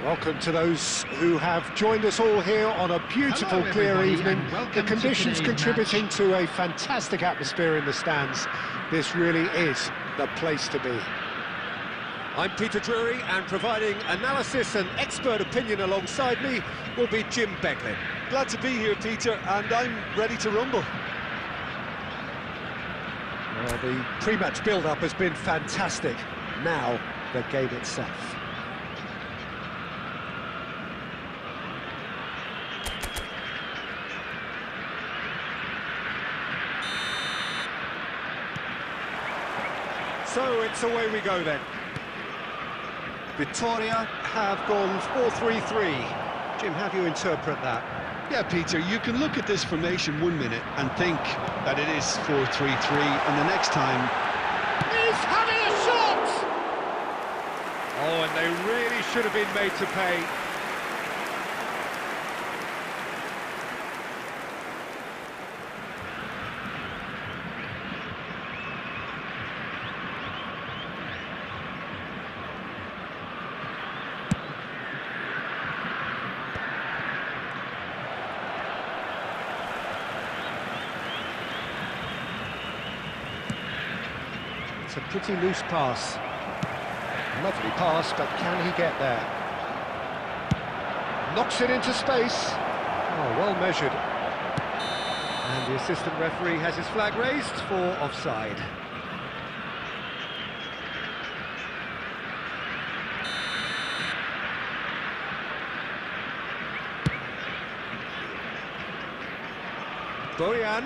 Welcome to those who have joined us all here on a beautiful, Hello, clear everybody, evening. and welcome The to conditions today's contributing match. to a fantastic atmosphere in the stands. This really is the place to be. I'm Peter Drury, and providing analysis and expert opinion alongside me will be Jim Becklin. Glad to be here, Peter, and I'm ready to rumble. Well, the pre-match build-up has been fantastic. Now, the game itself. So it's away we go then. Victoria have gone 4-3-3. Jim, how do you interpret that? Yeah, Peter, you can look at this formation 1 minute and think that it is 4-3-3, and the next time... He's having a shot! Oh, and they really should have been made to pay. It's a pretty loose pass. Lovely pass, but can he get there? Knocks it into space. Oh, well measured. And the assistant referee has his flag raised for offside. Bojan.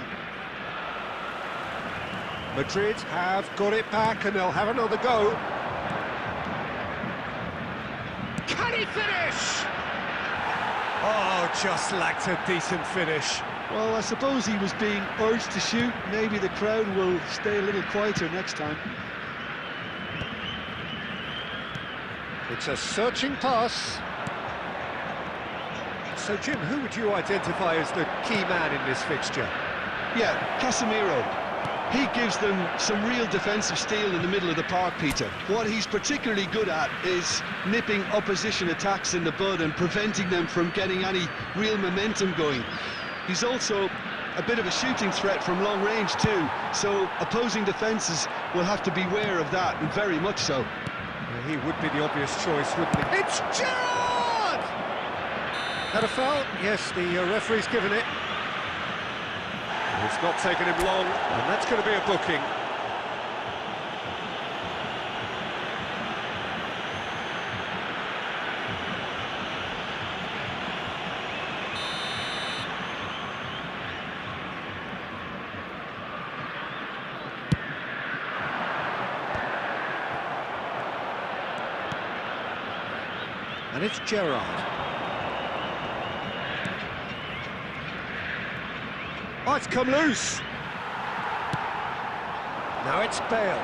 Madrid have got it back and they'll have another go. Can he finish? Oh, just lacked a decent finish. Well, I suppose he was being urged to shoot. Maybe the crowd will stay a little quieter next time. It's a searching pass. So, Jim, who would you identify as the key man in this fixture? Yeah, Casemiro. He gives them some real defensive steel in the middle of the park, Peter. What he's particularly good at is nipping opposition attacks in the bud and preventing them from getting any real momentum going. He's also a bit of a shooting threat from long range too, so opposing defences will have to beware of that, and very much so. Well, he would be the obvious choice, wouldn't he? It's Gerrard! Had a foul? Yes, the referee's given it. It's not taken him long, and that's going to be a booking. And it's Gerrard. Oh, it's come loose. Now it's Bale.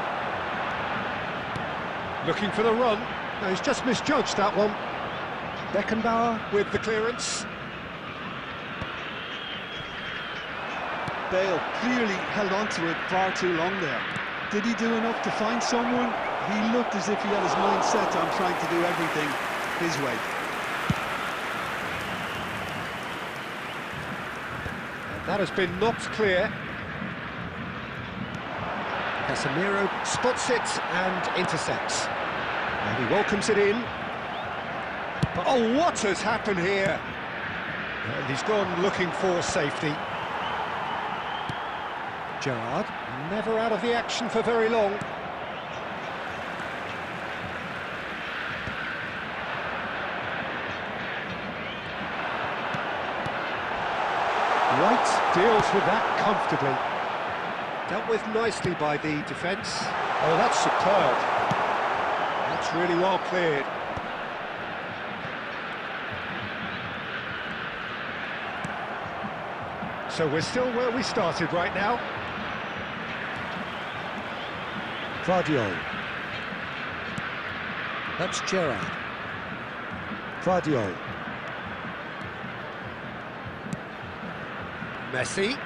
Looking for the run. No, he's just misjudged that one. Beckenbauer with the clearance. Bale clearly held on to it far too long there. Did he do enough to find someone? He looked as if he had his mind set on trying to do everything his way. That has been knocked clear. Casemiro spots it and intercepts. And he welcomes it in. Oh, what has happened here? And he's gone looking for safety. Gerrard, never out of the action for very long. White deals with that comfortably. Dealt with nicely by the defence. Oh, that's superb. That's really well cleared. So we're still where we started right now. Vardiol. That's Gerrard. Vardiol. Messi.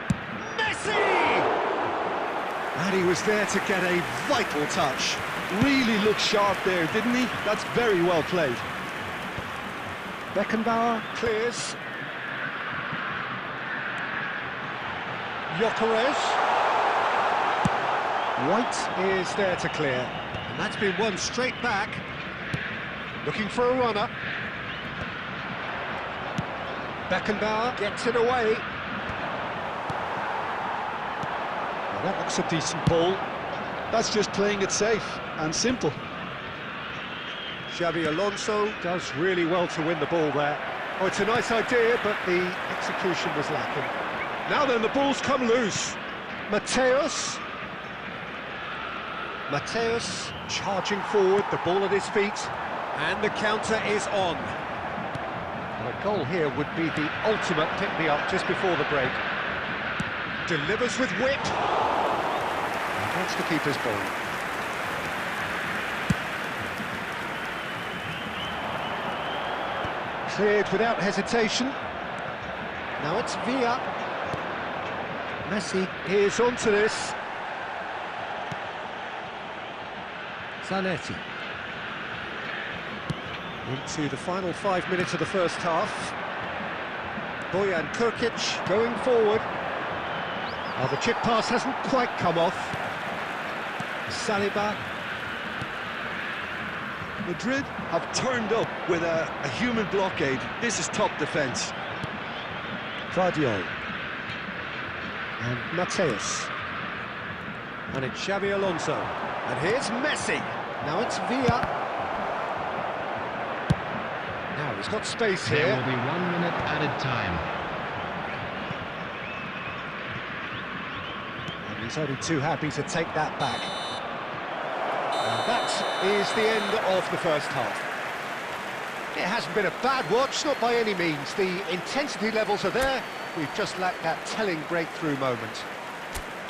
Messi! And he was there to get a vital touch. Really looked sharp there, didn't he? That's very well played. Beckenbauer clears. Gyökeres. White is there to clear. And that's been won straight back. Looking for a runner. Beckenbauer gets it away. That looks a decent ball. That's just playing it safe and simple. Xabi Alonso does really well to win the ball there. Oh, it's a nice idea, but the execution was lacking. Now then, the ball's come loose. Mateus. Mateus charging forward, the ball at his feet, and the counter is on. And a goal here would be the ultimate pick-me-up just before the break. Delivers with wit. Wants to keep his ball. Cleared without hesitation. Now it's Villa. Messi is onto this. Zanetti. Into the final 5 minutes of the first half. Bojan Krkić going forward. Oh, the chip pass hasn't quite come off. Saliba. Madrid have turned up with a human blockade. This is top defence. Vardiol. And Mateus. And it's Xabi Alonso. And here's Messi. Now it's Villa. Now he's got space here. There will be 1 minute added time. He's only too happy to take that back. And that is the end of the first half. It hasn't been a bad watch, not by any means. The intensity levels are there. We've just lacked that telling breakthrough moment.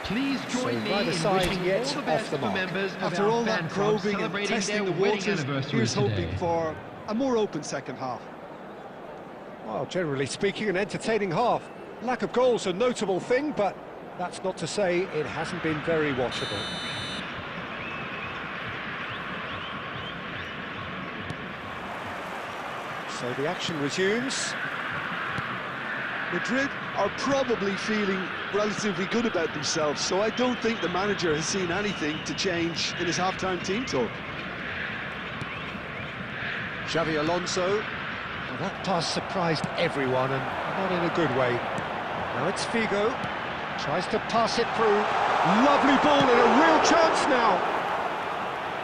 Please join me neither in side wishing yet all the off best the for mark. members of After our all fan that club probing and celebrating testing their the wedding waters, anniversary here's today. hoping for a more open second half. Well, generally speaking, an entertaining half. Lack of goals a notable thing, but that's not to say it hasn't been very watchable. So the action resumes. Madrid are probably feeling relatively good about themselves, so I don't think the manager has seen anything to change in his half-time team talk. Xavi Alonso. Well, that pass surprised everyone, and not in a good way. Now it's Figo. Tries to pass it through. Lovely ball and a real chance now.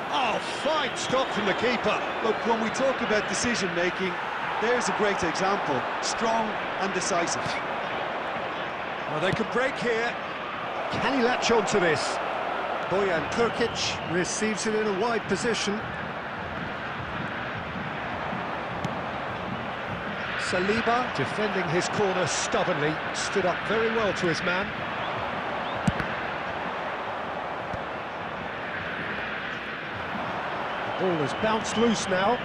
Oh, fine stop from the keeper. Look, when we talk about decision-making, there's a great example. Strong and decisive. Well, they could break here. Can he latch on to this? Bojan Krkić receives it in a wide position. Saliba, defending his corner stubbornly, stood up very well to his man. The ball has bounced loose now.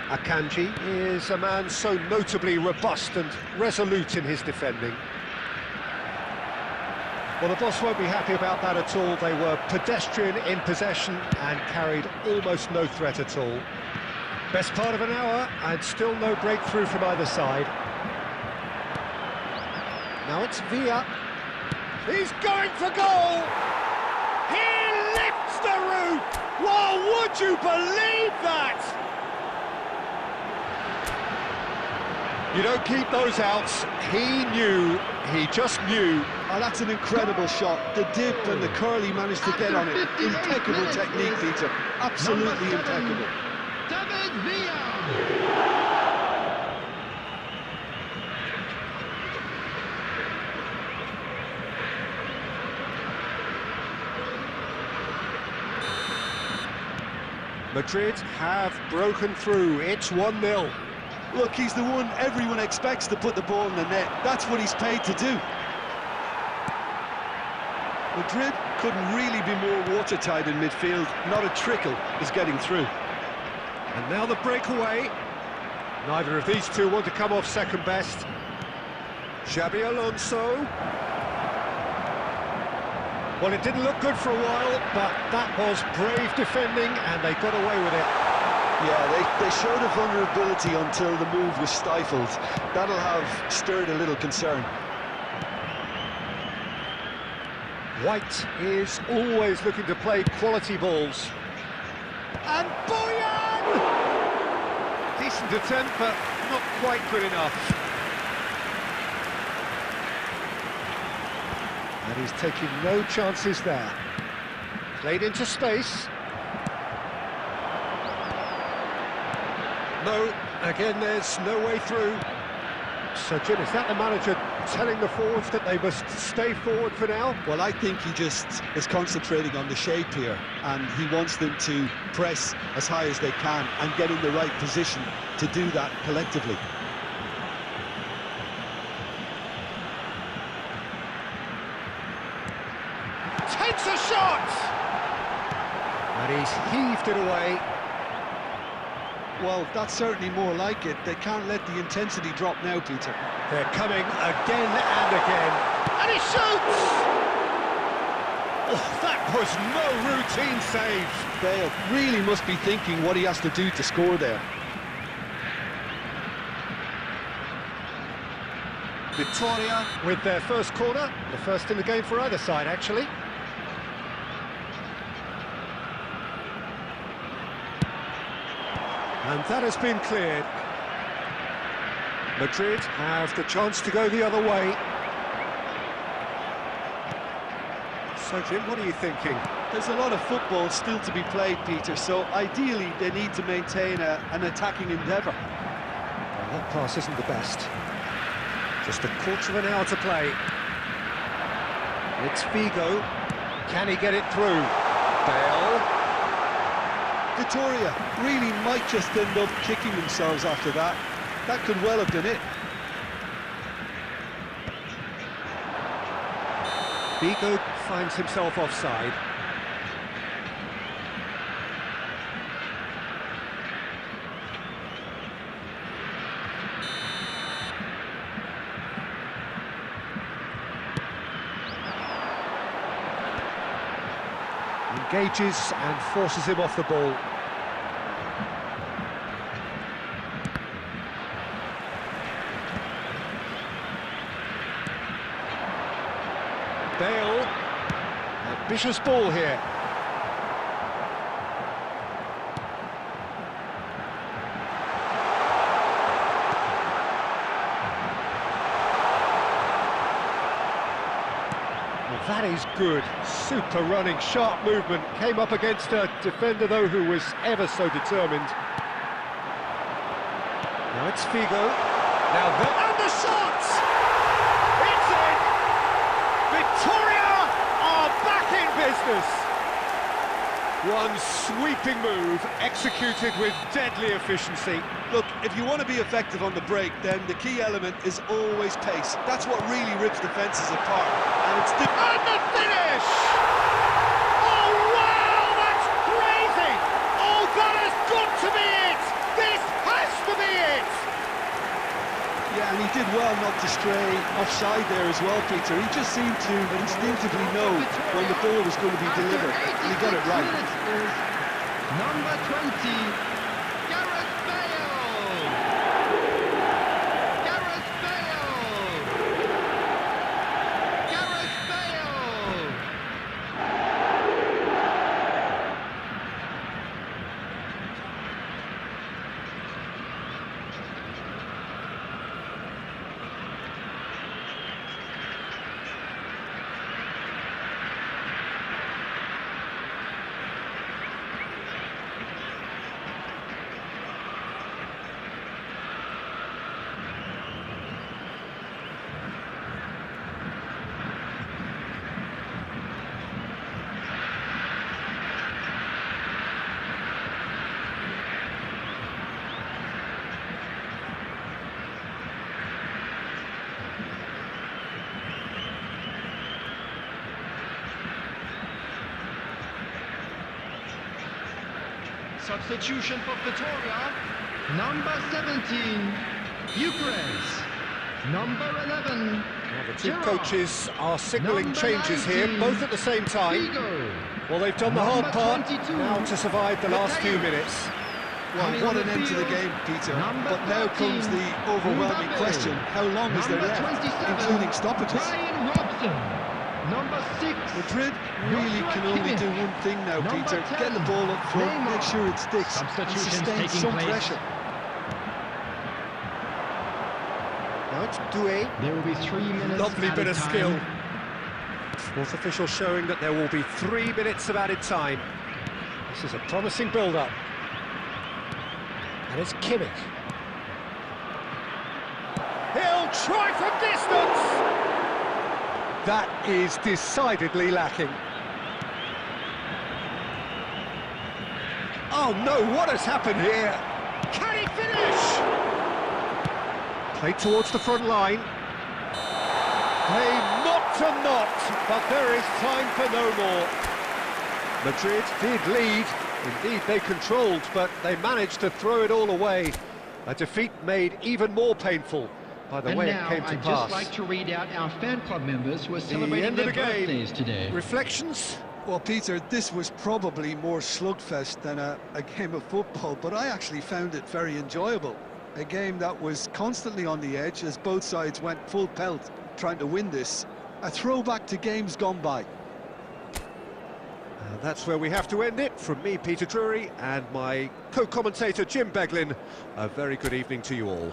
Akanji is a man so notably robust and resolute in his defending. Well, the boss won't be happy about that at all. They were pedestrian in possession and carried almost no threat at all. Best part of an hour and still no breakthrough from either side. Now it's Villa. He's going for goal! He lifts the roof! Well, would you believe that? You don't keep those outs. He knew, he just knew. Oh, that's an incredible shot. The dip and the curl he managed to get on it. Impeccable technique, Peter. Absolutely impeccable. David Villa. Madrid have broken through. It's 1-0. Look, he's the one everyone expects to put the ball in the net. That's what he's paid to do. Madrid couldn't really be more watertight in midfield. Not a trickle is getting through. And now the breakaway. Neither of these two want to come off second best. Xabi Alonso. Well, it didn't look good for a while, but that was brave defending, and they got away with it. Yeah, they showed a vulnerability until the move was stifled. That'll have stirred a little concern. White is always looking to play quality balls. And Bojan! Decent attempt, but not quite good enough. And he's taking no chances there. Played into space. No, again there's no way through. So Jim, is that the manager telling the forwards that they must stay forward for now? Well, I think he just is concentrating on the shape here, and he wants them to press as high as they can and get in the right position to do that collectively. Takes a shot! And he's heaved it away. Well, that's certainly more like it. They can't let the intensity drop now, Peter. They're coming again and again. And he shoots! Oh, that was no routine save. Bale really must be thinking what he has to do to score there. Victoria with their first corner. The first in the game for either side, actually. And that has been cleared. Madrid have the chance to go the other way. So, Jim, what are you thinking? There's a lot of football still to be played, Peter, so ideally they need to maintain an attacking endeavour. Well, that pass isn't the best. Just a quarter of an hour to play. It's Figo. Can he get it through? Bale. Victoria really might just end up kicking themselves after that. That could well have been it. Figo finds himself offside. Engages and forces him off the ball. Bale. Ambitious ball here. Well, that is good. Super running, sharp movement. Came up against a defender, though, who was ever so determined. Now it's Figo. Now and the shot! It's in! Victoria are back in business! One sweeping move, executed with deadly efficiency. Look, if you want to be effective on the break, then the key element is always pace. That's what really rips defences apart. And it's And the finish! Oh, wow, that's crazy! Oh, that has got to be it! This has to be it! Yeah, and he did well not to stray offside there as well, Peter. He just seemed to instinctively know when the ball was going to be delivered, and he got it right. Number 20, Gareth Bale! Gareth Bale! Gareth Bale! Substitution for Pretoria. Number 17, Eucharist. Number 11, Now the two Gerrard. coaches are signalling Number changes here, 19, both at the same time. Figo. Well, they've done the hard Number part, 22, now to survive the last few Mateo. minutes. Well, Coming what on an the end to the field, game, Peter. number But now 13, comes the overwhelming Mbappe. question. How long is there Number left, 27, including stoppages? Ryan Robson. Number 6, Madrid really can only do one thing now, Number Peter. 10, Get the ball up front, Neymar. make sure it sticks, and Substitutions sustain taking some place. pressure. Now it's Doué. There will be 3 minutes. Lovely bit added of time. skill. Fourth official showing that there will be 3 minutes of added time. This is a promising build-up. And it's Kimmich. He'll try from distance! That is decidedly lacking. Oh no, what has happened here? Can he finish? Played towards the front line. They knocked and knocked, but there is time for no more. Madrid did lead. Indeed, they controlled, but they managed to throw it all away. A defeat made even more painful by the And way now, it came to I'd pass. just like to read out our fan club members who are The celebrating end of their the game. birthdays today. Reflections? Well, Peter, this was probably more slugfest than a game of football, but I actually found it very enjoyable. A game that was constantly on the edge as both sides went full pelt trying to win this. A throwback to games gone by. That's where we have to end it. From me, Peter Drury, and my co-commentator, Jim Beglin, a very good evening to you all.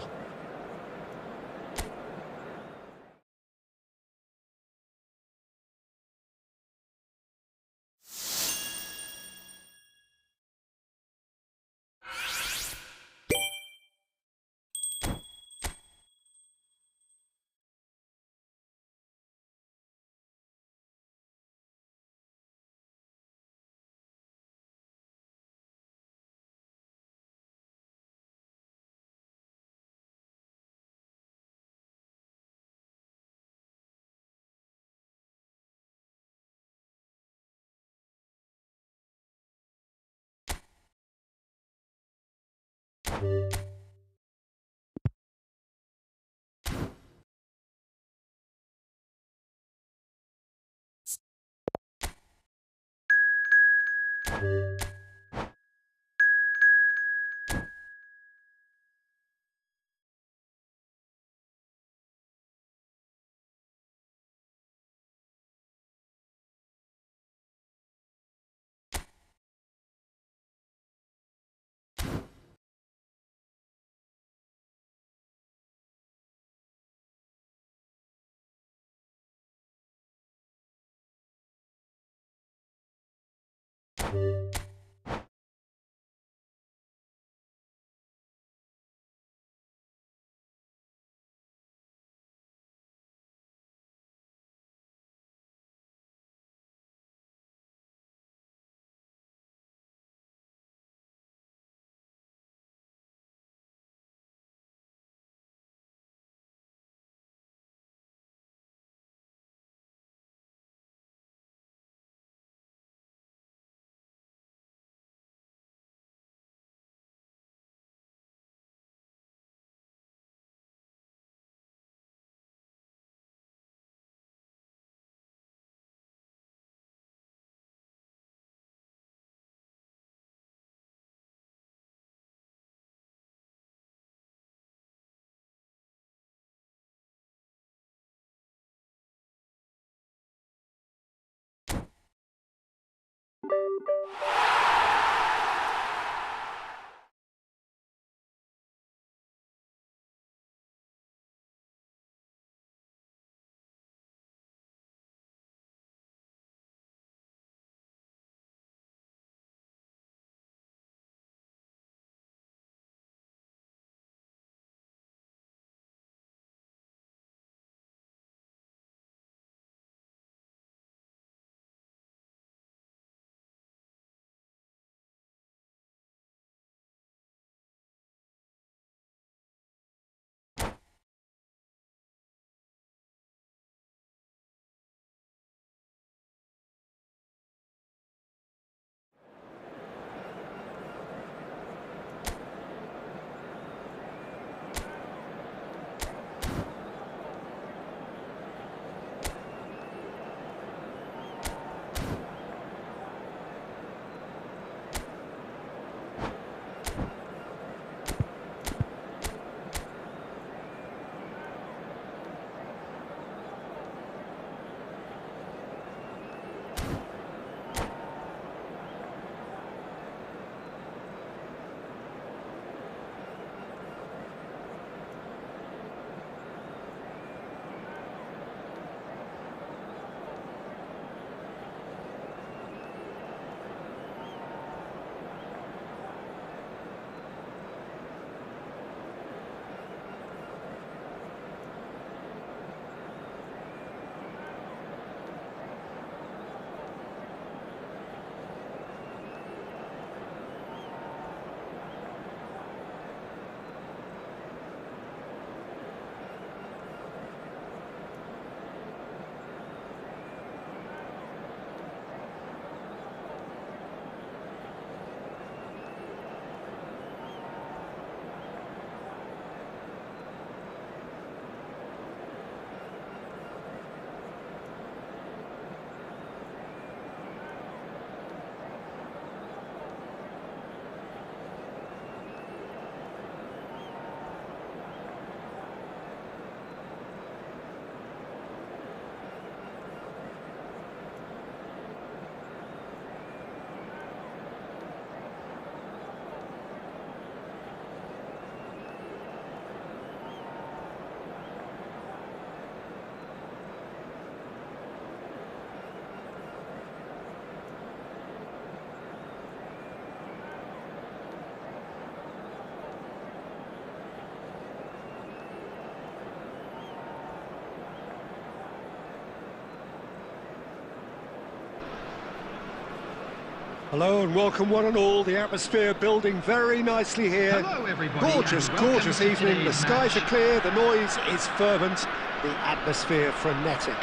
Hello and welcome one and all. The atmosphere building very nicely here. Hello everybody. Gorgeous, and welcome gorgeous to evening. The today's skies match. are clear, the noise is fervent, the atmosphere frenetic.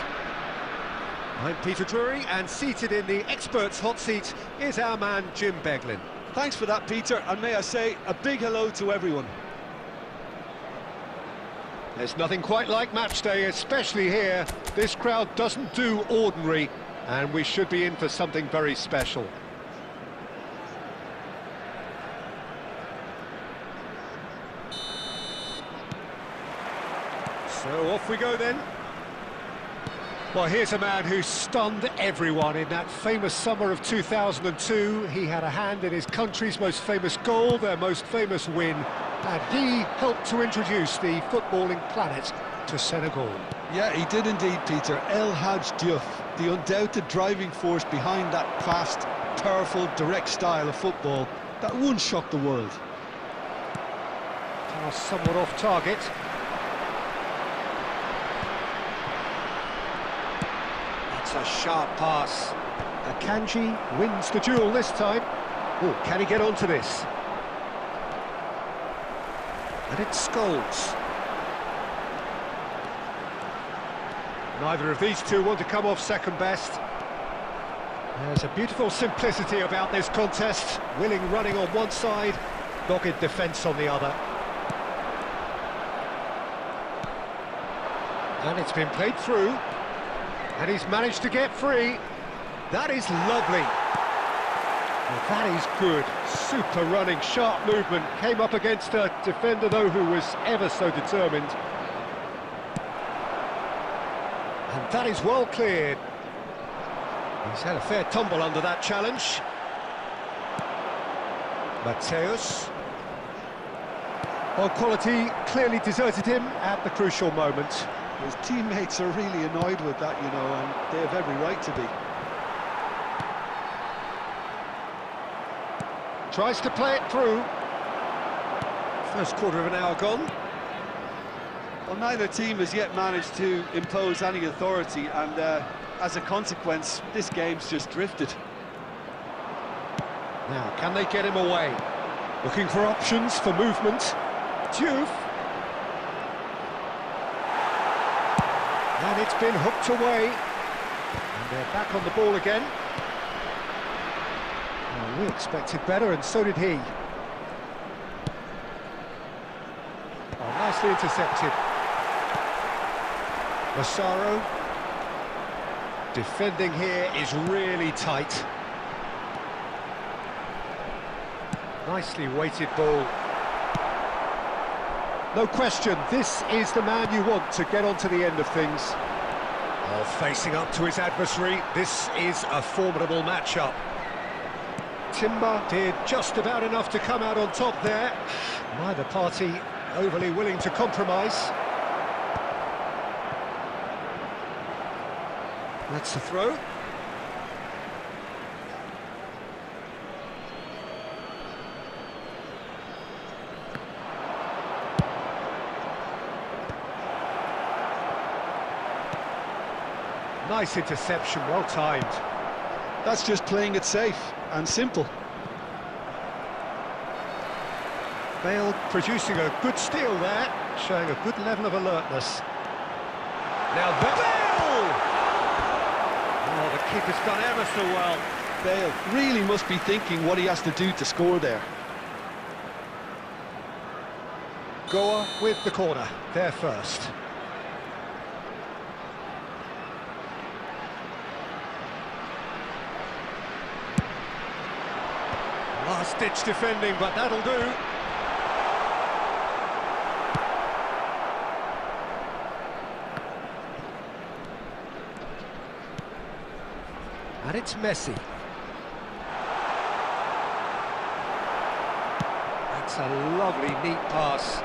I'm Peter Drury, and seated in the experts' hot seat is our man Jim Beglin. Thanks for that, Peter, and may I say a big hello to everyone. There's nothing quite like match day, especially here. This crowd doesn't do ordinary, and we should be in for something very special. So off we go then. Well, here's a man who stunned everyone in that famous summer of 2002. He had a hand in his country's most famous goal, their most famous win, and he helped to introduce the footballing planet to Senegal. Yeah, he did indeed, Peter. El Hadj Diouf, the undoubted driving force behind that fast, powerful, direct style of football that once shocked the world. Pass somewhat off target. That's a sharp pass. Akanji wins the duel this time. Oh, can he get onto this? And it's Scholes. Neither of these two want to come off second best. There's a beautiful simplicity about this contest. Willing running on one side, dogged defence on the other. And it's been played through. And he's managed to get free. That is lovely. Well, that is good. Super running, sharp movement. Came up against a defender, though, who was ever so determined. And that is well cleared. He's had a fair tumble under that challenge. Mateus. Well, quality clearly deserted him at the crucial moment. His teammates are really annoyed with that, you know, and they have every right to be. Tries to play it through. First quarter of an hour gone. Well, neither team has yet managed to impose any authority, and as a consequence, this game's just drifted. Now, can they get him away? Looking for options for movement. Diouf. And it's been hooked away. And they're back on the ball again. Well, we expected better, and so did he. Oh, nicely intercepted. Massaro. Defending here is really tight. Nicely weighted ball. No question, this is the man you want to get onto the end of things. Oh, facing up to his adversary, this is a formidable matchup. Timber did just about enough to come out on top there. Neither party overly willing to compromise. That's the throw. Nice interception, well timed. That's just playing it safe and simple. Bale producing a good steal there, showing a good level of alertness. Now Bale! Oh, the keeper's done ever so well. Bale really must be thinking what he has to do to score there. Goa with the corner, there first. Last-ditch defending, but that'll do. And it's Messi. That's a lovely, neat pass.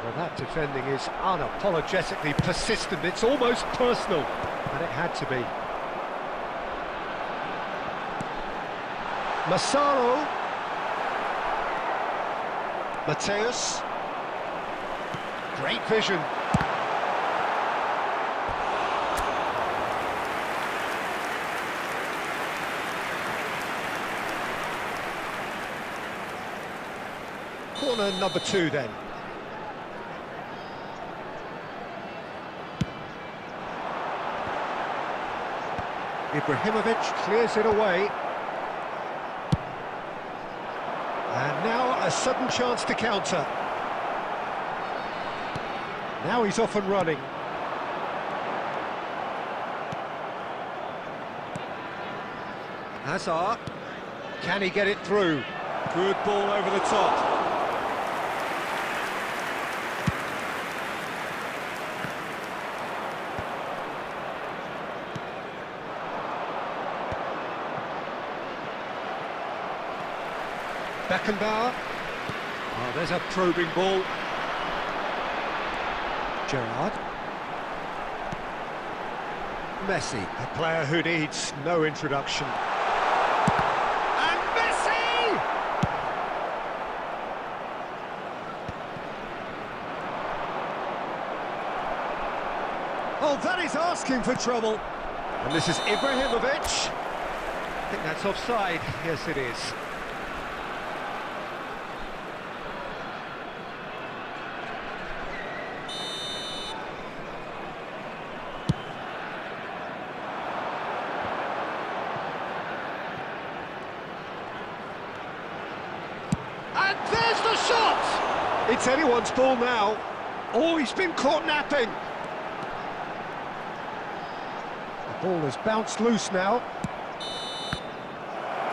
Well, that defending is unapologetically persistent. It's almost personal, and it had to be. Massaro. Mateus. Great vision. Corner number 2 then. Ibrahimovic clears it away. And now a sudden chance to counter. Now he's off and running. Hazard. Can he get it through? Good ball over the top. Beckenbauer. Oh, there's a probing ball. Gerrard. Messi, a player who needs no introduction. And Messi! Oh, that is asking for trouble. And this is Ibrahimovic. I think that's offside. Yes, it is. And there's the shot! It's anyone's ball now. Oh, he's been caught napping. The ball has bounced loose now.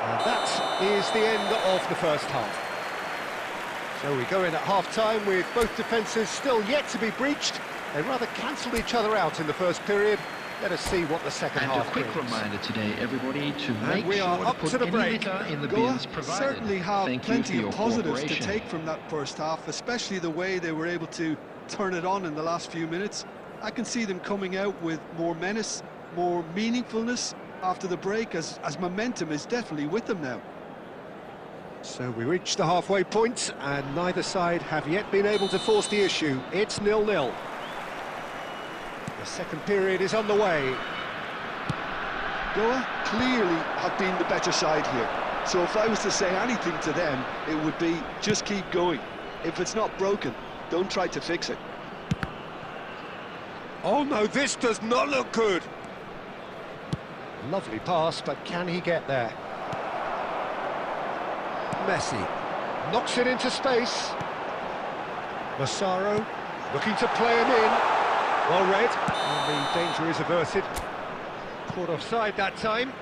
And that is the end of the first half. So we go in at half-time with both defences still yet to be breached. They rather cancelled each other out in the first period. Let us see what the second And half a quick brings. reminder today, everybody, to make we are sure to up put to the any break. litter in the Goa bins provided. certainly have Thank you for plenty your of positives to cooperation. take from that first half, especially the way they were able to turn it on in the last few minutes. I can see them coming out with more menace, more meaningfulness after the break, as momentum is definitely with them now. So we reach the halfway point, and neither side have yet been able to force the issue. It's 0-0. The second period is on the way. Goa clearly have been the better side here. So if I was to say anything to them, it would be just keep going. If it's not broken, don't try to fix it. Oh no, this does not look good. Lovely pass, but can he get there? Messi knocks it into space. Massaro looking to play him in. Well read, and the danger is averted. Caught offside that time.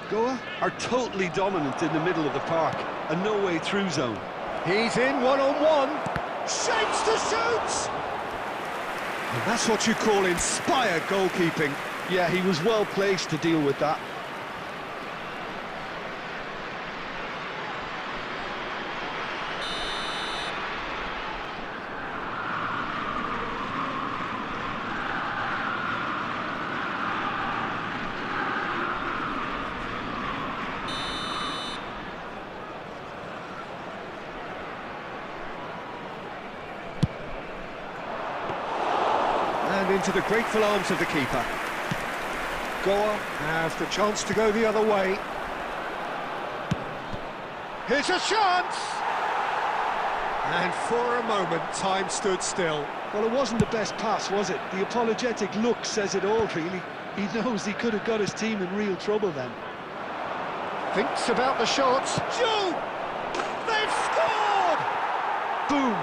Goa are totally dominant in the middle of the park, a no-way through zone. He's in one-on-one. Shapes to shoot! And that's what you call inspired goalkeeping. Yeah, he was well placed to deal with that. And into the grateful arms of the keeper. Goa has the chance to go the other way. Here's a chance! And for a moment, time stood still. Well, it wasn't the best pass, was it? The apologetic look says it all, really. He knows he could have got his team in real trouble then. Thinks about the shots. Shoot! They've scored! Boom!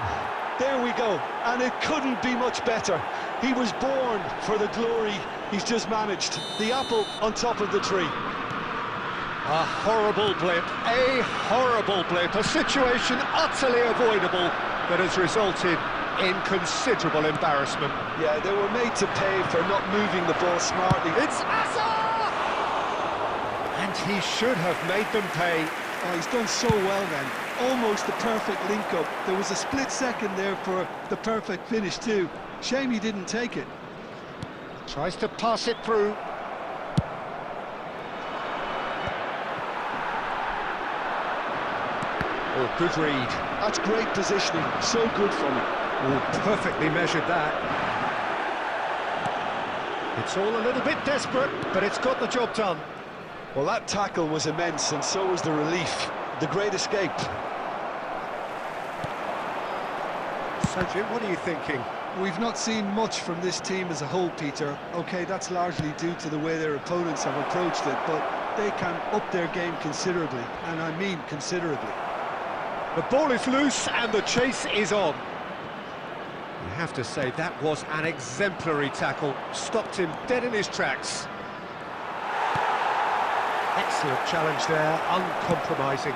There we go. And it couldn't be much better. He was born for the glory he's just managed. The apple on top of the tree. A horrible blip, a situation utterly avoidable that has resulted in considerable embarrassment. Yeah, they were made to pay for not moving the ball smartly. It's Hazard! And he should have made them pay. Oh, he's done so well then. Almost the perfect link-up. There was a split second there for the perfect finish too. Shame he didn't take it. Tries to pass it through. Oh, good read. That's great positioning. So good from him. Oh, perfectly measured that. It's all a little bit desperate, but it's got the job done. Well, that tackle was immense, and so was the relief. The great escape. So, Jim, what are you thinking? We've not seen much from this team as a whole, Peter. OK, that's largely due to the way their opponents have approached it, but they can up their game considerably, and I mean considerably. The ball is loose and the chase is on. You have to say that was an exemplary tackle. Stopped him dead in his tracks. Excellent challenge there, uncompromising.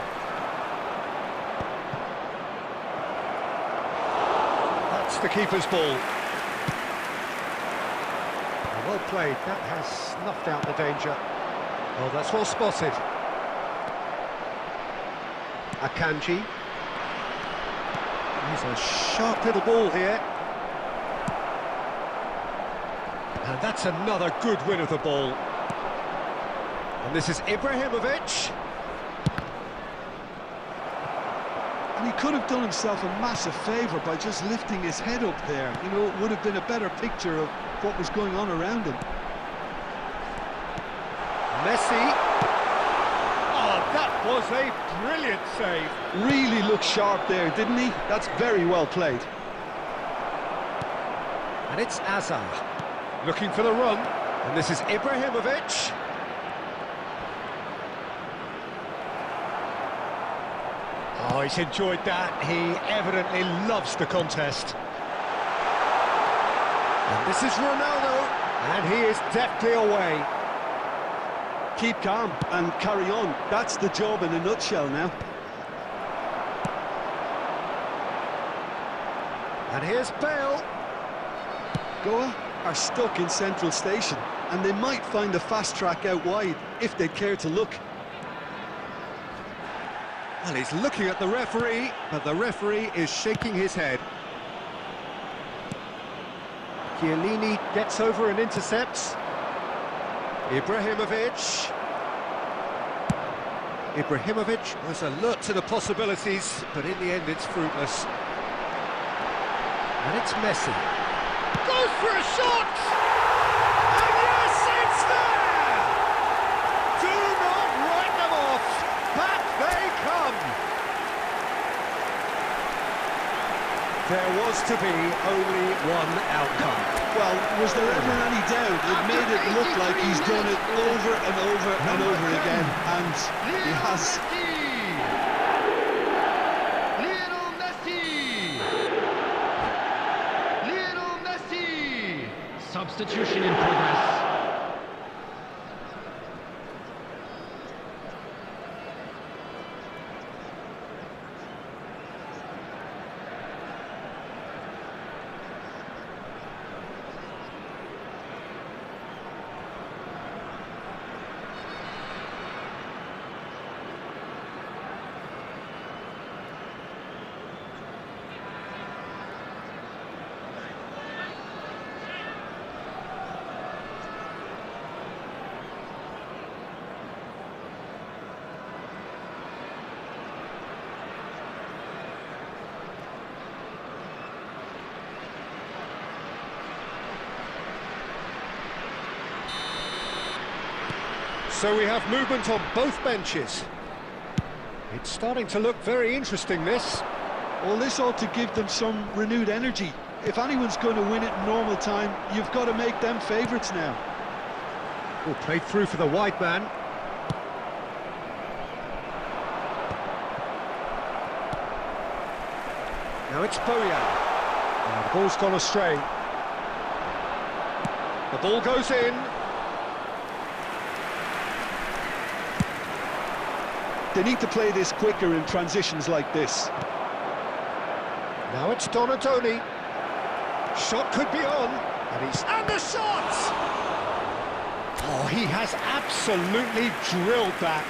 That's the keeper's ball. Well played, that has snuffed out the danger. Oh, that's well spotted. Akanji. He's a sharp little ball here. And that's another good win of the ball. And this is Ibrahimovic. And he could have done himself a massive favour by just lifting his head up there. You know, it would have been a better picture of what was going on around him. Messi. Oh, that was a brilliant save. Really looked sharp there, didn't he? That's very well played. And it's Azar looking for the run. And this is Ibrahimovic. Oh, he's enjoyed that. He evidently loves the contest. And this is Ronaldo, and he is deftly away. Keep calm and carry on. That's the job in a nutshell now. And here's Bale. Goa are stuck in Central Station, and they might find a fast track out wide if they'd care to look. Well, he's looking at the referee, but the referee is shaking his head. Chiellini gets over and intercepts. Ibrahimovic. Ibrahimovic was alert to the possibilities, but in the end it's fruitless. And it's Messi. Goes for a shot! And yes, it's there! Do not write them off! Back they come! There was to be only one outcome. Well, was there ever any doubt? It made it look like he's done it over and over and over again, and he has. Lionel Messi! Lionel Messi! Substitution in progress. So we have movement on both benches. It's starting to look very interesting, this. Well, this ought to give them some renewed energy. If anyone's going to win it in normal time, you've got to make them favourites now. Oh, played through for the wide man. Now it's Boyan. And the ball's gone astray. The ball goes in. They need to play this quicker in transitions like this. Now it's Donatoni. Shot could be on. And the shot! Oh, he has absolutely drilled that.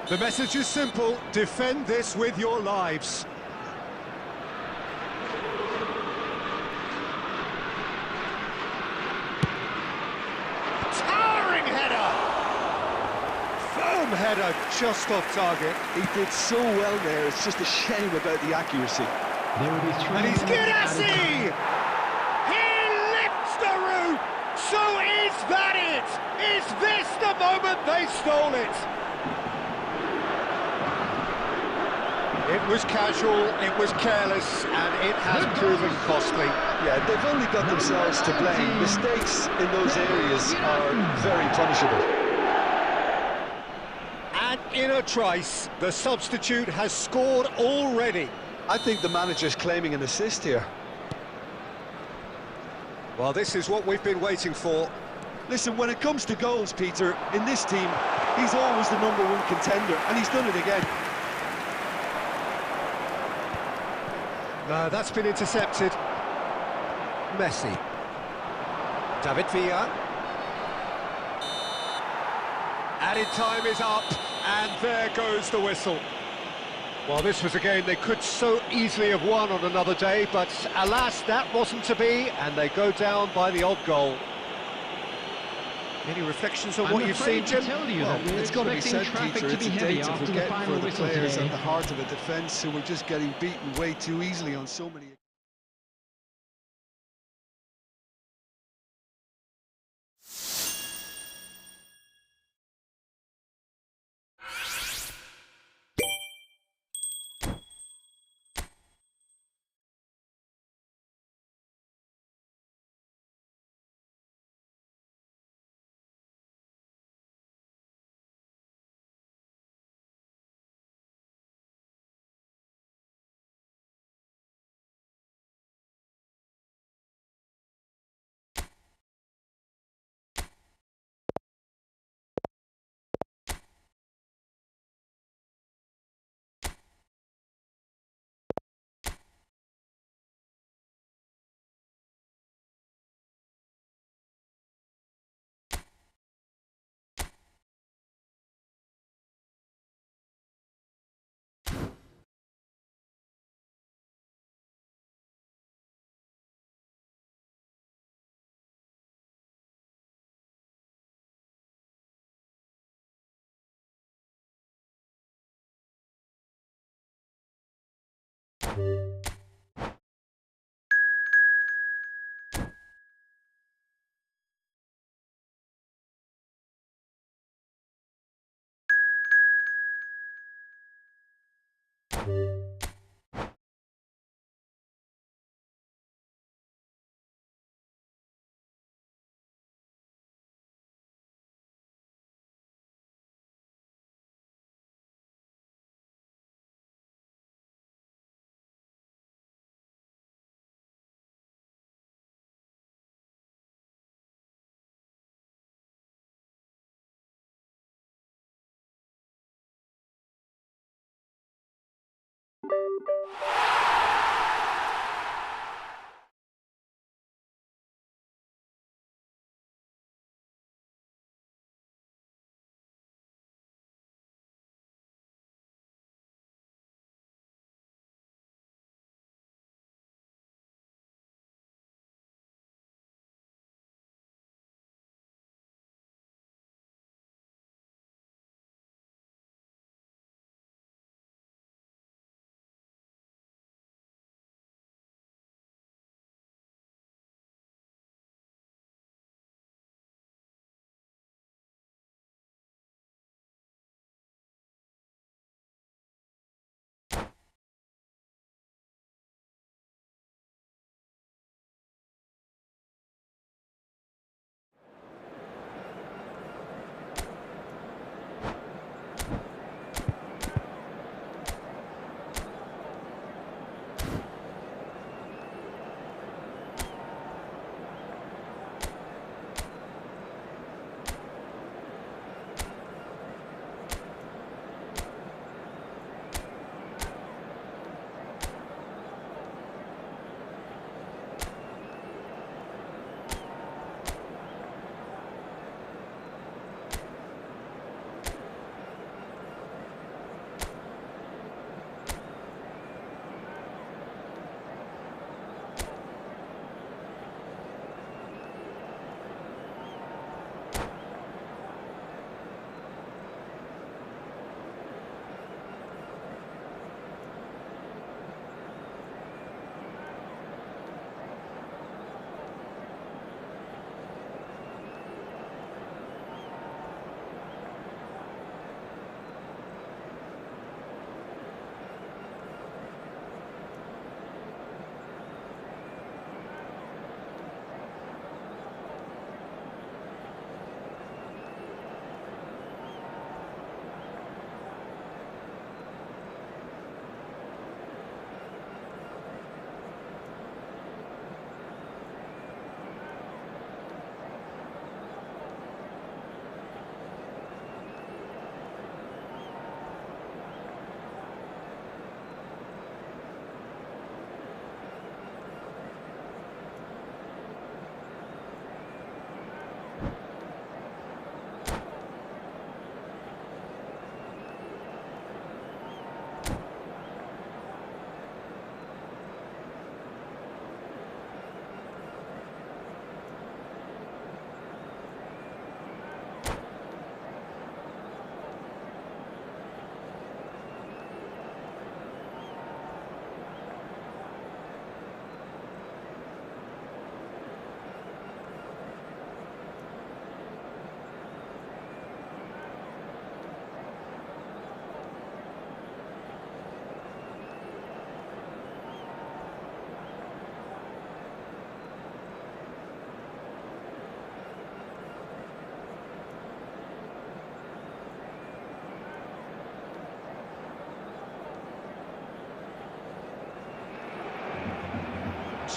The message is simple. Defend this with your lives. Header just off target. He did so well there, it's just a shame about the accuracy. There will be three. And he's Girassi! He lifts the roof! So is that it? Is this the moment they stole it? was casual, it was careless, and it has proven costly. Yeah, they've only got themselves to blame. Mistakes in those areas are very punishable. And in a trice, the substitute has scored already. I think the manager's claiming an assist here. Well, this is what we've been waiting for. Listen, when it comes to goals, Peter, in this team, he's always the #1 contender, and he's done it again. That's been intercepted. Messi. David Villa. Added time is up, and there goes the whistle. Well, this was a game they could so easily have won on another day, but alas, that wasn't to be, and they go down by the odd goal. Any reflections on what you've seen, Jim? It's got to be said, Peter, it's a day to forget for the players today. at the heart of a defence who were just getting beaten way too easily on so many occasions.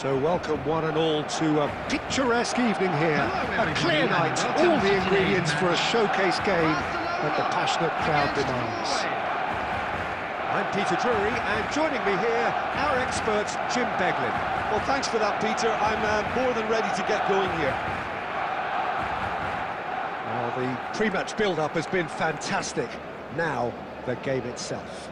So welcome one and all to a picturesque evening here. Hello, A clear everybody, night, and welcome all to the today's ingredients for a match. showcase game that the Barcelona passionate crowd against demands. Norway. I'm Peter Drury, and joining me here, our expert, Jim Beglin. Well, thanks for that, Peter. I'm more than ready to get going here. Well, the pre-match build-up has been fantastic. Now, the game itself.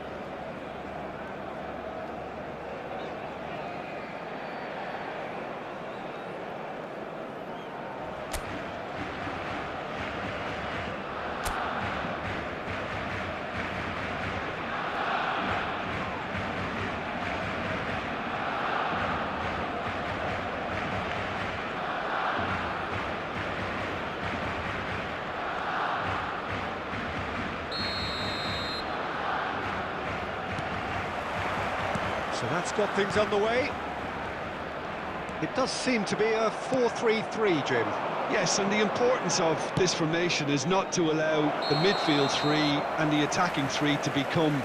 So that's got things underway. It does seem to be a 4-3-3, Jim. Yes, and the importance of this formation is not to allow the midfield three and the attacking three to become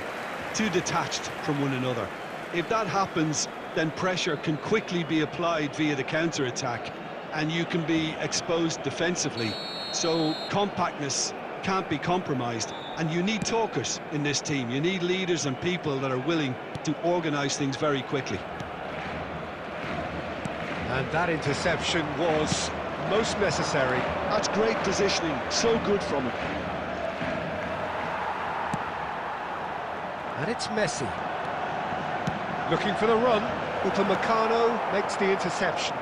too detached from one another. If that happens, then pressure can quickly be applied via the counter-attack, and you can be exposed defensively. So compactness can't be compromised, and you need talkers in this team. You need leaders and people that are willing to organise things very quickly. And that interception was most necessary. That's great positioning, so good from him. And it's Messi. Looking for the run. Upamecano makes the interception.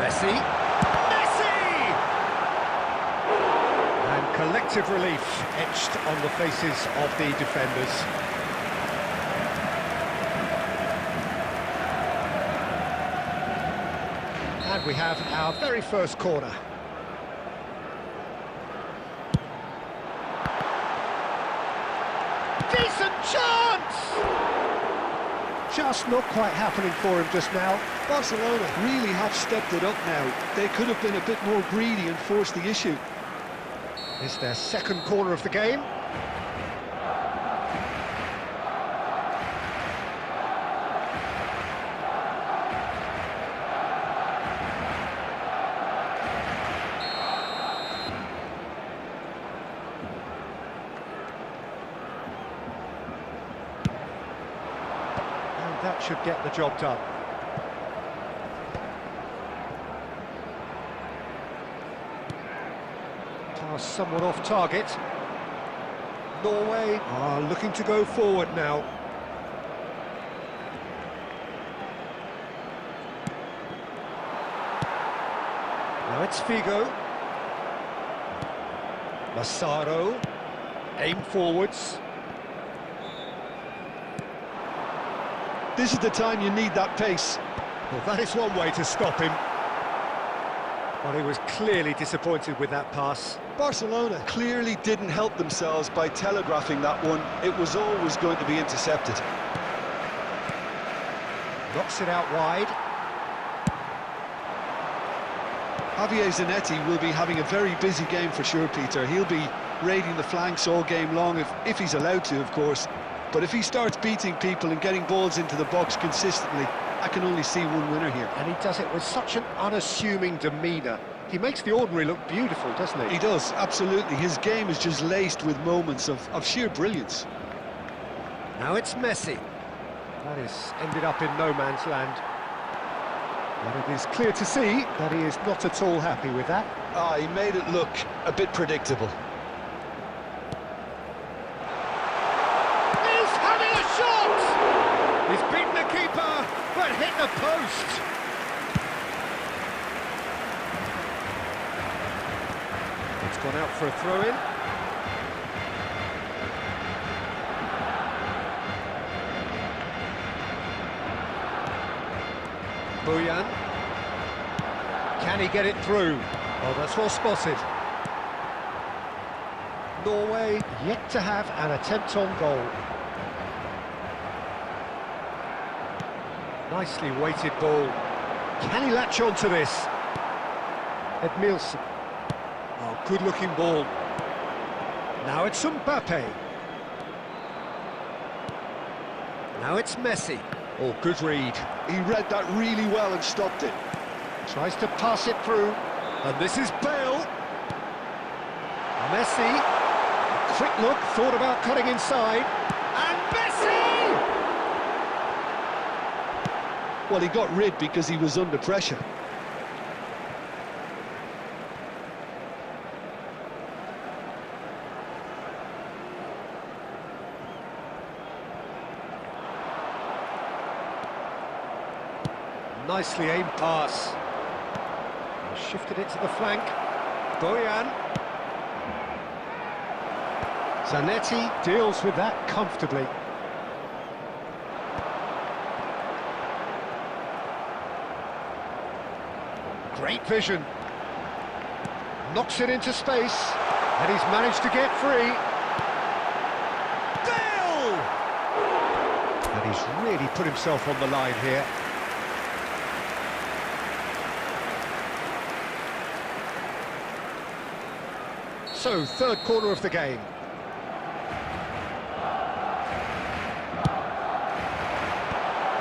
Messi. Messi! And collective relief etched on the faces of the defenders. And we have our very first corner. Decent chance! Just not quite happening for him just now. Barcelona really have stepped it up now. They could have been a bit more greedy and forced the issue. It's their second corner of the game. And that should get the job done. Somewhat off target. Norway are looking to go forward now. Now it's Figo. Massaro. Aim forwards. This is the time you need that pace. Well, that is one way to stop him. But he was clearly disappointed with that pass. Barcelona clearly didn't help themselves by telegraphing that one. It was always going to be intercepted. Knocks it out wide. Javier Zanetti will be having a very busy game for sure, Peter. He'll be raiding the flanks all game long, if he's allowed to, of course. But if he starts beating people and getting balls into the box consistently, I can only see one winner here. And he does it with such an unassuming demeanour. He makes the ordinary look beautiful, doesn't he? He does, absolutely. His game is just laced with moments of sheer brilliance. Now it's Messi. That is ended up in no man's land. But it is clear to see that he is not at all happy with that. He made it look a bit predictable. He's having a shot! He's beaten the keeper, but hit the post. It's gone out for a throw-in. Bojan. Can he get it through? Oh, that's well spotted. Norway yet to have an attempt on goal. Nicely weighted ball. Can he latch on to this? Edmilson. Oh, good-looking ball. Now it's Mbappe. Now it's Messi. Oh, good read. He read that really well and stopped it. Tries to pass it through. And this is Bale. Messi. Quick look, thought about cutting inside. And Messi! Well, he got rid because he was under pressure. Nicely aimed pass. He shifted it to the flank. Bojan. Zanetti deals with that comfortably. Great vision. Knocks it into space. And he's managed to get free. Bale! And he's really put himself on the line here. So, third corner of the game.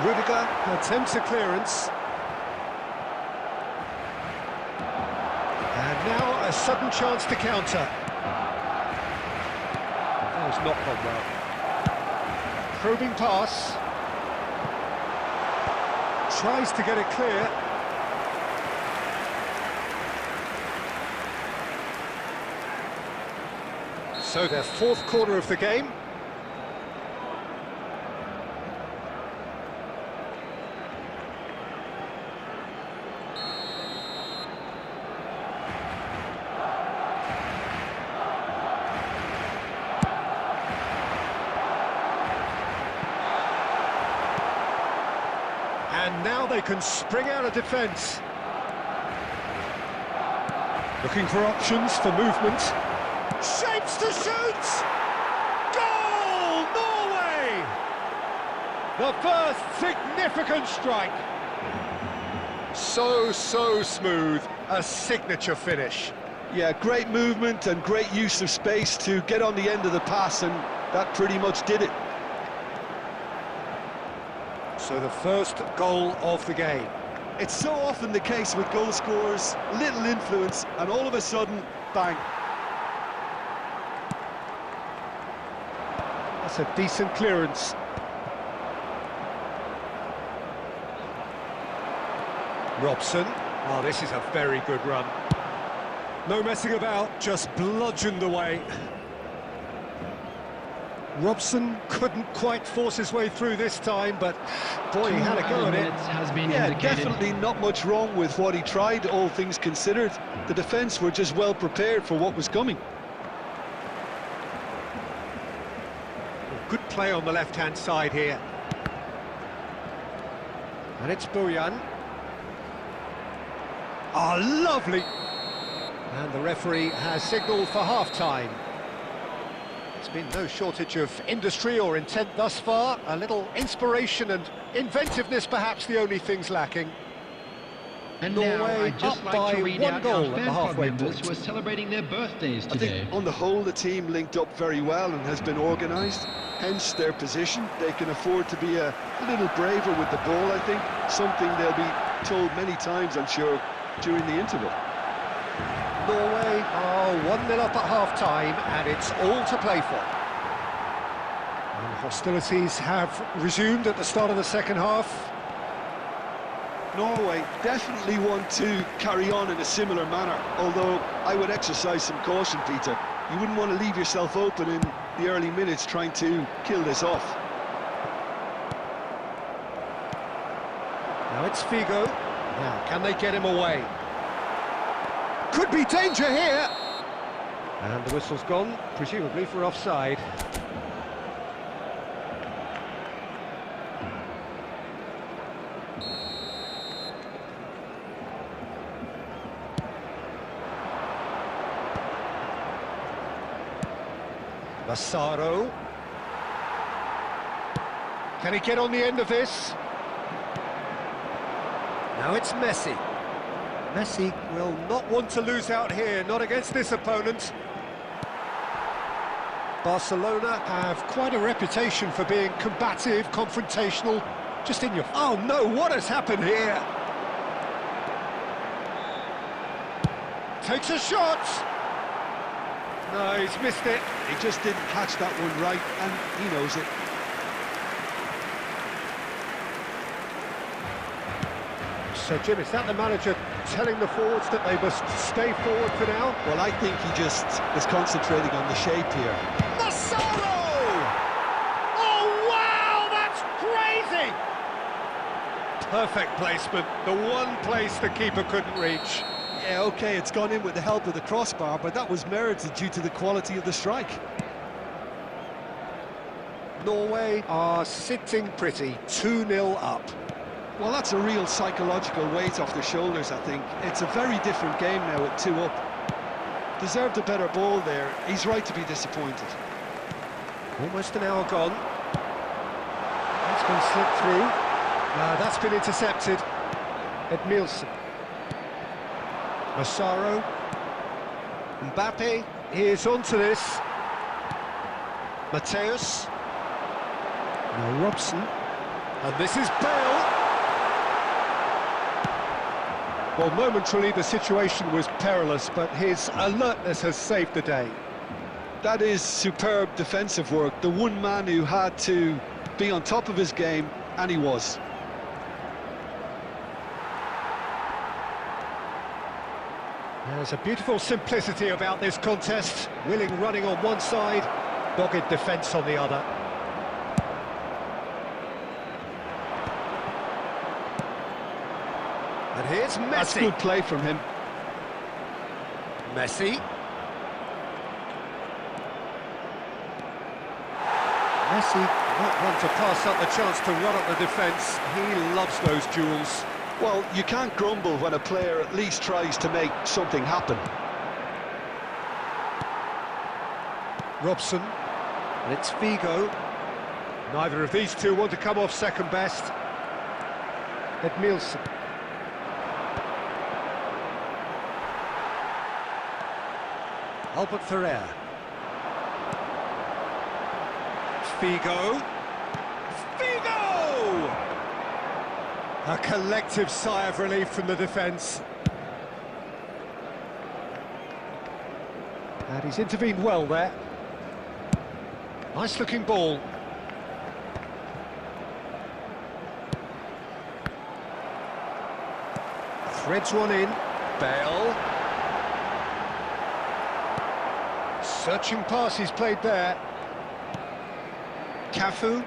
Rudiger attempts a clearance. And now a sudden chance to counter. That has not gone well. Probing pass. Tries to get it clear. So their fourth corner of the game. And now they can spring out of defence. Looking for options for movement. Shapes to shoot! Goal! Norway! The first significant strike. So smooth. A signature finish. Yeah, great movement and great use of space to get on the end of the pass, and that pretty much did it. So the first goal of the game. It's so often the case with goal scorers, little influence, and all of a sudden, bang. That's a decent clearance. Robson. Oh, this is a very good run. No messing about, just bludgeoned away. Robson couldn't quite force his way through this time, but boy, he had a go at it. Has been Yeah, indicated. definitely not much wrong with what he tried, all things considered. The defence were just well prepared for what was coming. Good play on the left-hand side here. And it's Bojan. Oh, lovely! And the referee has signalled for half-time. There's been no shortage of industry or intent thus far. A little inspiration and inventiveness, perhaps the only things lacking. And now Norway I'd just up like by to read one out goal our at the fan club halfway members point. who are celebrating their birthdays I today. think on the whole the team linked up very well and has been organised, hence their position. They can afford to be a little braver with the ball, I think, something they'll be told many times, I'm sure, during the interval. Norway are 1-0 up at half-time, and it's all to play for. And hostilities have resumed at the start of the second half. Norway definitely want to carry on in a similar manner, although I would exercise some caution, Peter. You wouldn't want to leave yourself open in the early minutes trying to kill this off. Now it's Figo. Now, can they get him away? Could be danger here! And the whistle's gone, presumably for offside. Massaro. Can he get on the end of this? Now it's Messi. Messi will not want to lose out here, not against this opponent. Barcelona have quite a reputation for being combative, confrontational, just in your... Oh no, what has happened here? Takes a shot! No, he's missed it. He just didn't catch that one right, and he knows it. So, Jim, is that the manager telling the forwards that they must stay forward for now? Well, I think he just is concentrating on the shape here. Massaro! Oh, wow, that's crazy! Perfect placement, the one place the keeper couldn't reach. Yeah, OK, it's gone in with the help of the crossbar, but that was merited due to the quality of the strike. Norway are sitting pretty, 2-0 up. Well, that's a real psychological weight off their shoulders, I think. It's a very different game now at 2 up. Deserved a better ball there. He's right to be disappointed. Almost an hour gone. That's been slipped through. That's been intercepted. Edmilson. Massaro. Mbappe. Here's onto this. Mateus. Now Robson. And this is Bale. Well, momentarily the situation was perilous, but his alertness has saved the day. That is superb defensive work. The one man who had to be on top of his game, and he was. There's a beautiful simplicity about this contest. Willing running on one side, dogged defence on the other. And here's Messi. That's good play from him. Messi. Messi not one to pass up the chance to run up the defence. He loves those duels. Well, you can't grumble when a player at least tries to make something happen. Robson. And it's Figo. Neither of these two want to come off second best. Edmilson. Albert Ferrer. Figo. Figo! A collective sigh of relief from the defence. And he's intervened well there. Nice looking ball. Threads one in. Bale. Searching pass he's played there. Cafu.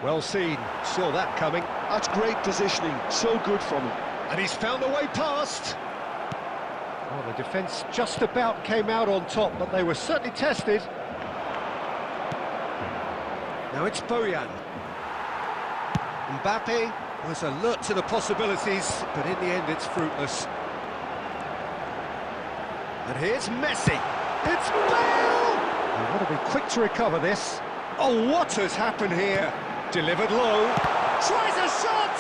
Well seen, saw that coming. That's great positioning, so good from him. And he's found a way past. Well, the defence just about came out on top, but they were certainly tested. Now it's Bojan. Mbappe was alert to the possibilities, but in the end it's fruitless. And here's Messi. It's Bale! They want to be quick to recover this. Oh, what has happened here? Delivered low. Tries a shot!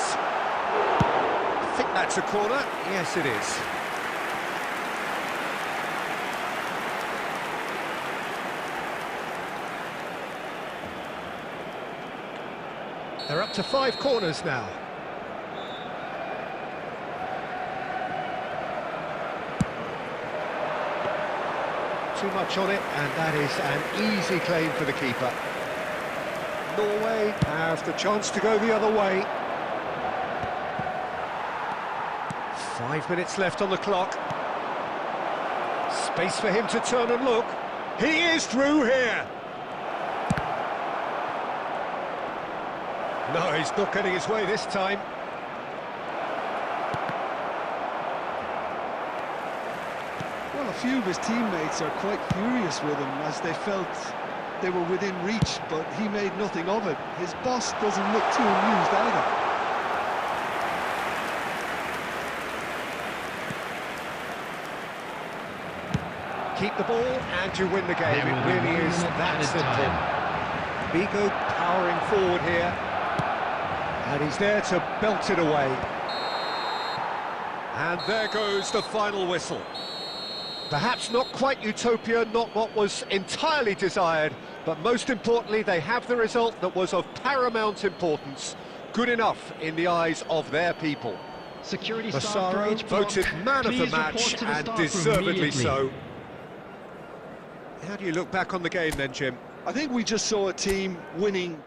I think that's a corner. Yes, it is. They're up to 5 corners now. Too much on it, and that is an easy claim for the keeper. Norway have the chance to go the other way. 5 minutes left on the clock. Space for him to turn and look. He is through here. No, he's not getting his way this time. Well, a few of his teammates are quite furious with him as they felt they were within reach, but he made nothing of it. His boss doesn't look too amused either. Keep the ball and you win the game. It really is that simple. Figo powering forward here. And he's there to belt it away. And there goes the final whistle. Perhaps not quite utopia, not what was entirely desired, but most importantly, they have the result that was of paramount importance. Good enough in the eyes of their people. Security staff for Massaro each block. voted man of the Please match, report to the and staff room deservedly immediately. so. How do you look back on the game then, Jim? I think we just saw a team winning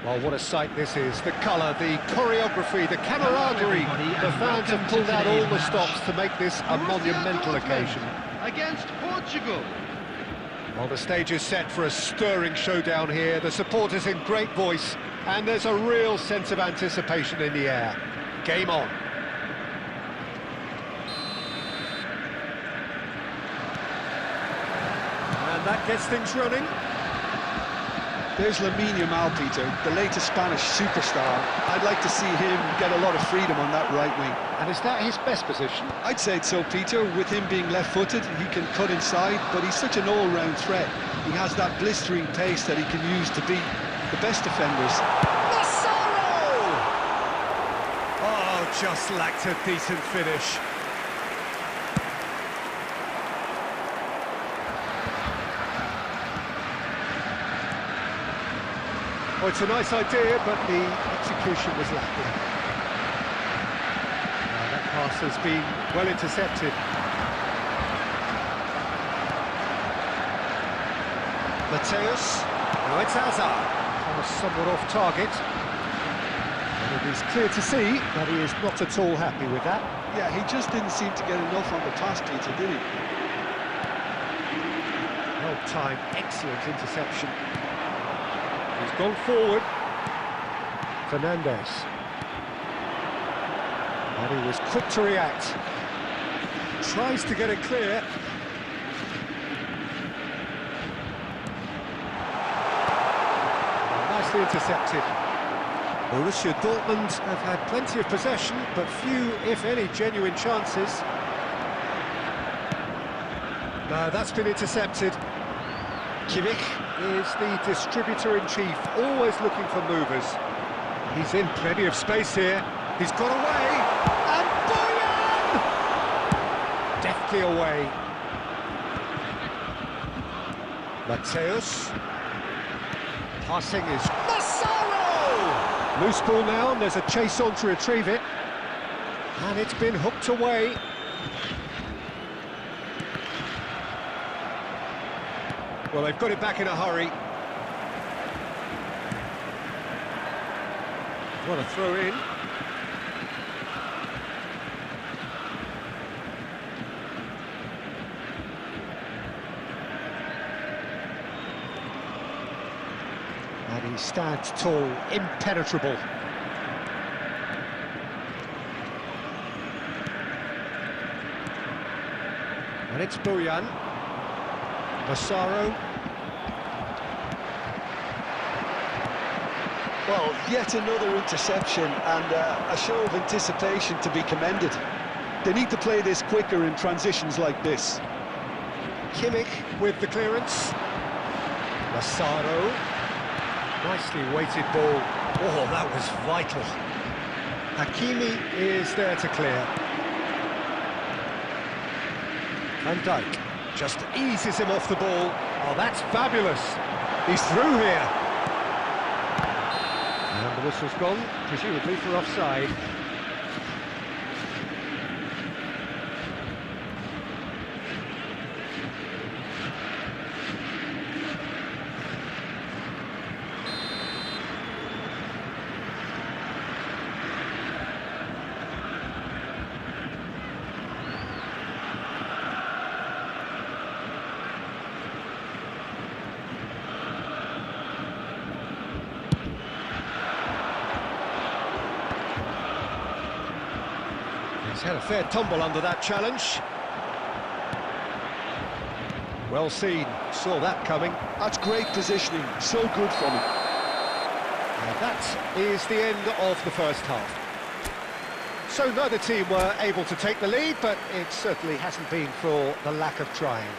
Well, what a sight this is. The colour, the choreography, the camaraderie. The fans have pulled out all the stops to make this a monumental occasion. Against Portugal. Well, the stage is set for a stirring showdown here. The supporters in great voice, and there's a real sense of anticipation in the air. Game on. And that gets things running. There's Lamine Yamal, Peter, the latest Spanish superstar. I'd like to see him get a lot of freedom on that right wing. And is that his best position? I'd say so, Peter. With him being left-footed, he can cut inside, but he's such an all-round threat. He has that blistering pace that he can use to beat the best defenders. Oh, just lacked a decent finish. Well, it's a nice idea, but the execution was lacking. That pass has been well intercepted. Mateus, now it's Hazard. Was somewhat off target. And it is clear to see that he is not at all happy with that. Yeah, he just didn't seem to get enough on the pass, Peter, did he? Well-timed, excellent interception. He's gone forward. Fernandez. And he was quick to react. Tries to get it clear. Nicely intercepted. Borussia Dortmund have had plenty of possession, but few, if any, genuine chances. No, that's been intercepted. Kimmich is the distributor-in-chief, always looking for movers. He's in plenty of space here. He's got away, and Boyan! Deftly away. Mateus. Passing is Massaro! Loose ball now, and there's a chase on to retrieve it. And it's been hooked away. Well, they've got it back in a hurry. What a throw in. And he stands tall, impenetrable. And it's Boyan. Massaro. Well, yet another interception and a show of anticipation to be commended. They need to play this quicker in transitions like this. Kimmich with the clearance. Massaro. Nicely weighted ball. Oh, that was vital. Hakimi is there to clear. Van Dijk just eases him off the ball. Oh, that's fabulous. He's through here. And the whistle's gone, presumably for offside. He's had a fair tumble under that challenge. Well seen, saw that coming. That's great positioning, so good from him. And that is the end of the first half. So neither team were able to take the lead, but it certainly hasn't been for the lack of trying.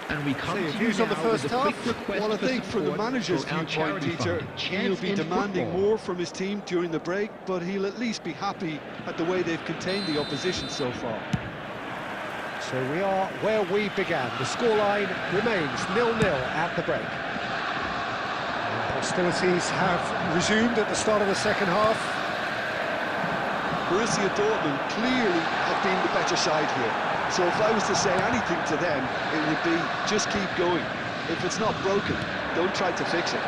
And we come to views you on the now first with a quick half? request Well, I for think from the support manager's for our viewpoint, charity Peter, fund, he'll Chance be in demanding Football. more from his team during the break, but he'll at least be happy at the way they've contained the opposition so far. So we are where we began. The scoreline remains 0-0 at the break. And hostilities have resumed at the start of the second half. Borussia Dortmund clearly have been the better side here. So if I was to say anything to them, it would be just keep going. If it's not broken, don't try to fix it.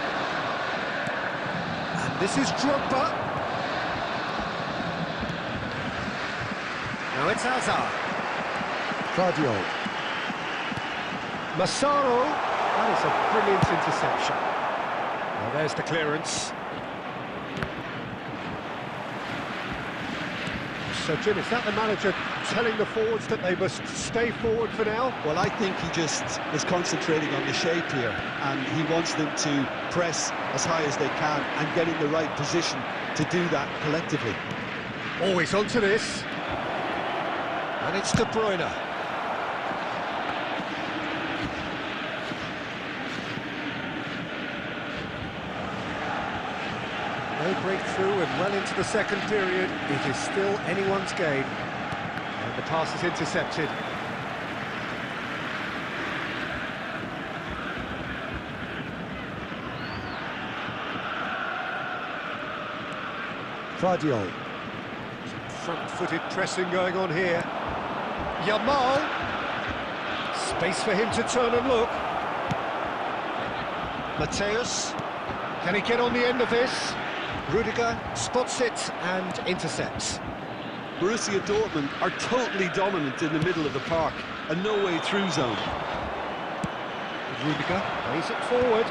This is Drogba. Now it's Hazard. Guardiola. Massaro. That is a brilliant interception. Well, there's the clearance. So, Jim, is that the manager telling the forwards that they must stay forward for now? Well, I think he just is concentrating on the shape here, and he wants them to press as high as they can and get in the right position to do that collectively. Always onto this. And it's De Bruyne. No breakthrough and well into the second period. It is still anyone's game. And the pass is intercepted. Guardiola. Front-footed pressing going on here. Yamal. Space for him to turn and look. Mateus. Can he get on the end of this? Rudiger spots it and intercepts. Borussia Dortmund are totally dominant in the middle of the park, a no-way through zone. Rudiger plays it forward.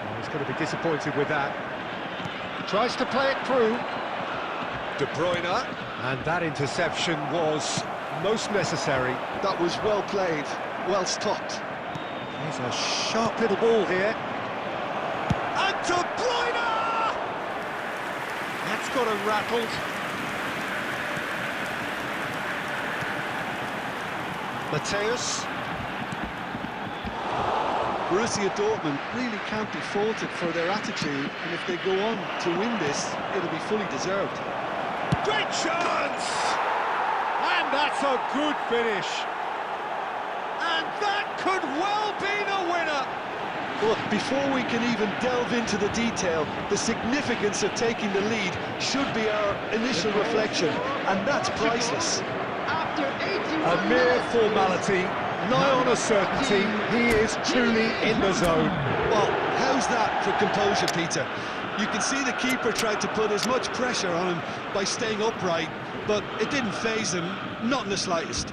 Oh, he's going to be disappointed with that. Tries to play it through. De Bruyne. And that interception was most necessary. That was well played, well stopped. There's a sharp little ball here. And De Bruyne! That's got him rattled. Mateus. Borussia Dortmund really can't be faulted for their attitude, and if they go on to win this, it'll be fully deserved. Great chance! And that's a good finish. And that could well be the winner. Look, before we can even delve into the detail, the significance of taking the lead should be our initial reflection, and that's priceless. After 81 A mere formality, nigh on a certainty, he is truly in the zone. Well, how's that for composure, Peter? You can see the keeper tried to put as much pressure on him by staying upright, but it didn't faze him, not in the slightest.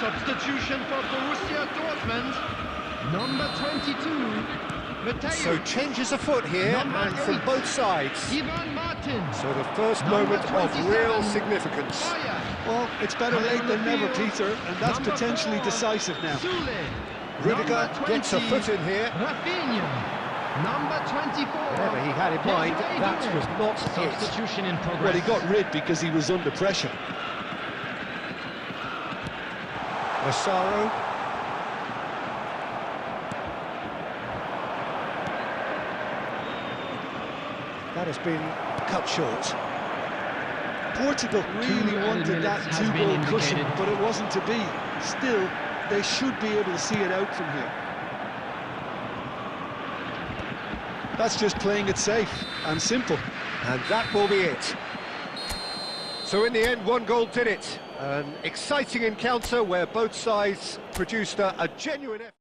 Substitution for Borussia Dortmund, number 22, Mateus. So changes afoot here, and from both sides. Ivan Martin. So the first moment of real significance. Well, it's better late than never, Peter, and that's potentially decisive now. Sule. Rudiger gets a foot in here. Rafinha. Number 24. Whatever he had in mind, that was not it. Substitution in progress. Well, he got rid because he was under pressure. Massaro. That has been cut short. Portugal really wanted that two-goal cushion, but it wasn't to be. Still, they should be able to see it out from here. That's just playing it safe and simple. And that will be it. So in the end, one goal did it. An exciting encounter where both sides produced a genuine effort.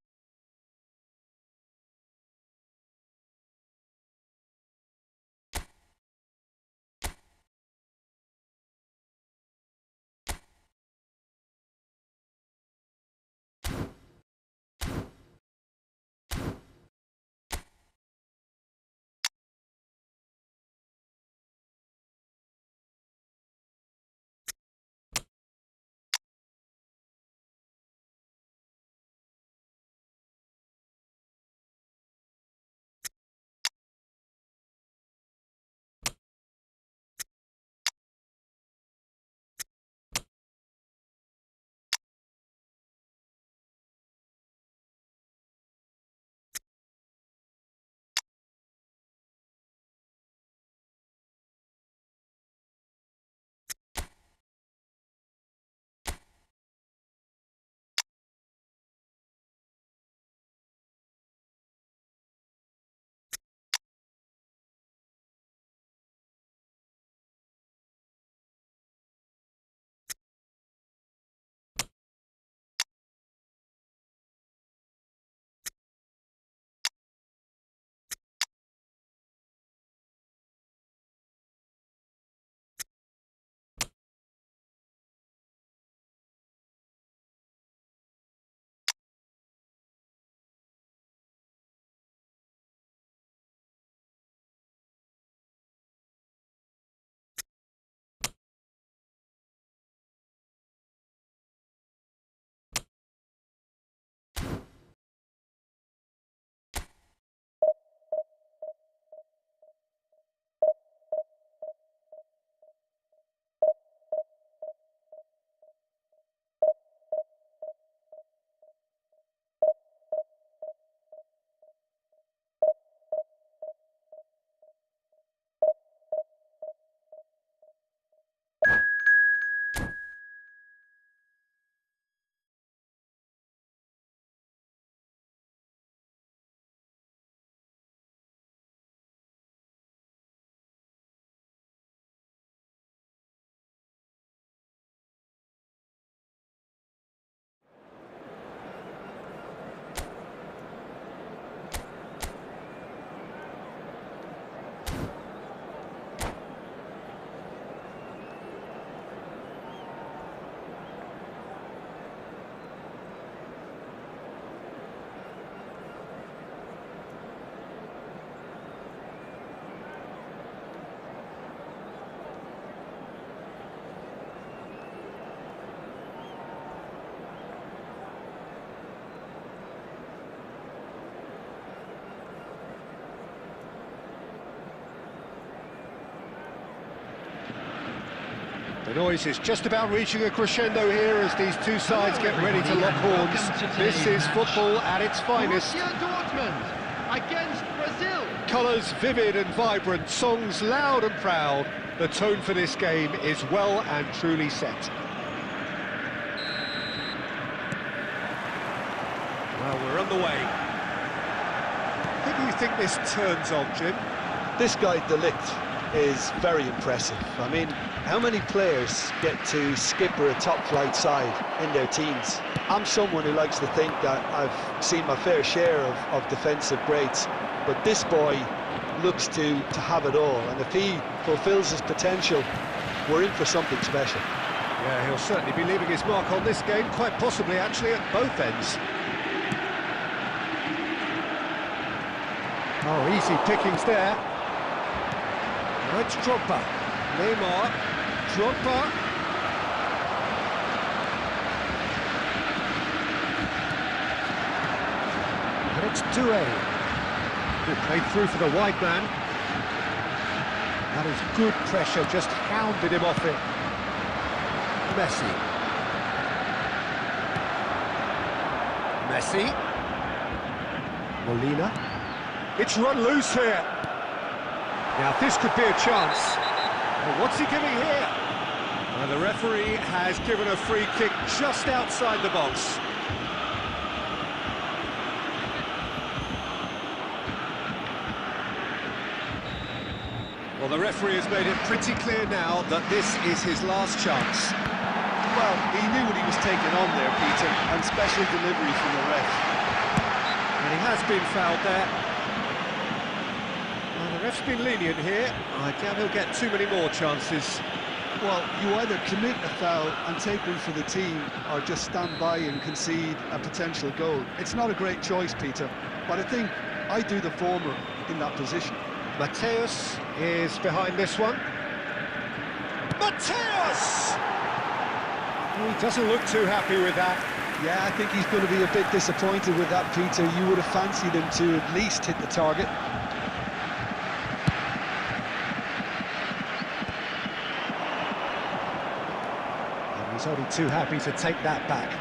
The noise is just about reaching a crescendo here as these two sides get ready to lock horns. This is football at its finest. Borussia Dortmund against Brazil. Colours vivid and vibrant, songs loud and proud. The tone for this game is well and truly set. Well, we're on the way. Who do you think this turns on, Jim? This guy, De Ligt, is very impressive. I mean, how many players get to skipper a top-flight side in their teens? I'm someone who likes to think that I've seen my fair share of defensive greats, but this boy looks to have it all, and if he fulfills his potential, we're in for something special. Yeah, he'll certainly be leaving his mark on this game, quite possibly actually at both ends. Oh, easy pickings there. Now it's Drogba. Neymar. Drogba. And it's Doué. Played through for the wide man. That is good pressure, just hounded him off it. Messi. Messi. Molina. It's run loose here. Now this could be a chance. Well, what's he giving here? Well, the referee has given a free kick just outside the box. Well, the referee has made it pretty clear now that this is his last chance. Well, he knew what he was taking on there, Peter, and special delivery from the ref. And he has been fouled there. Well, the ref's been lenient here. I doubt he'll get too many more chances. Well, you either commit a foul and take one for the team, or just stand by and concede a potential goal. It's not a great choice, Peter, but I think I do the former in that position. Mateus is behind this one. Mateus! Oh, he doesn't look too happy with that. Yeah, I think he's going to be a bit disappointed with that, Peter. You would have fancied him to at least hit the target. And he's only too happy to take that back.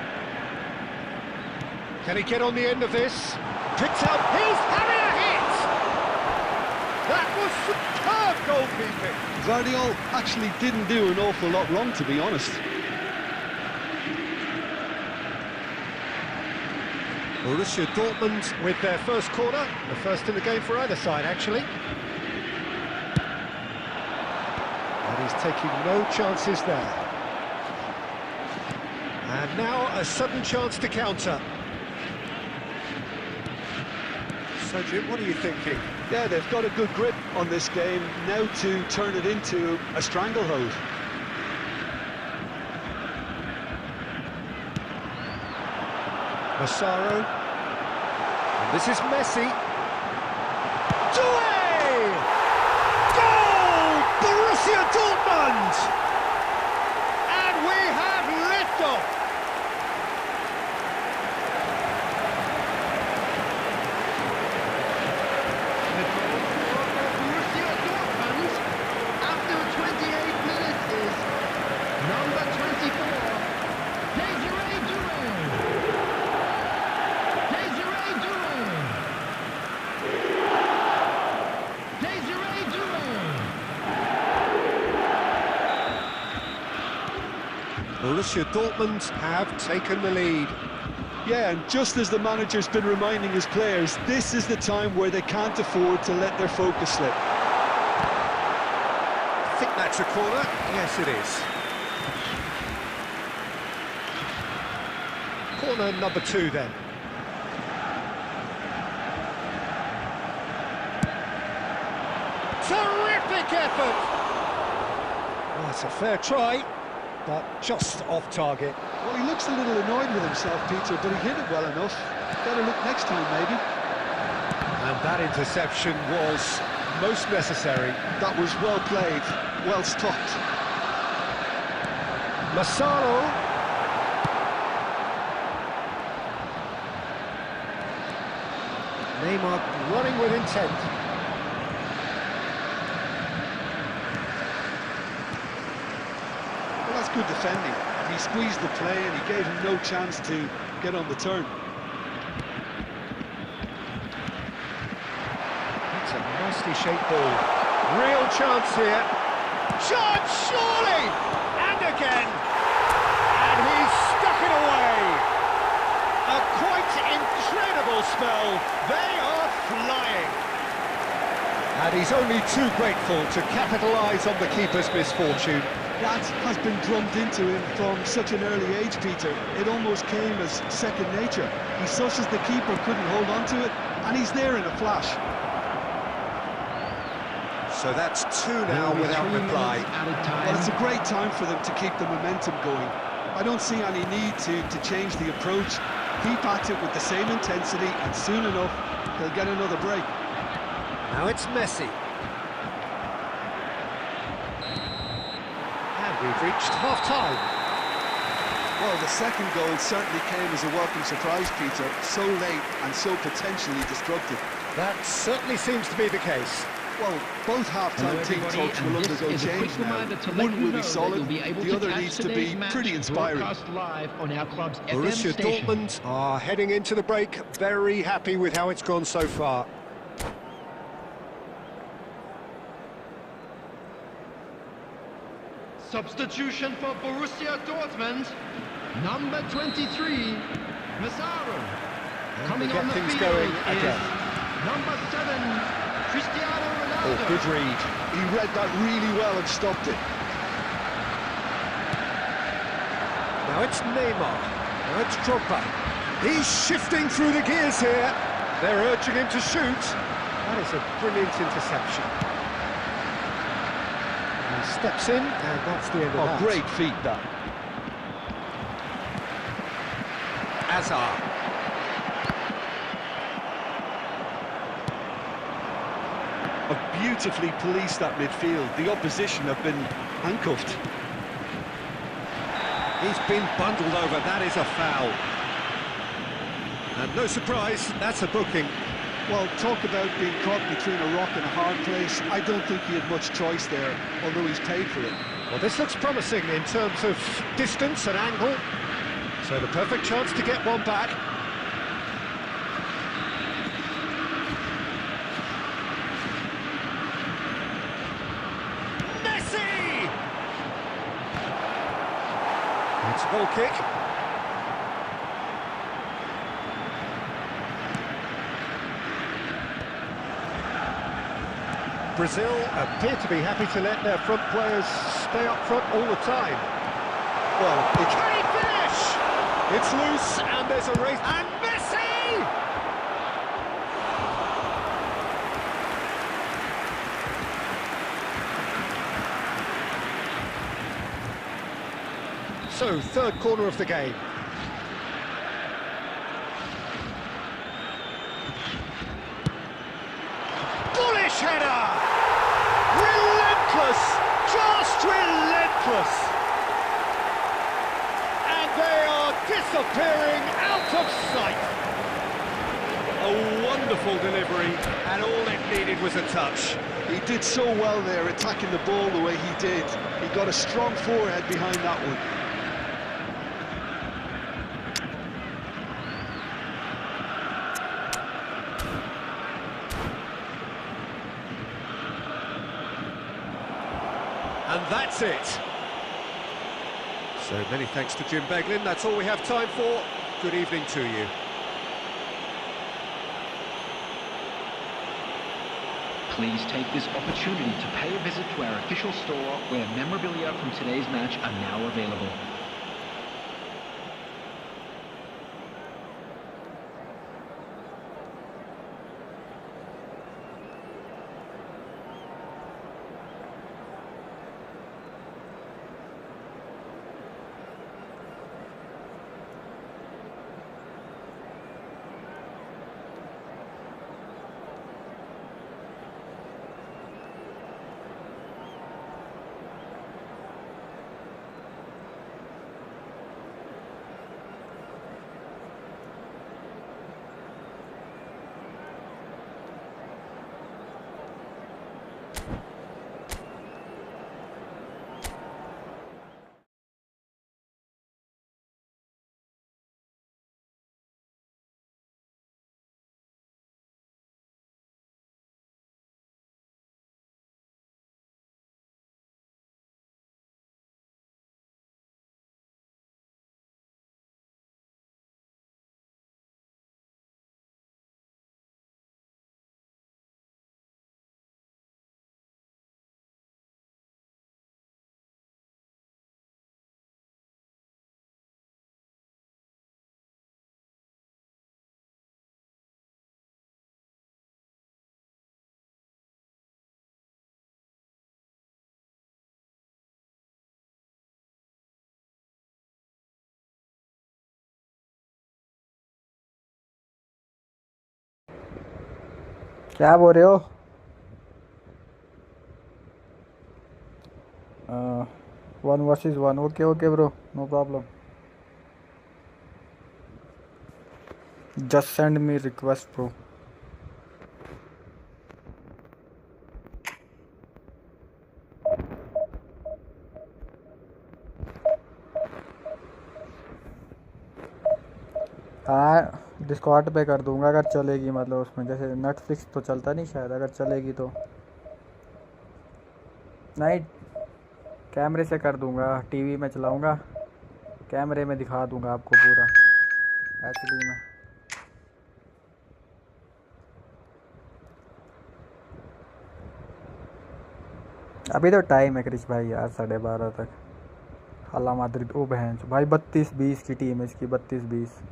Can he get on the end of this? Picked up, he's having a hit! That was superb goalkeeping! Guardiola actually didn't do an awful lot wrong, to be honest. Borussia Dortmund with their first corner, the first in the game for either side, actually. And he's taking no chances there. And now a sudden chance to counter. So, Jim, what are you thinking? Yeah, they've got a good grip on this game, now to turn it into a stranglehold. Massaro. And this is Messi. Doué! Goal! Borussia Dortmund! And we have liftoff! Borussia Dortmund, after 28 minutes, is number 24, Desiree Doué. Desiree Doué. Desiree Doué. Borussia Dortmund have taken the lead. Yeah, and just as the manager's been reminding his players, this is the time where they can't afford to let their focus slip. I think that's a corner. Yes, it is. Corner number 2 then. Terrific effort! Well, it's a fair try, but just off target. Well, he looks a little annoyed with himself, Peter, but he hit it well enough. Better look next time, maybe. And that interception was most necessary. That was well played, well stopped. Massaro. Neymar running with intent. Well, that's good defending. He squeezed the play and he gave him no chance to get on the turn. That's a nicely shaped ball. Real chance here. Chance, surely! And again! And he's stuck it away! A quite incredible spell. They are flying. And he's only too grateful to capitalise on the keeper's misfortune. That has been drummed into him from such an early age, Peter. It almost came as second nature. He sussed the keeper couldn't hold on to it, and he's there in a flash. So that's 2 now without reply. Well, it's a great time for them to keep the momentum going. I don't see any need to change the approach. Keep at it with the same intensity, and soon enough, they'll get another break. Now it's Messi. And we've reached half-time. Well, the second goal certainly came as a welcome surprise, Peter. So late and so potentially destructive. That certainly seems to be the case. Well, both half-time team talks will undergo change now. One will be solid, the other needs to be pretty inspiring. Live on our club's Borussia FM station. Dortmund are heading into the break, very happy with how it's gone so far. Substitution for Borussia Dortmund, number 23, Massaro. Coming on the things field going is again. number 7, Cristiano Ronaldo. Oh, good read. He read that really well and stopped it. Now it's Neymar. Now it's Drogba. He's shifting through the gears here. They're urging him to shoot. That is a brilliant interception. He steps in, and that's the end of that. Great feat, that. Azar. Have beautifully policed that midfield. The opposition have been handcuffed. He's been bundled over. That is a foul. And no surprise, that's a booking. Well, talk about being caught between a rock and a hard place. I don't think he had much choice there, although he's paid for it. Well, this looks promising in terms of distance and angle. So the perfect chance to get one back. Messi! It's a goal kick. Brazil appear to be happy to let their front players stay up front all the time. Well, can he finish? It's loose, and there's a race. And Messi! So, third corner of the game. Bullish header! Relentless! Just relentless! And they are disappearing out of sight! A wonderful delivery, and all it needed was a touch. He did so well there, attacking the ball the way he did. He got a strong forehead behind that one. And that's it. So many thanks to Jim Beglin. That's all we have time for. Good evening to you. Please take this opportunity to pay a visit to our official store where memorabilia from today's match are now available. क्या बोल रहे हो 1 versus 1 okay bro no problem just send me request bro हाँ Discord पे कर दूंगा अगर चलेगी, मतलब उसमें जैसे नेटफ्लिक्स तो चलता नहीं शायद, अगर चलेगी तो। नहीं कैमरे से कर दूंगा, टीवी में चलाऊंगा, कैमरे में दिखा दूंगा आपको पूरा एचडी में। अभी तो टाइम है क्रिश भाई यार, 12:30 तक। अल्लाह मादरी ओ बहन भाई, 32-20 की टीम है इसकी, 32-20।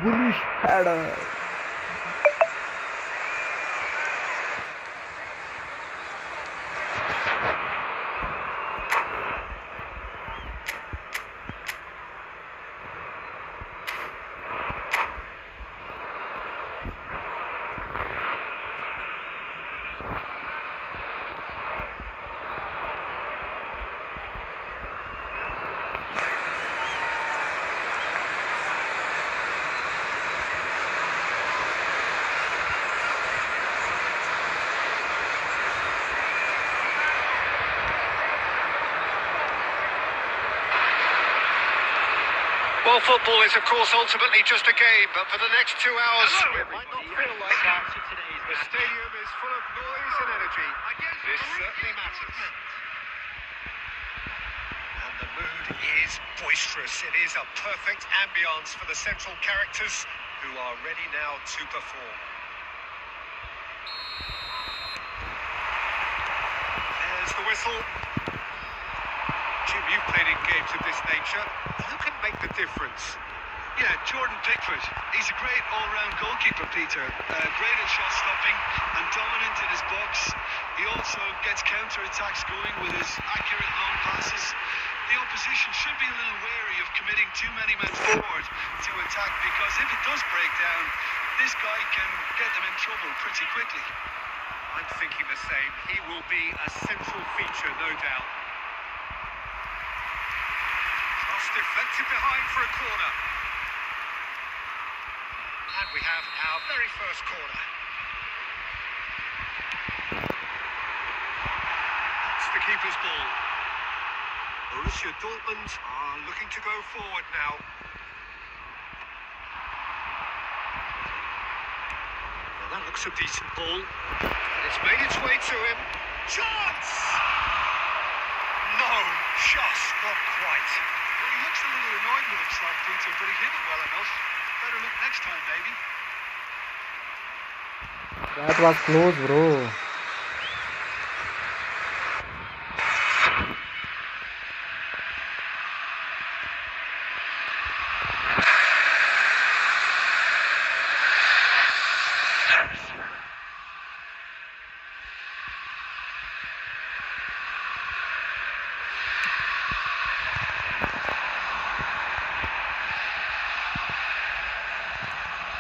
Bullish header. Well, football is, of course, ultimately just a game, but for the next 2 hours, it might not feel like that. The stadium is full of noise and energy. This certainly matters. And the mood is boisterous. It is a perfect ambience for the central characters who are ready now to perform. There's the whistle. Jim, you've played in games of this nature. Who can make the difference? Yeah, Jordan Pickford. He's a great all-round goalkeeper, Peter. Great at shot stopping and dominant in his box. He also gets counter-attacks going with his accurate long passes. The opposition should be a little wary of committing too many men forward to attack, because if it does break down, this guy can get them in trouble pretty quickly. I'm thinking the same. He will be a central feature, no doubt. Deflected behind for a corner. And we have our very first corner. That's the keeper's ball. Borussia Dortmund are looking to go forward now. Well, that looks a decent ball. And it's made its way to him. Chance! No, just not quite. Well, he looks a little annoyed with himself, Peter, but he hit it well enough. Better look next time, maybe. That was close, bro.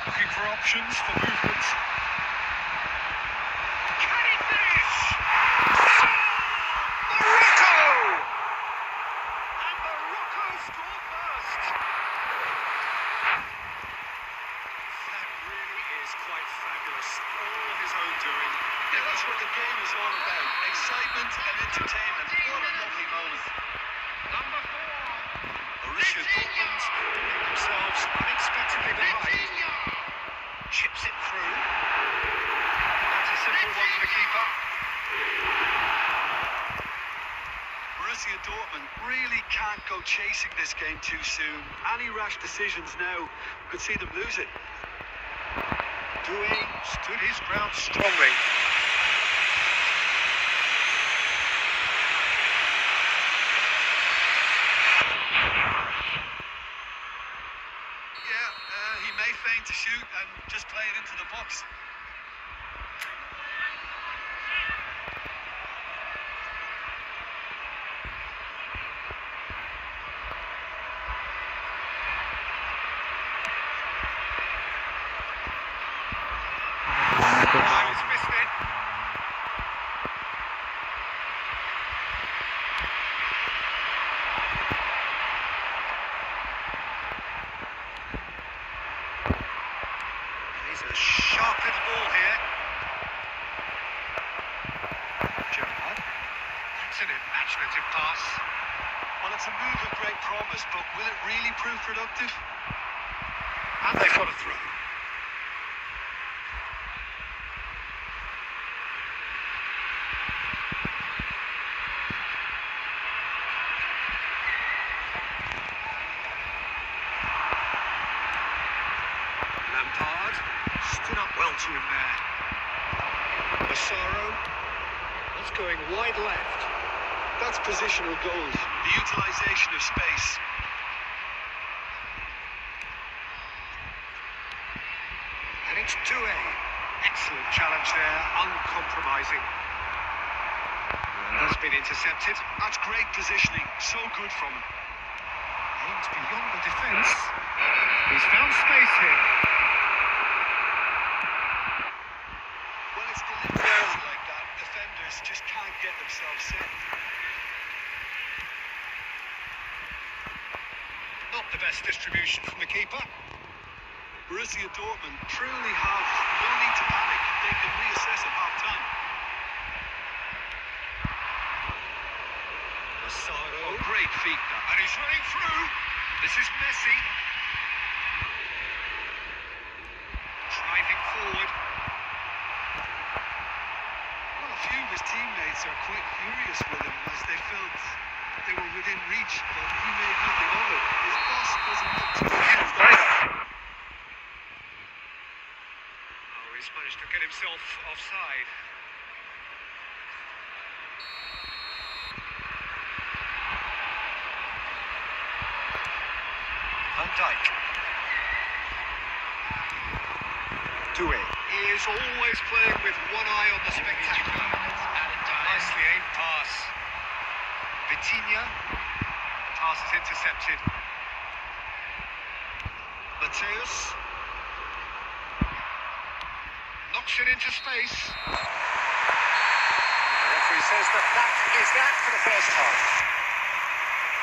Looking for options for movement. Can he finish? Morocco! And Morocco score first. That really is quite fabulous. All his own doing. Yeah, that's what the game is all about. Excitement and entertainment. What a lovely moment. Number 4. Borussia Dortmund putting themselves unexpectedly behind. Chips it through. That's a simple one for the keeper. Borussia Dortmund really can't go chasing this game too soon. Any rash decisions now could see them lose it. Doué stood his ground strongly. He may feign to shoot and just play it into the box. He's missed it. He's a sharp little ball here. Gerrard. That's an imaginative pass. Well, it's a move of great promise, but will it really prove productive? And they've got a throw. Lampard stood up well to him there. Massaro, that's going wide left. That's positional goals, the utilisation of space. And it's Doué. Excellent challenge there, uncompromising. And that's been intercepted. That's great positioning, so good from him. Aims beyond the defence. He's found space here. When it's delivered early like that, defenders just can't get themselves set. Not the best distribution from the keeper. Borussia Dortmund truly have no need to panic. They can reassess at half-time. Massaro. Oh, great feat that. And he's running through. This is Messi. Driving forward. Well, a few of his teammates are quite furious with him as they felt they were within reach, but he made nothing of it. His boss doesn't look too pleased either. Oh, he's managed to get himself offside. Van Dijk. Doué. He is always playing with one eye on the spectacular. Nicely aimed pass. Vitinha. The pass is intercepted. Mateus. Knocks it into space. The referee says that is that for the first half.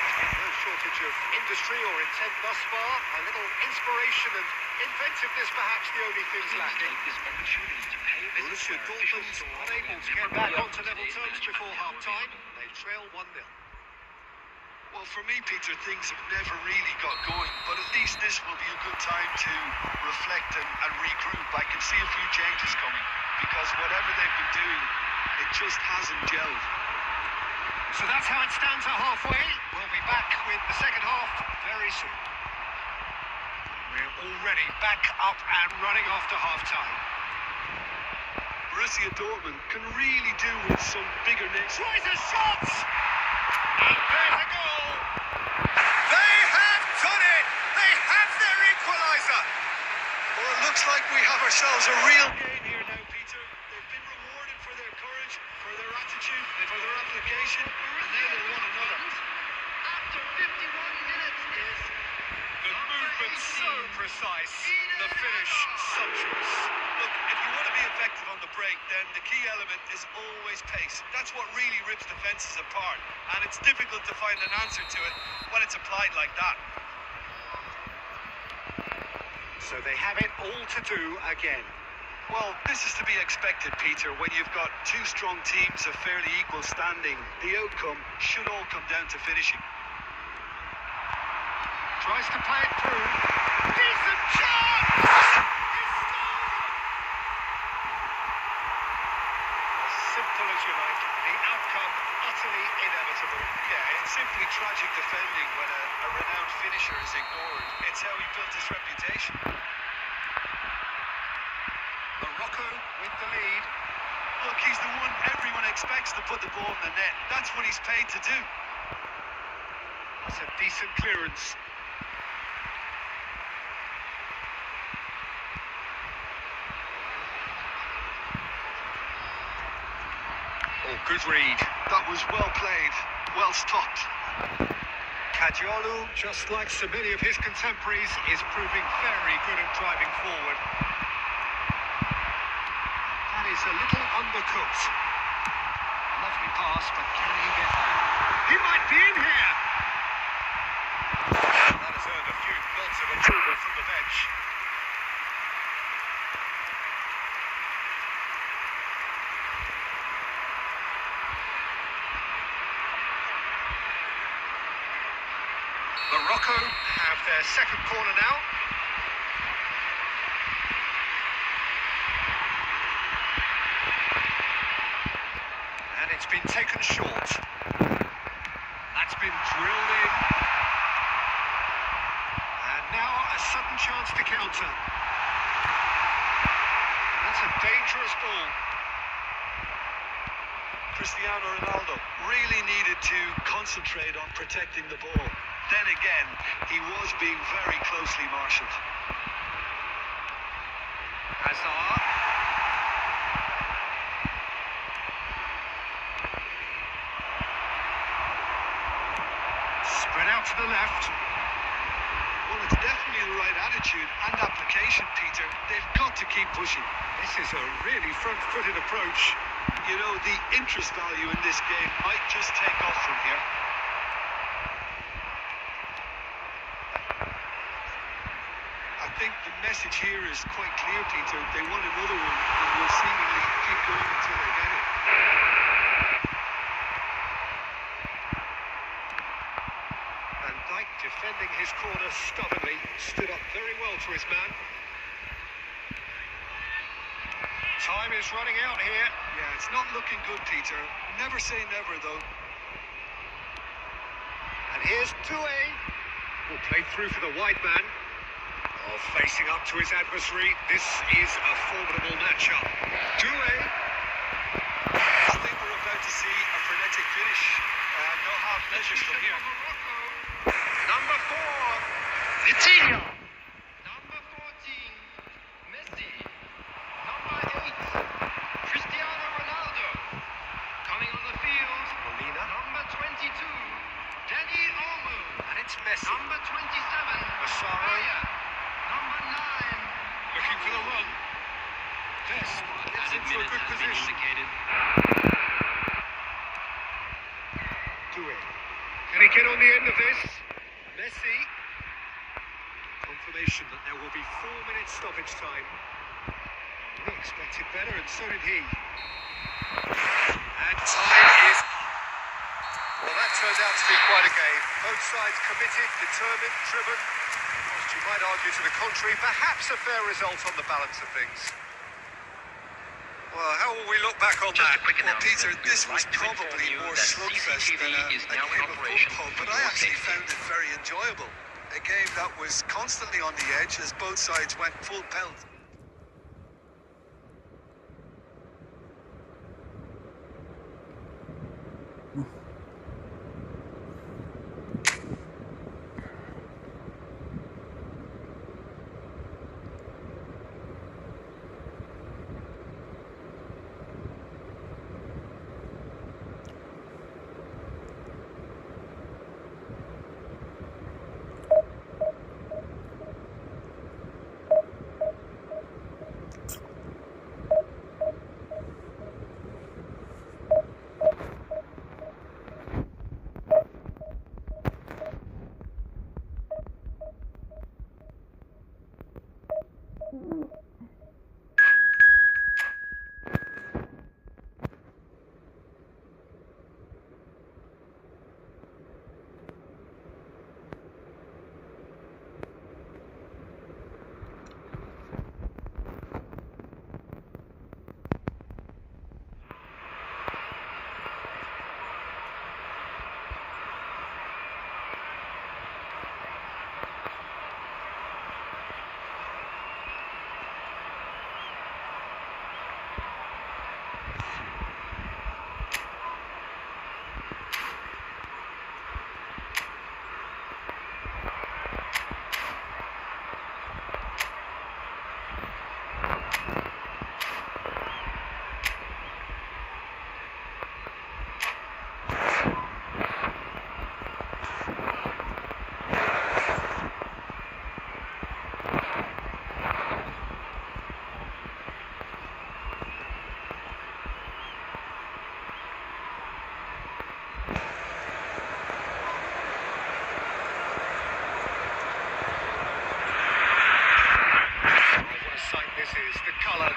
There's been no shortage of industry or intent thus far. A little inspiration and inventiveness, perhaps the only things lacking. This opportunity to pay a visit Borussia to our official Dortmund store unable to where get back memorabilia onto from level today's terms match before are now half-time. available. They trail 1-0. Well, for me, Peter, things have never really got going, but at least this will be a good time to reflect and regroup. I can see a few changes coming, because whatever they've been doing, it just hasn't gelled. So that's how it stands at halfway. We'll be back with the second half very soon. We're already back up and running after half-time. Borussia Dortmund can really do with some bigger names. Tries a shot! And there's a goal! They have done it! They have their equaliser! Well, it looks like we have ourselves a real game here now, Peter. They've been rewarded for their courage, for their attitude, for their application, and now they want another. After 51 minutes is The movement so precise, the finish sumptuous. Look, if you want to be effective on the break, then the key element is always pace. That's what really rips defences apart, and it's difficult to find an answer to it when it's applied like that. So they have it all to do again. Well, this is to be expected, Peter. When you've got two strong teams of fairly equal standing, the outcome should all come down to finishing. Tries to play it through. Decent chance! He scored! As simple as you like, the outcome utterly inevitable. Yeah, it's simply tragic defending when a renowned finisher is ignored. It's how he built his reputation. Morocco with the lead. Look, he's the one everyone expects to put the ball in the net. That's what he's paid to do. That's a decent clearance. Oh, good read. That was well played, well stopped. Kadiolu, just like so many of his contemporaries, is proving very good at driving forward. That is a little undercooked. Lovely pass, but can he get there? He might be in here! That has earned a few nods of approval from the bench. Morocco have their second corner now. And it's been taken short. That's been drilled in. And now a sudden chance to counter. That's a dangerous ball. Cristiano Ronaldo really needed to concentrate on protecting the ball. Then again, he was being very closely marshalled. Hazard. Spread out to the left. Well, it's definitely the right attitude and application, Peter. They've got to keep pushing. This is a really front-footed approach. You know, the interest value in this game might just take off from here. I think the message here is quite clear, Peter. They want another one and will seemingly keep going until they get it. Van Dijk defending his corner stubbornly, stood up very well to his man. Time is running out here. Yeah, it's not looking good, Peter. Never say never, though. And here's Touré. Will play through for the wide man. Oh, facing up to his adversary. This is a formidable matchup. Touré. I think we're about to see a frenetic finish. No half measures from here. Number 4, Vitinha. Number 14, Messi. Number 8, Cristiano Ronaldo. Coming on the field, Molina. number 22, Dani Olmo. And it's Messi. Number 27, Massaro. Raya. Number 9, Looking for the run. Dest gets into a good position. Touré. Can he get on the end of this? Messi. Confirmation that there will be 4 minutes stoppage time. We expected better, and so did he. And time is up. Well, that turned out to be quite a game. Both sides committed, determined, driven. Whilst you might argue to the contrary, perhaps a fair result on the balance of things. Well, how will we look back on that? Well, Peter, this was probably more slugfest than a game of football, but I actually found it very enjoyable. A game that was constantly on the edge as both sides went full pelt.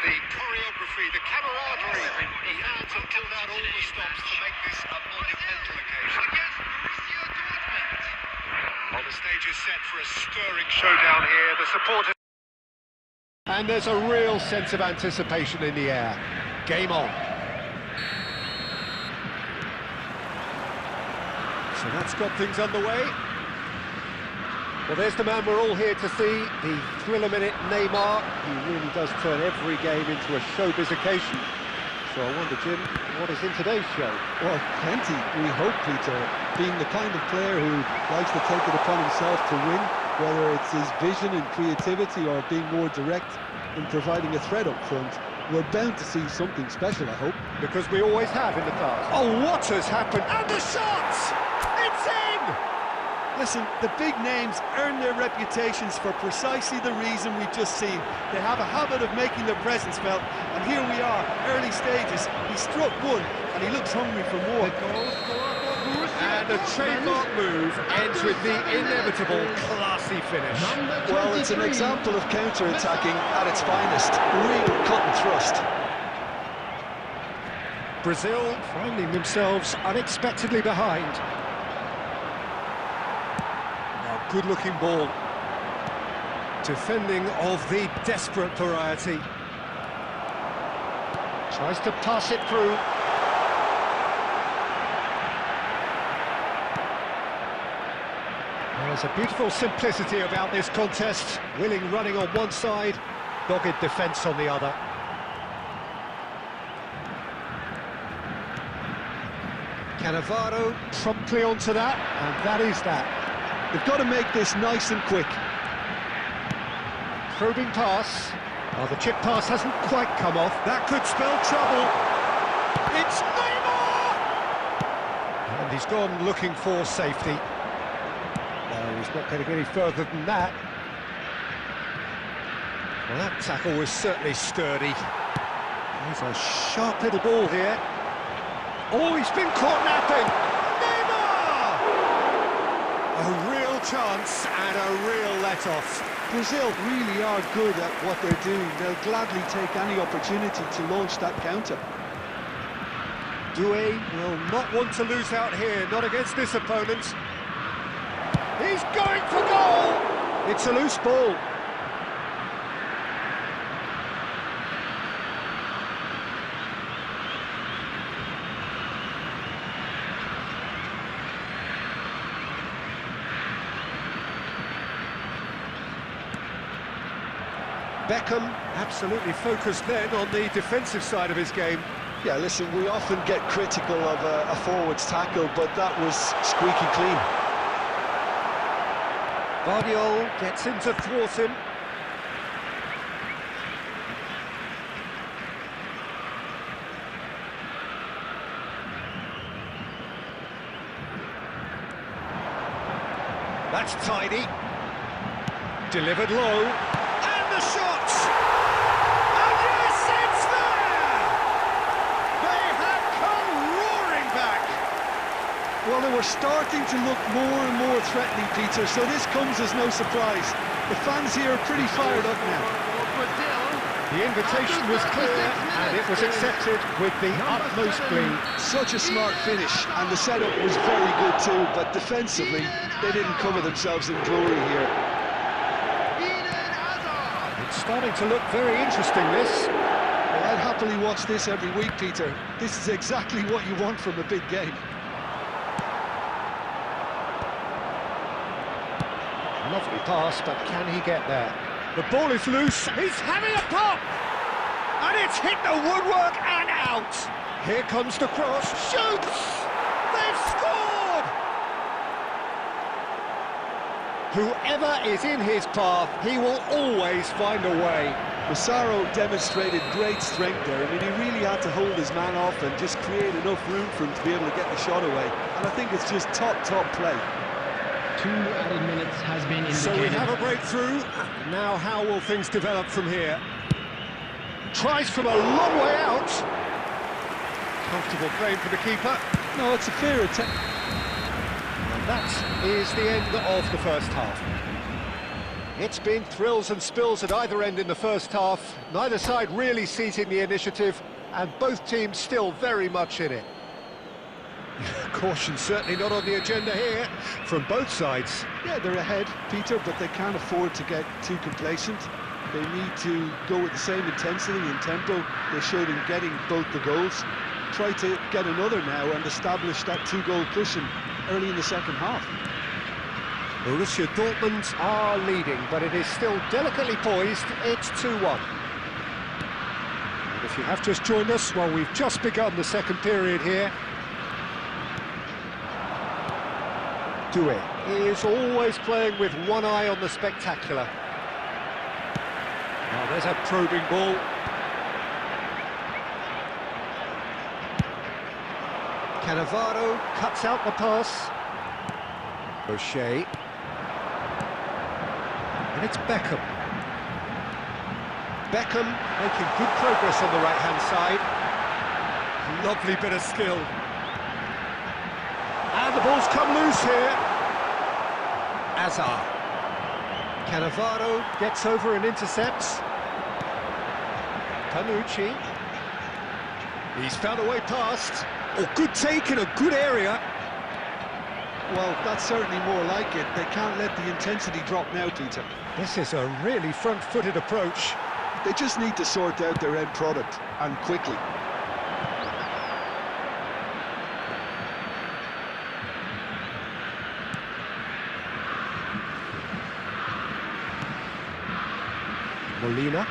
the choreography, the camaraderie. The fans have pulled out all the stops to make this a monumental occasion. Against Borussia Dortmund. Well, The stage is set for a stirring showdown here. The supporters... And there's a real sense of anticipation in the air. Game on. So that's got things underway. Well, there's the man we're all here to see, the thriller-minute Neymar. He really does turn every game into a showbiz occasion. So I wonder, Jim, what is in today's show? Well, plenty, we hope, Peter. Being the kind of player who likes to take it upon himself to win, whether it's his vision and creativity or being more direct in providing a threat up front, we're bound to see something special, I hope. Because we always have in the past. Oh, what has happened? And the shots! It's in! Listen, the big names earn their reputations for precisely the reason we've just seen. They have a habit of making their presence felt, and here we are, early stages. He struck one, and he looks hungry for more. And the trademark move ends with the inevitable classy finish. Well, it's an example of counter-attacking at its finest. Real cut and thrust. Brazil finding themselves unexpectedly behind. Good-looking ball. Defending of the desperate variety. Tries to pass it through. There's a beautiful simplicity about this contest. Willing running on one side, dogged defence on the other. Cannavaro promptly onto that, and that is that. They've got to make this nice and quick. Probing pass. Oh, the chip pass hasn't quite come off. That could spell trouble. It's Neymar! And he's gone looking for safety. No, he's not going to get any further than that. Well, that tackle was certainly sturdy. There's a sharp little ball here. Oh, he's been caught napping! A real chance and a real let-off. Brazil really are good at what they're doing. They'll gladly take any opportunity to launch that counter. Doué will not want to lose out here, not against this opponent. He's going for goal! It's a loose ball. Beckham absolutely focused then on the defensive side of his game. Yeah, listen, we often get critical of a forward's tackle, but that was squeaky clean. Guardiola gets in to thwart him. That's tidy. Delivered low. Shots! And yes, it's there! They have come roaring back! Well, they were starting to look more and more threatening, Peter, so this comes as no surprise. The fans here are pretty fired up now. The invitation was clear, and it was accepted with the utmost glee. Such a smart finish, and the setup was very good too, but defensively, they didn't cover themselves in glory here. Starting to look very interesting, this. Well, I'd happily watch this every week, Peter. This is exactly what you want from a big game. Lovely pass, but can he get there? The ball is loose. He's having a pop! And it's hit the woodwork and out! Here comes the cross. Shoots! They've scored! Whoever is in his path, he will always find a way. Massaro demonstrated great strength there. I mean, he really had to hold his man off and just create enough room for him to be able to get the shot away. And I think it's just top play. 2 added minutes has been indicated. So we have a breakthrough. Now how will things develop from here? Tries from a long way out. Comfortable claim for the keeper. No, it's a fair attempt. That is the end of the first half. It's been thrills and spills at either end in the first half. Neither side really seizing the initiative, and both teams still very much in it. Caution certainly not on the agenda here, from both sides. Yeah, they're ahead, Peter, but they can't afford to get too complacent. They need to go with the same intensity and tempo they showed in getting both the goals. Try to get another now and establish that two-goal cushion early in the second half. Borussia Dortmund are leading, but it is still delicately poised. It's 2-1. And if you have just joined us, well, we've just begun the second period here. Doué is always playing with one eye on the spectacular. Now there's a probing ball. Cannavaro cuts out the pass. O'Shea. And it's Beckham. Beckham making good progress on the right-hand side. Lovely bit of skill. And the ball's come loose here. Azar. Cannavaro gets over and intercepts. Panucci. He's found a way past. Oh, good take in a good area. Well, that's certainly more like it. They can't let the intensity drop now, Peter. This is a really front-footed approach. They just need to sort out their end product, and quickly. Molina.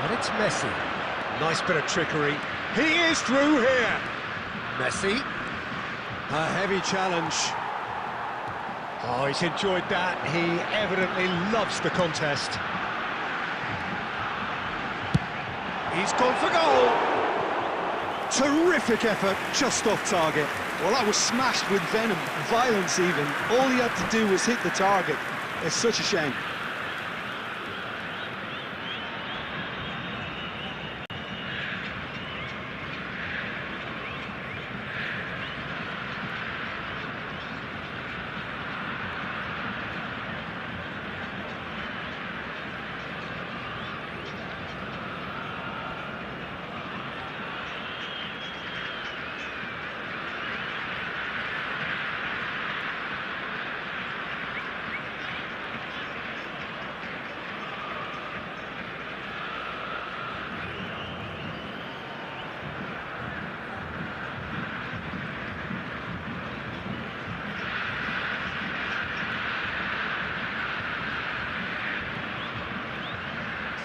And it's Messi. Nice bit of trickery. He is through here. Messi. A heavy challenge. Oh, he's enjoyed that. He evidently loves the contest. He's gone for goal. Terrific effort, just off target. Well, that was smashed with venom, violence even. All he had to do was hit the target. It's such a shame.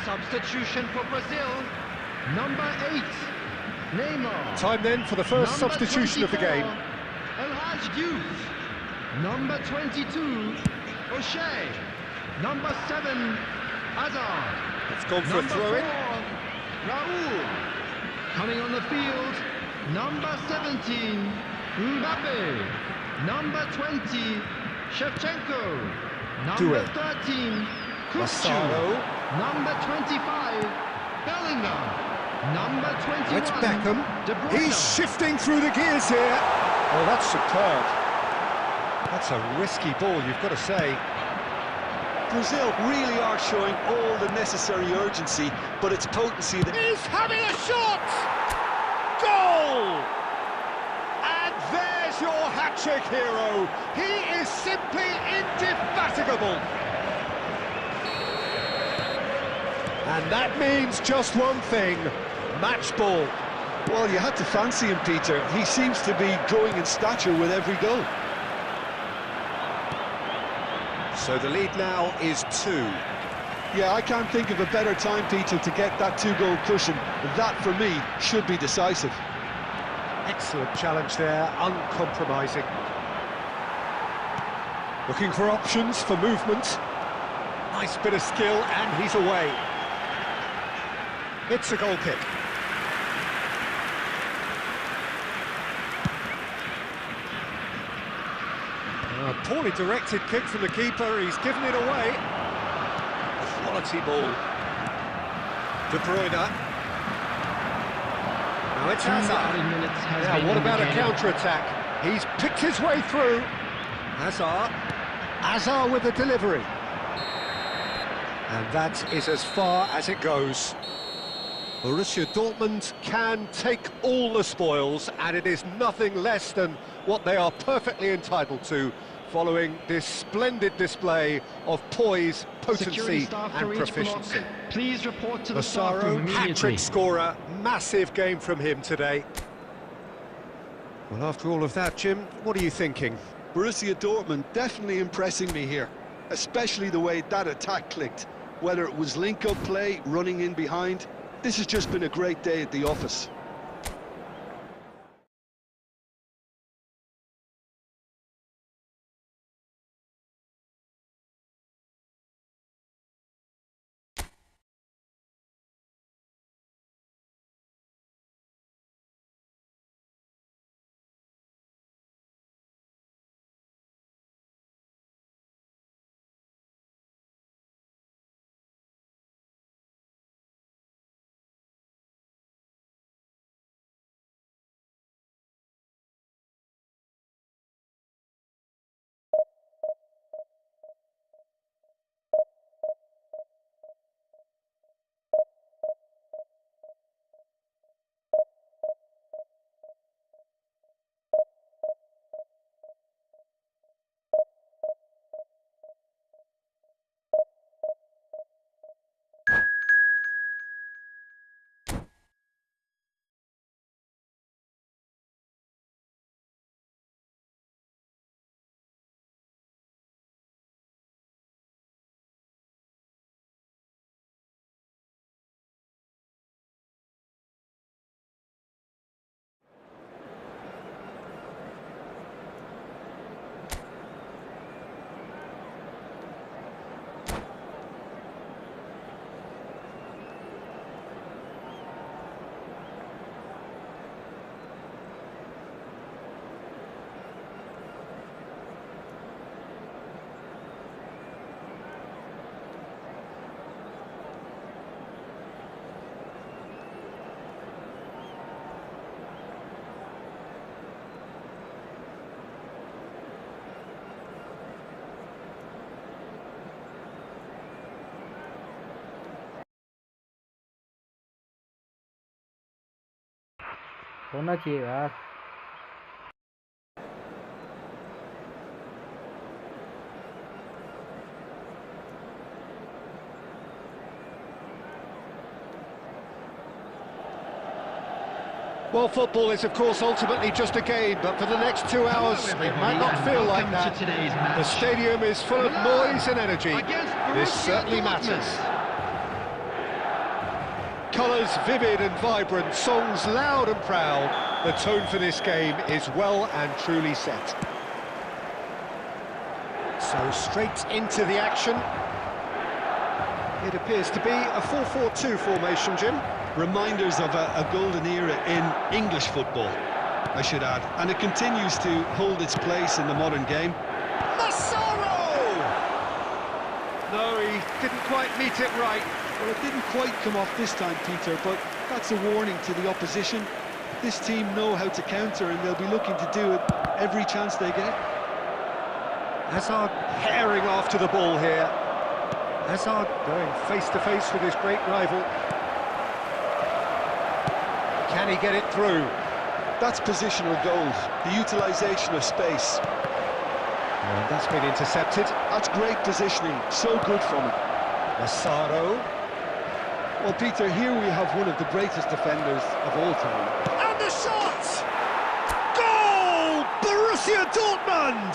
Substitution for Brazil, number 8, Neymar. Time then for the first Number substitution of the 24, game. El Hadj Diouf. Number 22, O'Shea. Number 7, Hazard. It's gone for a Number throw-in. 4, Raúl. Coming on the field, number 17, Mbappe. Number 20, Shevchenko. Number Doué. 13, Kukçu. Massaro. Number 25, Bellingham. Number 21, It's Beckham. De Bruyne. He's shifting through the gears here. Oh, that's superb. That's a risky ball, you've got to say. Brazil really are showing all the necessary urgency, but it's potency that... He's having a shot! Goal! And there's your hat-trick hero. He is simply indefatigable. And that means just one thing, match ball. Well, you had to fancy him, Peter. He seems to be growing in stature with every goal. So the lead now is 2. Yeah, I can't think of a better time, Peter, to get that two-goal cushion. That, for me, should be decisive. Excellent challenge there, uncompromising. Looking for options for movement. Nice bit of skill, and he's away. It's a goal kick. A poorly directed kick from the keeper, he's given it away. Quality ball. De Bruyne. Now it's Hazard. Now what about a counter-attack? He's picked his way through. Hazard with the delivery. And that is as far as it goes. Borussia Dortmund can take all the spoils, and it is nothing less than what they are perfectly entitled to, following this splendid display of poise, potency and proficiency. Please report to the staff room Massaro, immediately. hat-trick scorer, massive game from him today. Well, after all of that, Jim, what are you thinking? Borussia Dortmund definitely impressing me here, especially the way that attack clicked. Whether it was link-up play, running in behind, this has just been a great day at the office. होना चाहिए यार। Well, football is, of course, ultimately just a game, but for the next 2 hours, it might not feel like that. The stadium is full of noise and energy. This certainly matters. Colours vivid and vibrant, songs loud and proud. The tone for this game is well and truly set. So straight into the action. It appears to be a 4-4-2 formation, Jim. Reminders of a golden era in English football, I should add. And it continues to hold its place in the modern game. Massaro! No, he didn't quite meet it right. Well, it didn't quite come off this time, Peter, but that's a warning to the opposition. This team know how to counter, and they'll be looking to do it every chance they get. Hazard herring after the ball here. Hazard going face-to-face with his great rival. Can he get it through? That's positional goals, the utilisation of space. And that's been intercepted. That's great positioning, so good from him. Massaro. Well, Peter, here we have one of the greatest defenders of all time. And the shot! Goal! Borussia Dortmund!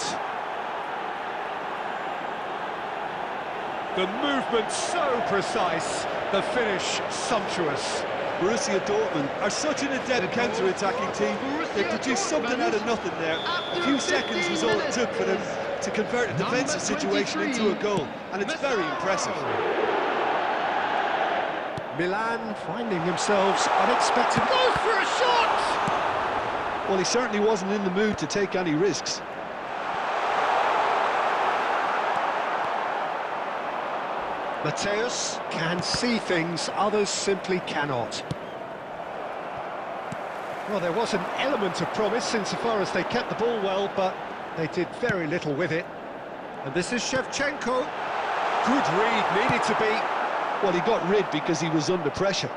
The movement so precise, the finish sumptuous. Borussia Dortmund are such an adept counter-attacking team. They produced something out of nothing there. A few seconds was all it took for them to convert a defensive situation into a goal, and it's very impressive. Milan finding themselves unexpected. Goes for a shot! Well, he certainly wasn't in the mood to take any risks. Mateus can see things others simply cannot. Well, there was an element of promise insofar as they kept the ball well, but they did very little with it. And this is Shevchenko. Good read, needed to be. Well, he got rid because he was under pressure.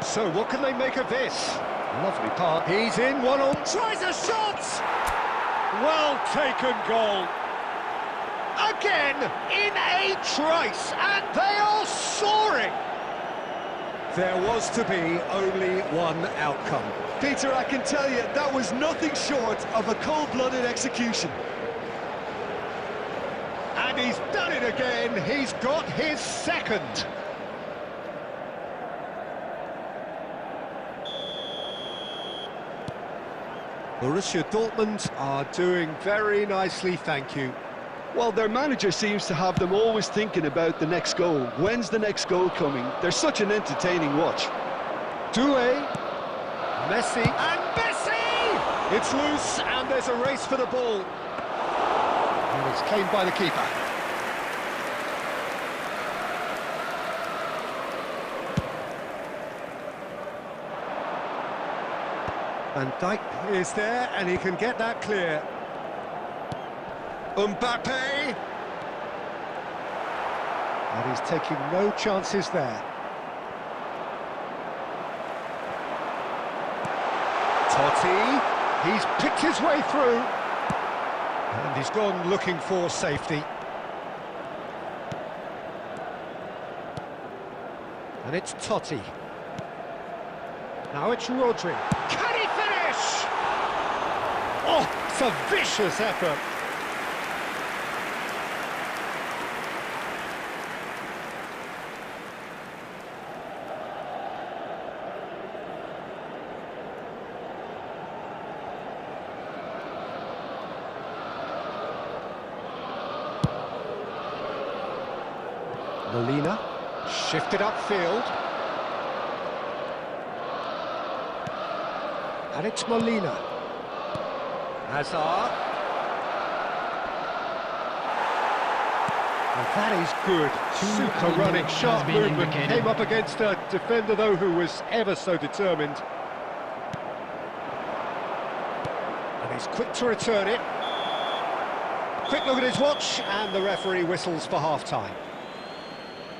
So what can they make of this? Lovely pass. He's in, one on, tries a shot! Well taken goal. Again, in a trice, and they are soaring! There was to be only one outcome. Peter, I can tell you, that was nothing short of a cold-blooded execution. And he's done it again, he's got his second. Borussia Dortmund are doing very nicely, thank you. Well, their manager seems to have them always thinking about the next goal. When's the next goal coming? They're such an entertaining watch. Doué, Messi, and Messi! It's loose, and there's a race for the ball. And it's claimed by the keeper. Van Dijk is there, and he can get that clear. Mbappe! And he's taking no chances there. Totti, he's picked his way through. And he's gone looking for safety. And it's Totti. Now it's Rodri. Can he finish? Oh, it's a vicious effort. Molina, shifted upfield. And it's Molina. Hazard. And that is good. Super running, sharp movement. Came up against a defender, though, who was ever so determined. And he's quick to return it. Quick look at his watch, and the referee whistles for half-time.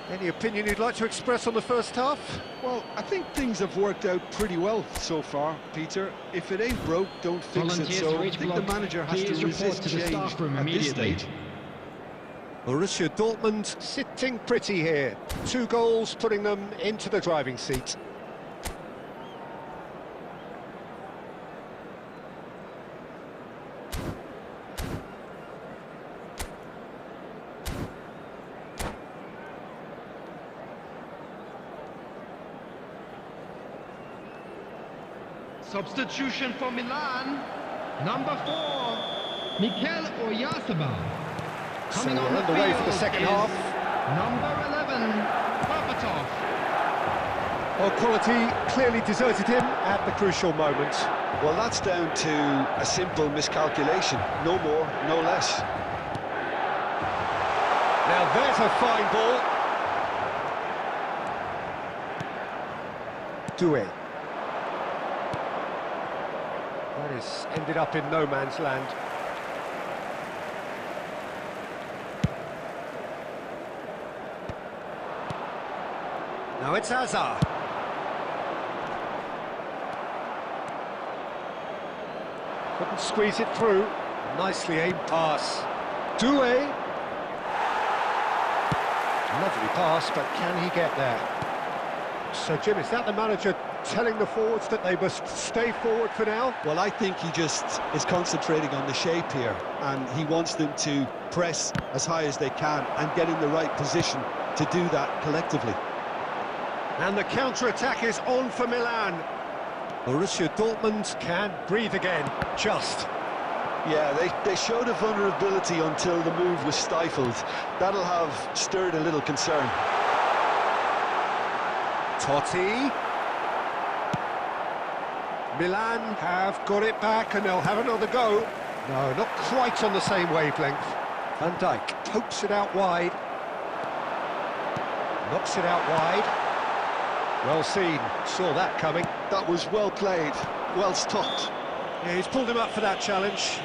Any opinion you'd like to express on the first half? Well, I think things have worked out pretty well so far, Peter. If it ain't broke, don't fix it. So I think the manager has to resist change at this stage. Borussia Dortmund sitting pretty here. 2 goals putting them into the driving seat. Substitution for Milan, number 4, Mikel Oyarzabal. Coming on the way field for the second half. Number 11, Berbatov. Well, quality clearly deserted him at the crucial moment. Well, that's down to a simple miscalculation. No more, no less. Now there's a fine ball. Doué. That has ended up in no man's land. Now it's Hazard. Couldn't squeeze it through. Nicely aimed pass. Doué. Lovely pass, but can he get there? So, Jim, is that the manager telling the forwards that they must stay forward for now? Well, I think he just is concentrating on the shape here, and he wants them to press as high as they can and get in the right position to do that collectively. And the counter-attack is on for Milan. Borussia Dortmund can breathe again, just. Yeah, they showed a vulnerability until the move was stifled. That'll have stirred a little concern. Totti. Milan have got it back and they'll have another go. No, not quite on the same wavelength. Van Dijk pokes it out wide. Knocks it out wide. Well seen, saw that coming. That was well played, well stopped. Yeah, he's pulled him up for that challenge.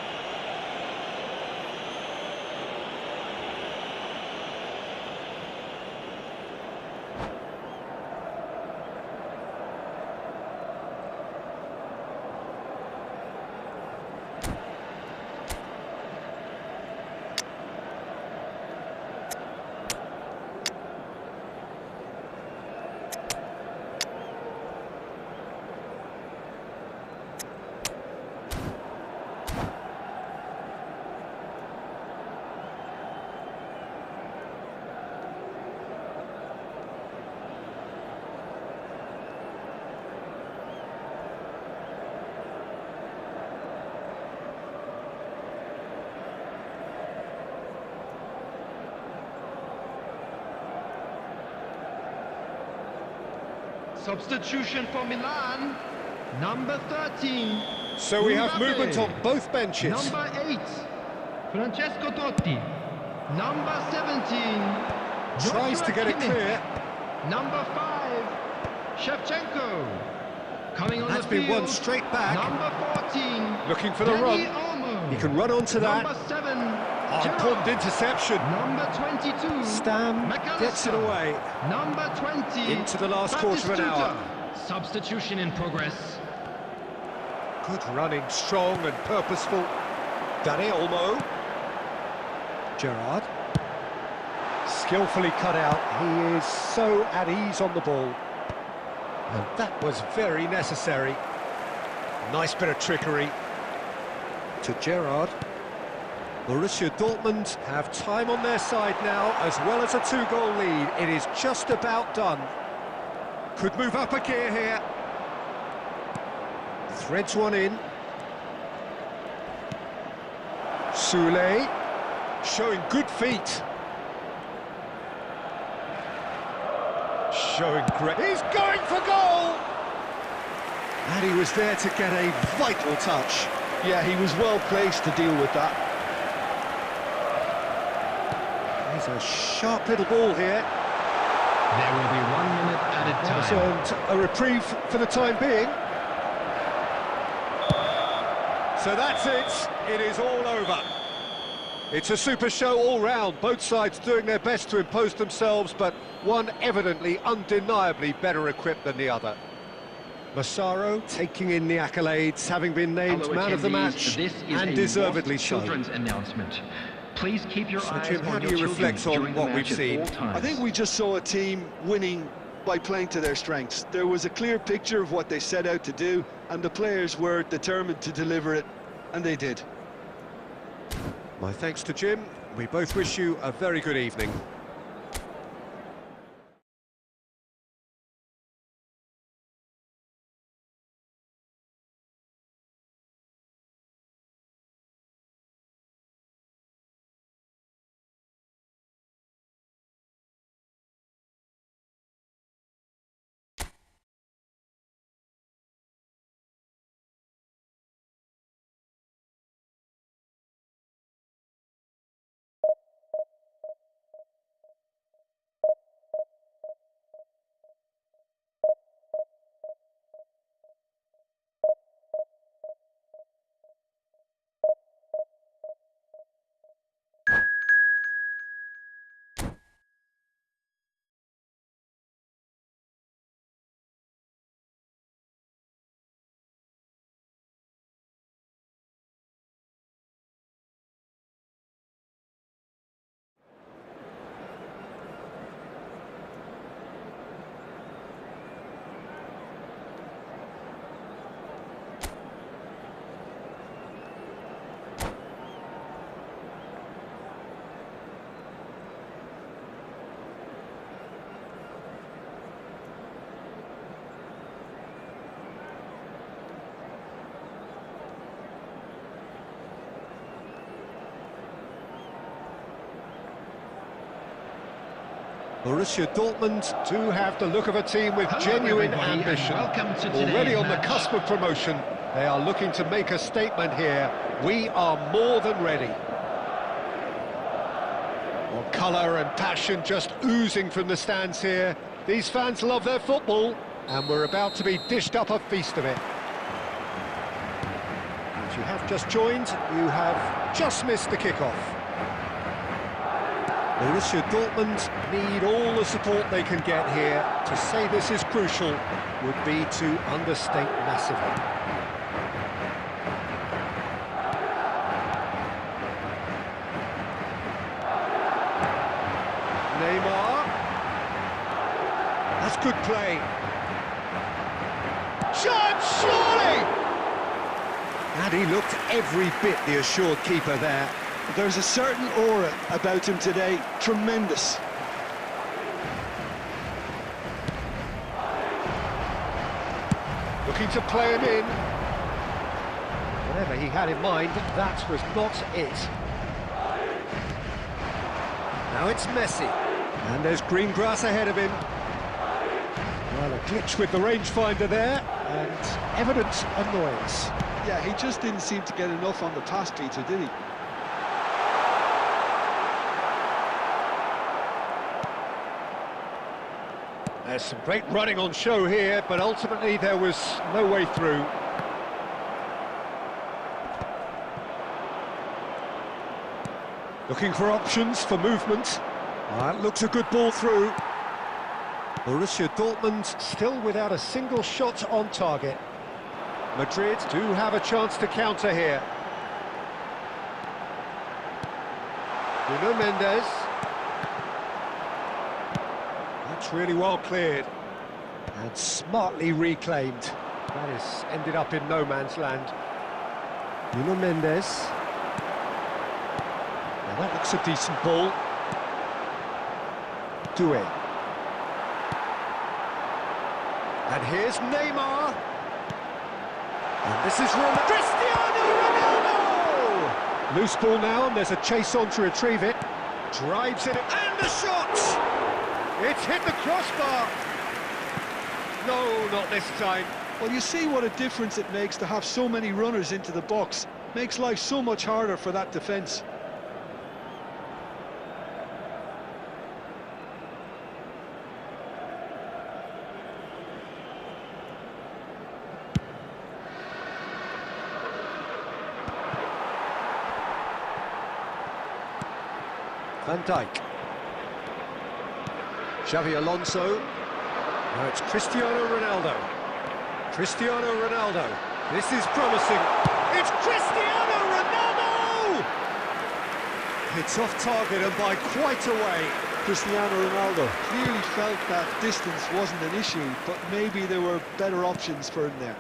Substitution for Milan, number 13. So we have Mbappe. movement on both benches. Number 8, Francesco Totti. Number 17, Tries Joshua to get it Kimmich. clear. Number 5, Shevchenko. Coming on That's the been field, won straight back. number 14, Looking for the Dani run. Olmo. He can run onto that. Number 7, Important Giroud. interception. Number 22, Stam gets it McAllister. away. Number 20, Into the last quarter of an hour. Batistuta. Substitution in progress. Good running, strong and purposeful. Dani Olmo. Gerrard. Skillfully cut out. He is so at ease on the ball. And that was very necessary. Nice bit of trickery. To Gerrard. Borussia Dortmund have time on their side now, as well as a 2-goal lead. It is just about done. Could move up a gear here. Threads one in. Soulé, showing good feet. Showing great... He's going for goal! And he was there to get a vital touch. Yeah, he was well placed to deal with that. There's a sharp little ball here. There will be 1 minute added That's time. earned a reprieve for the time being. So that's it. It is all over. It's a super show all round. Both sides doing their best to impose themselves, but one evidently, undeniably better equipped than the other. Massaro taking in the accolades, having been named Hello, man of the attendees. match, This is and a deservedly lost so. children's announcement. Please keep your So, eyes Jim, how on do your you children reflect on during the what match we've seen? at all times. I think we just saw a team winning by playing to their strengths. There was a clear picture of what they set out to do, and the players were determined to deliver it, and they did. My thanks to Jim. We both wish you a very good evening. Borussia Dortmund do have the look of a team with Hello, genuine everybody, and ambition. welcome to today's Already on the match. cusp of promotion, they are looking to make a statement here. We are more than ready. Well, colour and passion just oozing from the stands here. These fans love their football, and we're about to be dished up a feast of it. If you have just joined, you have just missed the kickoff. Borussia Dortmund need all the support they can get here. To say this is crucial would be to understate massively. Neymar. That's good play. Chance, surely! And he looked every bit the assured keeper there. There's a certain aura about him today, tremendous. Looking to play him in. Whatever he had in mind, that was not it. Now it's Messi. And there's green grass ahead of him. Well, a glitch with the rangefinder there, and evident annoyance. Yeah, he just didn't seem to get enough on the pass, Peter, did he? There's some great running on show here, but ultimately there was no way through. Looking for options for movement. That looks a good ball through. Borussia Dortmund still without a single shot on target. Madrid do have a chance to counter here. Nuno Mendes. That's really well cleared. And smartly reclaimed. That has ended up in no man's land. Nuno Mendes. Now that looks a decent ball. Doué. And here's Neymar. And this is Cristiano Ronaldo! Loose ball now, and there's a chase on to retrieve it. Drives it, and the shot! It's hit the crossbar. No, not this time. Well, you see what a difference it makes to have so many runners into the box. Makes life so much harder for that defence. Van Dijk. Xavi Alonso. Now it's Cristiano Ronaldo. Cristiano Ronaldo. This is promising. It's Cristiano Ronaldo! It's off target and by quite a way. Cristiano Ronaldo clearly felt that distance wasn't an issue, but maybe there were better options for him there.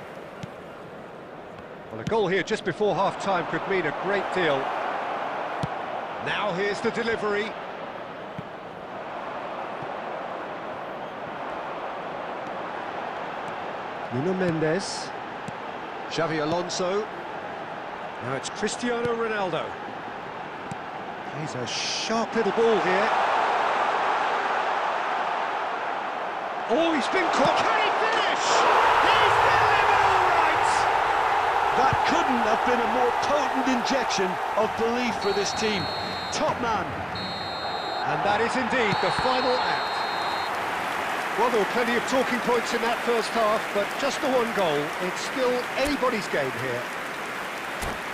Well, a goal here just before half-time could mean a great deal. Now here's the delivery. Nuno Mendes. Xavi Alonso. Now it's Cristiano Ronaldo. He's a sharp little ball here. Oh, he's been caught. Can he finish? He's delivered all right! That couldn't have been a more potent injection of belief for this team. Top man. And that is indeed the final act. Well, there were plenty of talking points in that first half, but just the one goal. It's still anybody's game here.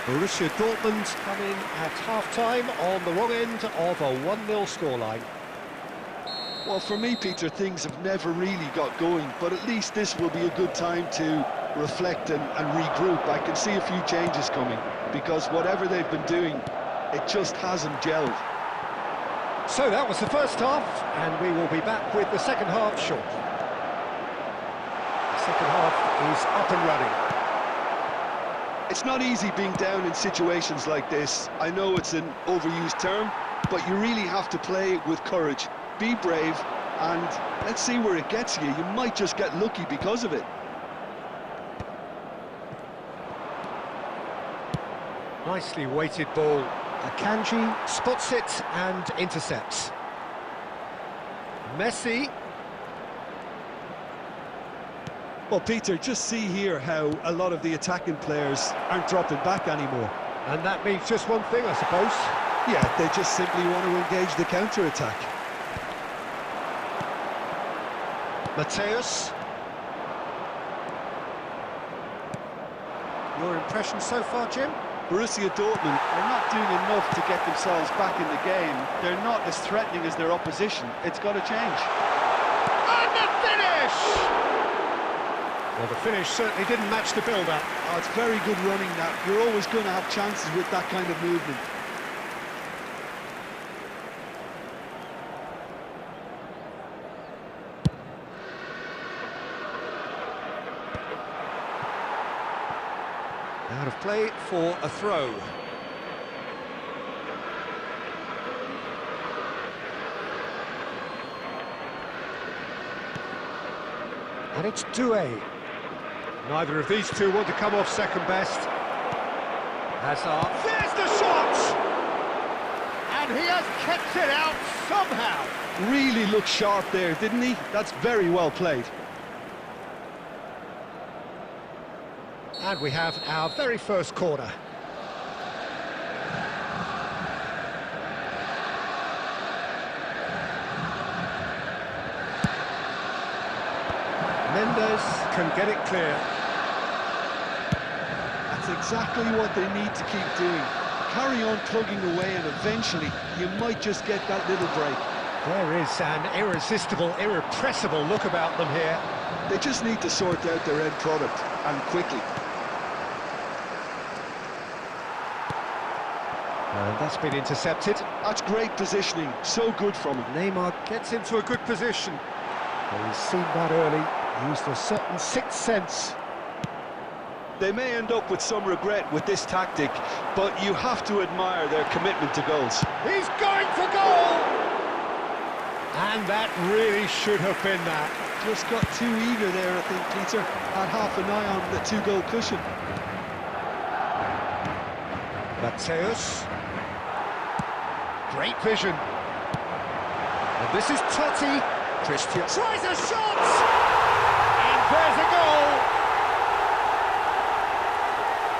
Borussia Dortmund come in at half-time on the wrong end of a 1-0 scoreline. Well, for me, Peter, things have never really got going, but at least this will be a good time to reflect and regroup. I can see a few changes coming, because whatever they've been doing, it just hasn't gelled. So that was the first half, and we will be back with the second half shortly. The second half is up and running. It's not easy being down in situations like this. I know it's an overused term, but you really have to play with courage. Be brave, and let's see where it gets you. You might just get lucky because of it. Nicely weighted ball. Akanji spots it and intercepts. Messi. Well, Peter, just see here how a lot of the attacking players aren't dropping back anymore. And that means just one thing, I suppose. Yeah, they just simply want to engage the counter-attack. Mateus. Your impression so far, Jim? Borussia Dortmund are not doing enough to get themselves back in the game. They're not as threatening as their opposition. It's got to change. And the finish! Well, the finish certainly didn't match the build-up. Oh, it's very good running now. You're always going to have chances with that kind of movement. Out of play for a throw. And it's Doué. Neither of these two want to come off second best. Hazard. There's the shot! And he has kept it out somehow. Really looked sharp there, didn't he? That's very well played. And we have our very first corner. Mendes can get it clear. That's exactly what they need to keep doing. Carry on plugging away, and eventually you might just get that little break. There is an irresistible, irrepressible look about them here. They just need to sort out their end product, and quickly. And that's been intercepted. That's great positioning, so good from him. Neymar gets into a good position. Well, he's seen that early, used a certain sixth sense. They may end up with some regret with this tactic, but you have to admire their commitment to goals. He's going for goal! And that really should have been that. Just got too eager there, I think, Peter. Had half an eye on the two-goal cushion. Mateus. Great vision. And this is Totti. Christian tries a shot! And there's a goal!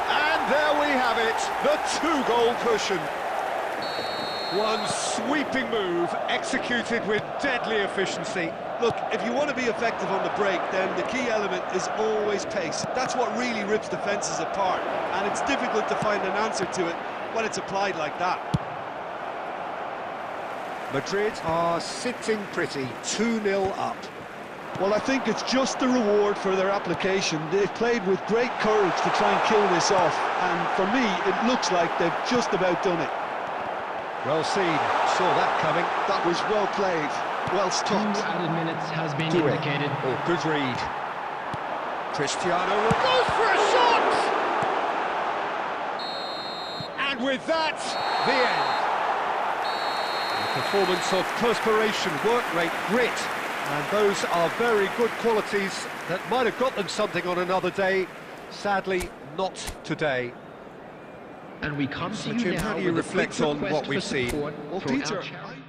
And there we have it, the two-goal cushion. One sweeping move, executed with deadly efficiency. Look, if you want to be effective on the break, then the key element is always pace. That's what really rips defences apart, and it's difficult to find an answer to it when it's applied like that. Madrid are sitting pretty, 2-0 up. Well, I think it's just the reward for their application. They've played with great courage to try and kill this off, and for me, it looks like they've just about done it. Well seen, saw that coming. That was well played, well stopped. 2 added minutes has been Do it. indicated. Oh, good read. Cristiano goes for a shot! And with that, the end. A performance of perspiration, work rate, grit, and those are very good qualities that might have got them something on another day. Sadly, not today. And we come So, to you Jim, now how do you with a quick reflect on request what for we've seen? support Well, from our Peter, charity.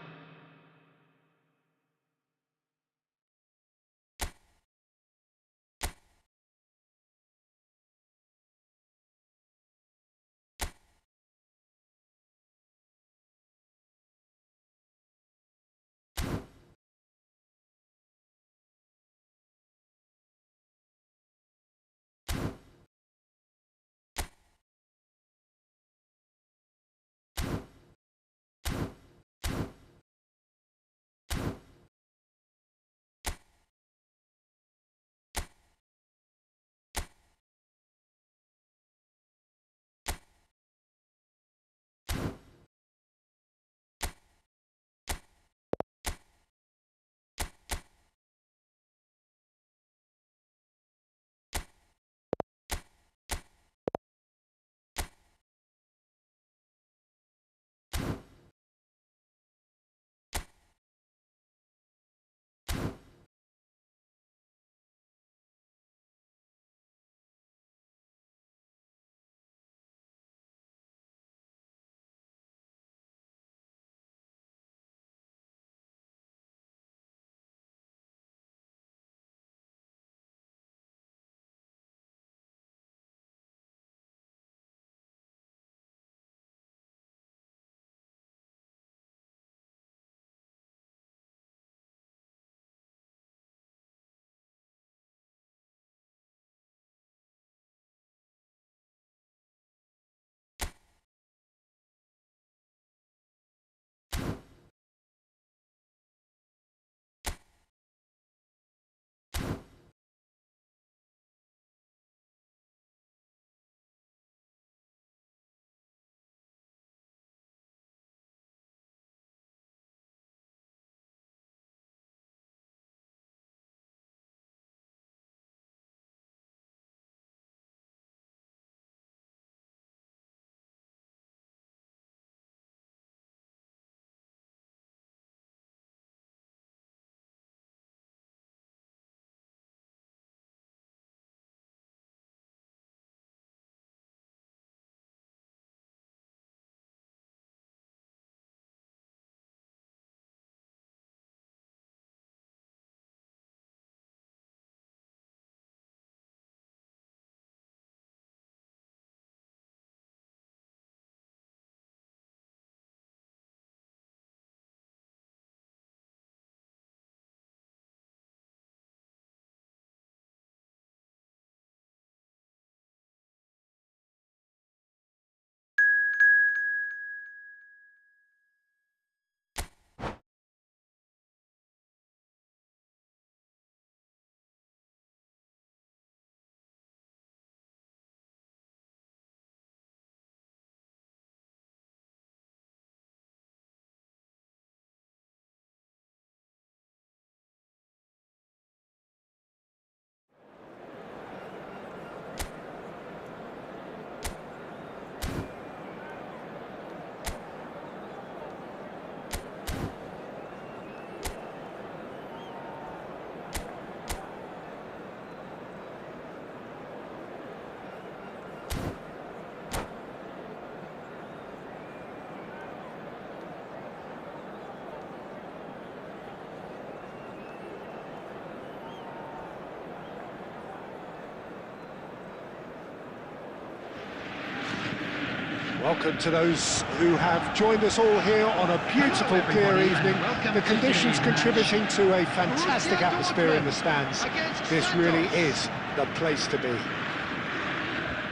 Welcome to those who have joined us all here on a beautiful, Hello, clear everybody, evening. and welcome The to conditions today's contributing to a match. fantastic atmosphere in the stands. This really is the place to be.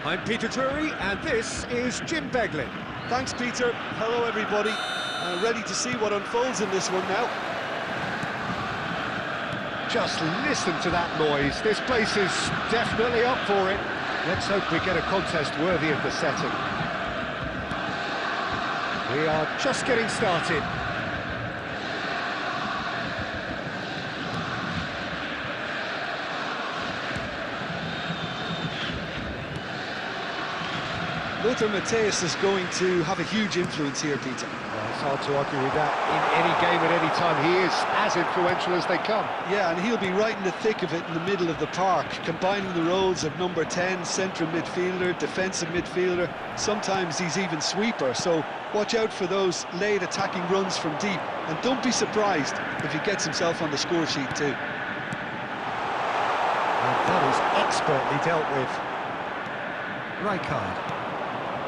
I'm Peter Drury, and this is Jim Beglin. Thanks, Peter. Hello, everybody. Ready to see what unfolds in this one now. Just listen to that noise. This place is definitely up for it. Let's hope we get a contest worthy of the setting. We are just getting started. Lothar Matthäus is going to have a huge influence here, Peter. Well, it's hard to argue with that. In any game at any time, he is as influential as they come. Yeah, and he'll be right in the thick of it in the middle of the park, combining the roles of number 10, central midfielder, defensive midfielder. Sometimes he's even sweeper, so watch out for those late attacking runs from deep, and don't be surprised if he gets himself on the score sheet too. And that is expertly dealt with. Rijkaard.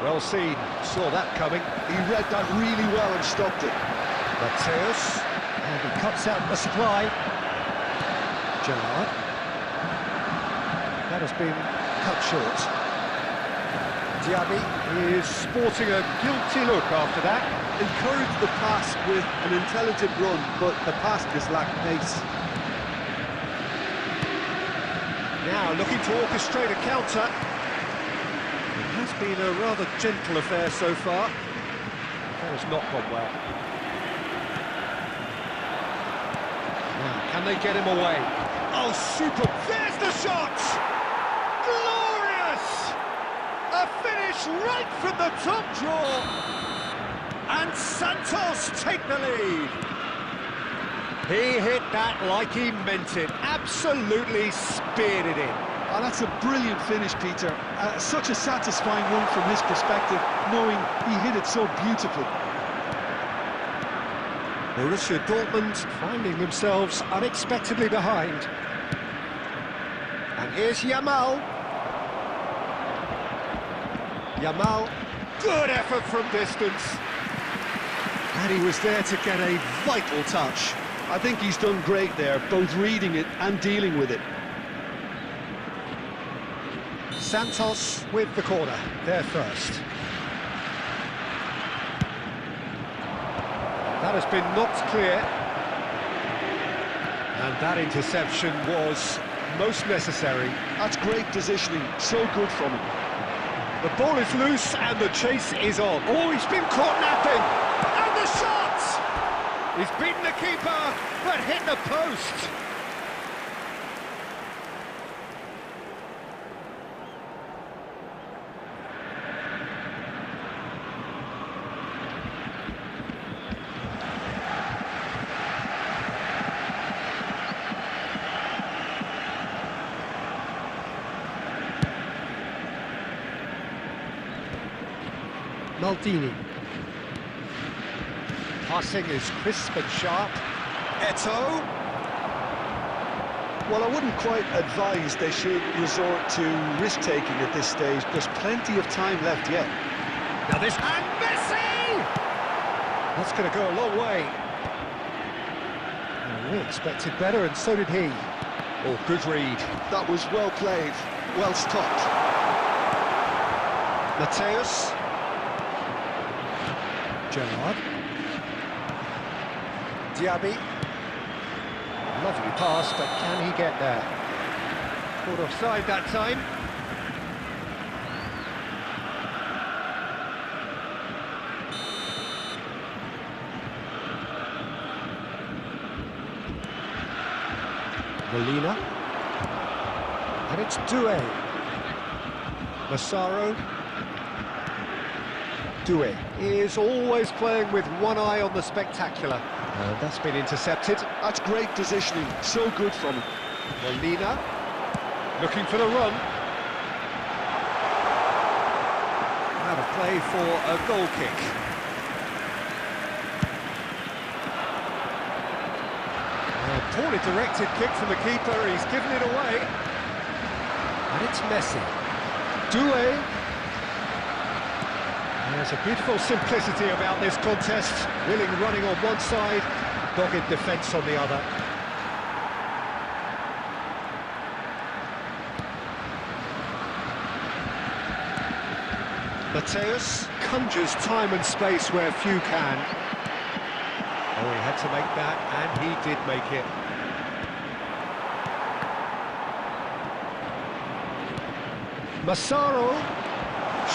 Well seen, saw that coming. He read that really well and stopped it. Matthäus, and he cuts out the supply. Gerrard. That has been cut short. Diaby is sporting a guilty look after that. Encouraged the pass with an intelligent run, but the pass just lacked pace. Now looking to orchestrate a counter. It has been a rather gentle affair so far. That has not gone well. Now, can they get him away? Oh, super! There's the shot! Glorious! A finish right from the top draw! And Santos take the lead! He hit that like he meant it. Absolutely speared it in. Oh, that's a brilliant finish, Peter. Such a satisfying one from his perspective, knowing he hit it so beautifully. Borussia Dortmund finding themselves unexpectedly behind. And here's Yamal. Yamal, good effort from distance. And he was there to get a vital touch. I think he's done great there, both reading it and dealing with it. Santos with the corner, there first. That has been knocked clear. And that interception was most necessary. That's great positioning, so good from him. The ball is loose and the chase is on. Oh, he's been caught napping! And the shot! He's beaten the keeper, but hit the post. Maldini. Passing is crisp and sharp. Eto'o. Well, I wouldn't quite advise they should resort to risk-taking at this stage. There's plenty of time left yet. Now this... And Messi! That's going to go a long way. Well, we expected better, and so did he. Oh, good read. That was well played, well stopped. Matthäus. Gerrard. Diaby. Lovely pass, but can he get there? Caught offside that time. Molina. And it's Doué. Massaro. Doué is always playing with one eye on the spectacular. That's been intercepted. That's great positioning, so good from him. Molina, looking for the run. Out of play for a goal kick. A poorly directed kick from the keeper, he's given it away. And it's Messi. Doué. There's a beautiful simplicity about this contest. Willing running on one side, dogged defence on the other. Mateus conjures time and space where few can. Oh, he had to make that, and he did make it. Massaro,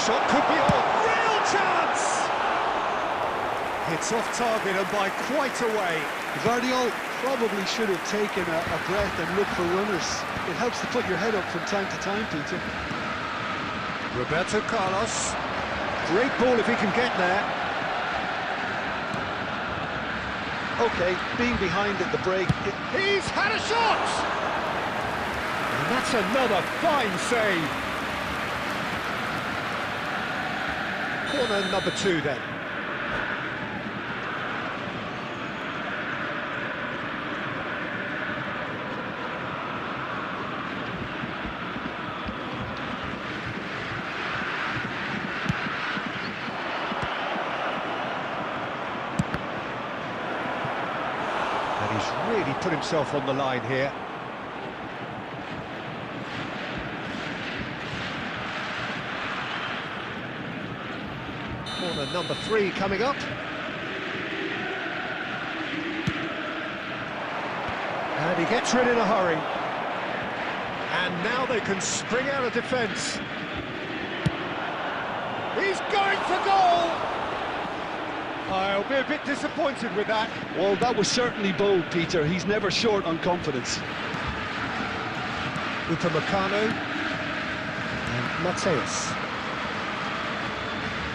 shot could be on, real chance! Hits off target and by quite a way. Guardiola probably should have taken a breath and looked for runners. It helps to put your head up from time to time, Peter. Roberto Carlos, great ball if he can get there. Okay, being behind at the break. He's had a shot! And that's another fine save. Corner number 2 then. And he's really put himself on the line here. Corner number 3 coming up. And he gets rid in a hurry. And now they can spring out of defence. He's going for goal! I'll be a bit disappointed with that. Well, that was certainly bold, Peter. He's never short on confidence. Upamecano and Mateus.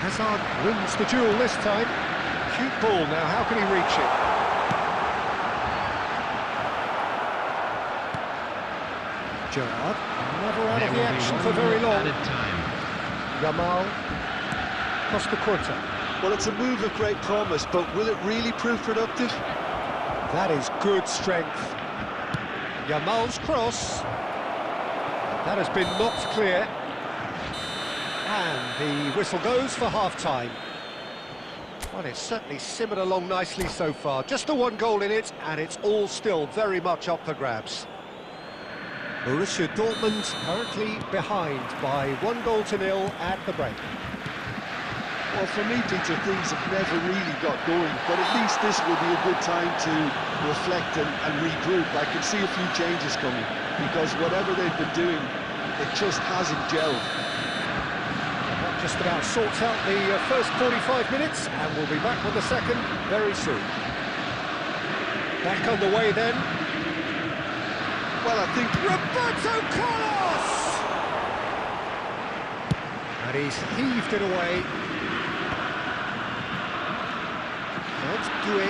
Hazard wins the duel this time. Cute ball now, how can he reach it? Gerrard, never out of the action for very long. Yamal, Costa Curta. Well, it's a move of great promise, but will it really prove productive? That is good strength. Yamal's cross. That has been knocked clear. And the whistle goes for half-time. Well, it's certainly simmered along nicely so far. Just the 1 goal in it, and it's all still very much up for grabs. Borussia Dortmund currently behind by 1-0 at the break. Well, for me, Peter, things have never really got going, but at least this will be a good time to reflect and regroup. I can see a few changes coming, because whatever they've been doing, it just hasn't gelled. That just about sorts out the first 45 minutes, and we'll be back with the second very soon. Back on the way then. Well, I think Roberto Carlos! And he's heaved it away. That's Doué.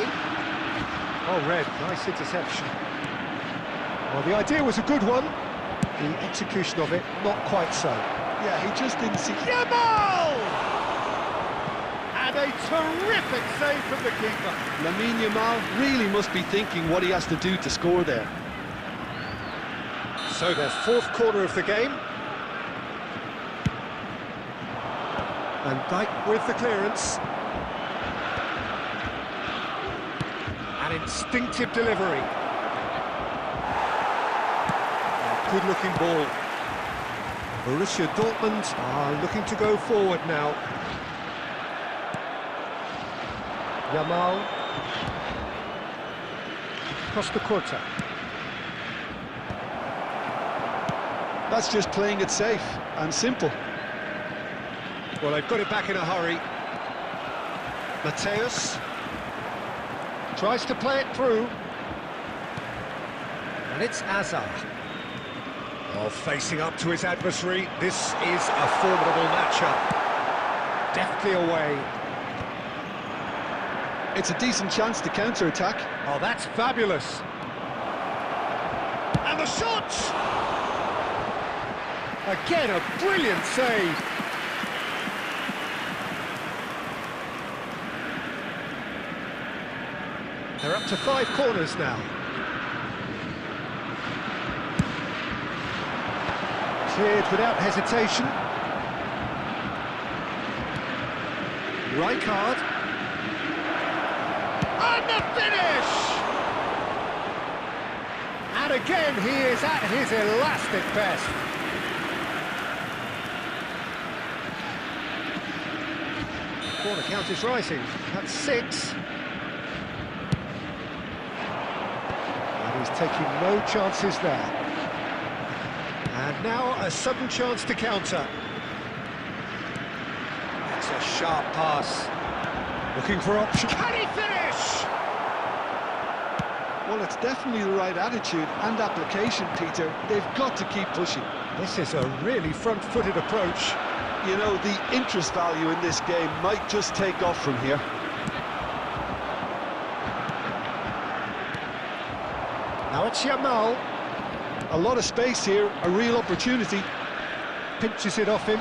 Oh, red, nice interception. Well, the idea was a good one. The execution of it, not quite so. yeah, he just didn't see... Yamal! And a terrific save from the keeper. Lamine Yamal really must be thinking what he has to do to score there. So their 4th corner of the game. And Dijk with the clearance. An instinctive delivery. A good-looking ball. Borussia Dortmund are looking to go forward now. Yamal. Costa Curta. That's just playing it safe and simple. Well, they've got it back in a hurry. Mateus tries to play it through. And it's Hazard. Oh, facing up to his adversary. This is a formidable matchup. Deftly away. It's a decent chance to counter-attack. Oh, that's fabulous. And the shot! Again, a brilliant save. They're up to 5 corners now. Cleared without hesitation. Rijkaard. And the finish! And again, he is at his elastic best. Corner count is rising. That's 6. And he's taking no chances there. And now a sudden chance to counter. That's a sharp pass. Looking for option. Can he finish? Well, it's definitely the right attitude and application, Peter. They've got to keep pushing. This is a really front-footed approach. You know, the interest value in this game might just take off from here. Now it's Yamal. A lot of space here, a real opportunity. Pinches it off him.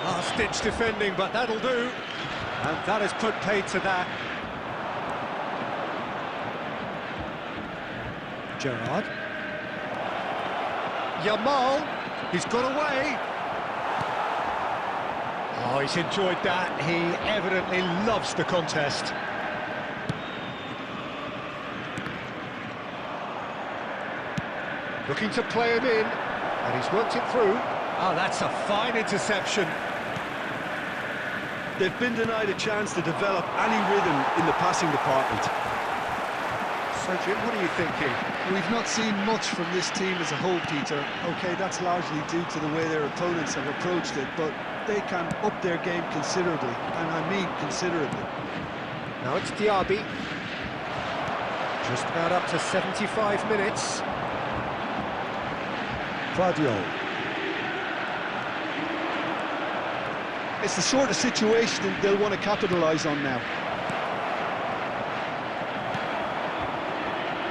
Last-ditch defending, but that'll do. And that has put paid to that. Gerrard. Yamal. He's got away. Oh, he's enjoyed that. He evidently loves the contest. Looking to play him in, and he's worked it through. Oh, that's a fine interception. They've been denied a chance to develop any rhythm in the passing department. So, Jim, what are you thinking? We've not seen much from this team as a whole, Peter. OK, that's largely due to the way their opponents have approached it, but they can up their game considerably, and I mean considerably. Now it's Diaby. Just about up to 75 minutes. Guardiola. It's the sort of situation that they'll want to capitalise on now.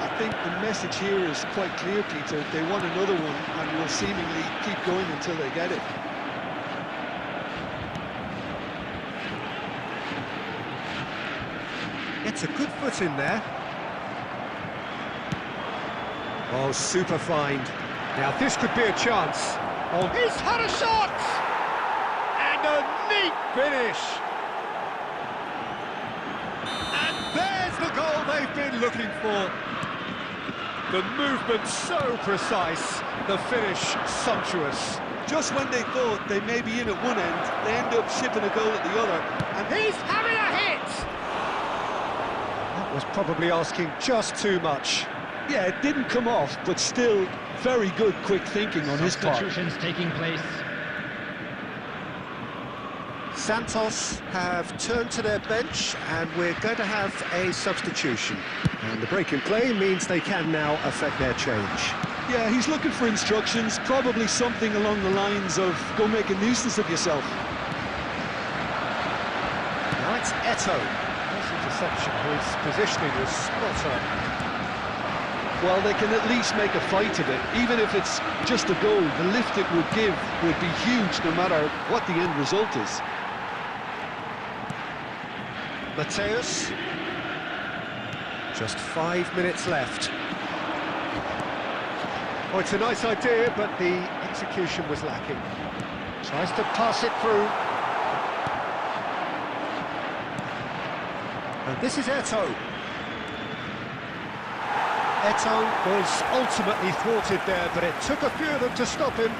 I think the message here is quite clear, Peter. They want another one and will seemingly keep going until they get it. It's a good foot in there. Oh, super find. Now this could be a chance. Oh, he's had a shot! And a neat finish! And there's the goal they've been looking for. The movement so precise, the finish sumptuous. Just when they thought they may be in at one end, they end up shipping a goal at the other. And he's having a hit! That was probably asking just too much. Yeah, it didn't come off, but still very good quick thinking on his part. Substitutions taking place. Santos have turned to their bench and we're going to have a substitution. And the break in play means they can now affect their change. Yeah, he's looking for instructions, probably something along the lines of go make a nuisance of yourself. Now it's Eto'o. This interception, his positioning was spot on. Well, they can at least make a fight of it, even if it's just a goal. The lift it would give would be huge no matter what the end result is. Mateus. Just 5 minutes left. Oh, it's a nice idea, but the execution was lacking. Tries to pass it through. And this is Eto'o. Eto'o was ultimately thwarted there, but it took a few of them to stop him.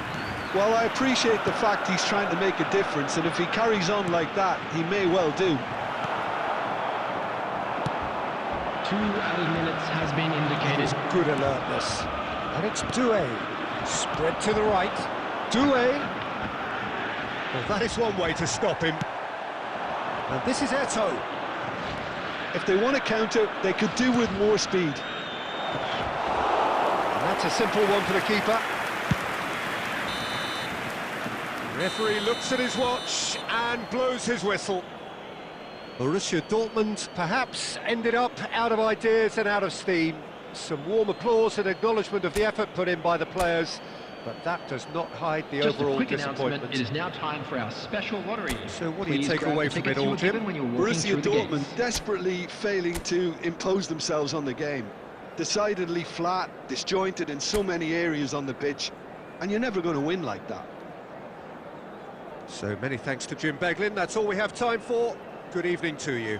Well, I appreciate the fact he's trying to make a difference, and if he carries on like that, he may well do. 2 added minutes has been indicated. It's good alertness. And it's Doué. Spread to the right. Doué. Well, that is one way to stop him. And this is Eto'o. If they want to counter, they could do with more speed. And that's a simple one for the keeper. The referee looks at his watch and blows his whistle. Borussia Dortmund perhaps ended up out of ideas and out of steam. Some warm applause and acknowledgement of the effort put in by the players, but that does not hide the Just overall a quick disappointment. announcement, it is now time for our special lottery. So what do you Please take grab away the from it tickets you all, were given Jim? when you were walking Borussia through the Dortmund gates. desperately failing to impose themselves on the game. Decidedly flat, disjointed in so many areas on the pitch, and you're never going to win like that. So many thanks to Jim Beglin. That's all we have time for. Good evening to you.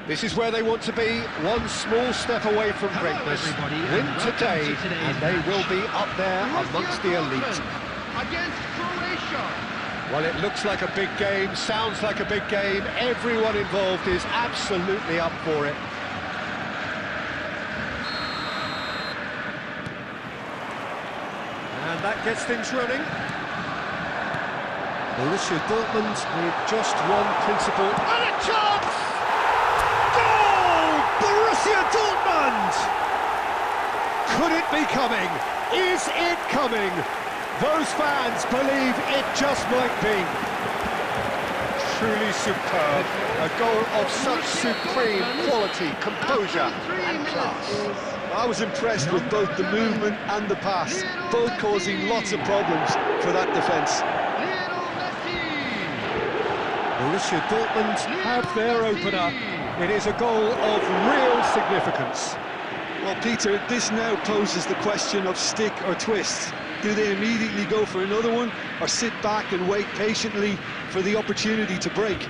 This is where they want to be, one small step away from greatness. Win today, and they will be up there amongst the elite. Against Croatia. Well, it looks like a big game, sounds like a big game. Everyone involved is absolutely up for it. And that gets things running. Borussia Dortmund with just one principle. And a chance! Goal! Borussia Dortmund! Could it be coming? Is it coming? Those fans believe it just might be. Truly superb. A goal of such supreme quality, composure and class. I was impressed with both the movement and the pass, both causing lots of problems for that defence. Borussia Dortmund have their opener. It is a goal of real significance. Well, Peter, this now poses the question of stick or twist. Do they immediately go for another one, or sit back and wait patiently for the opportunity to break?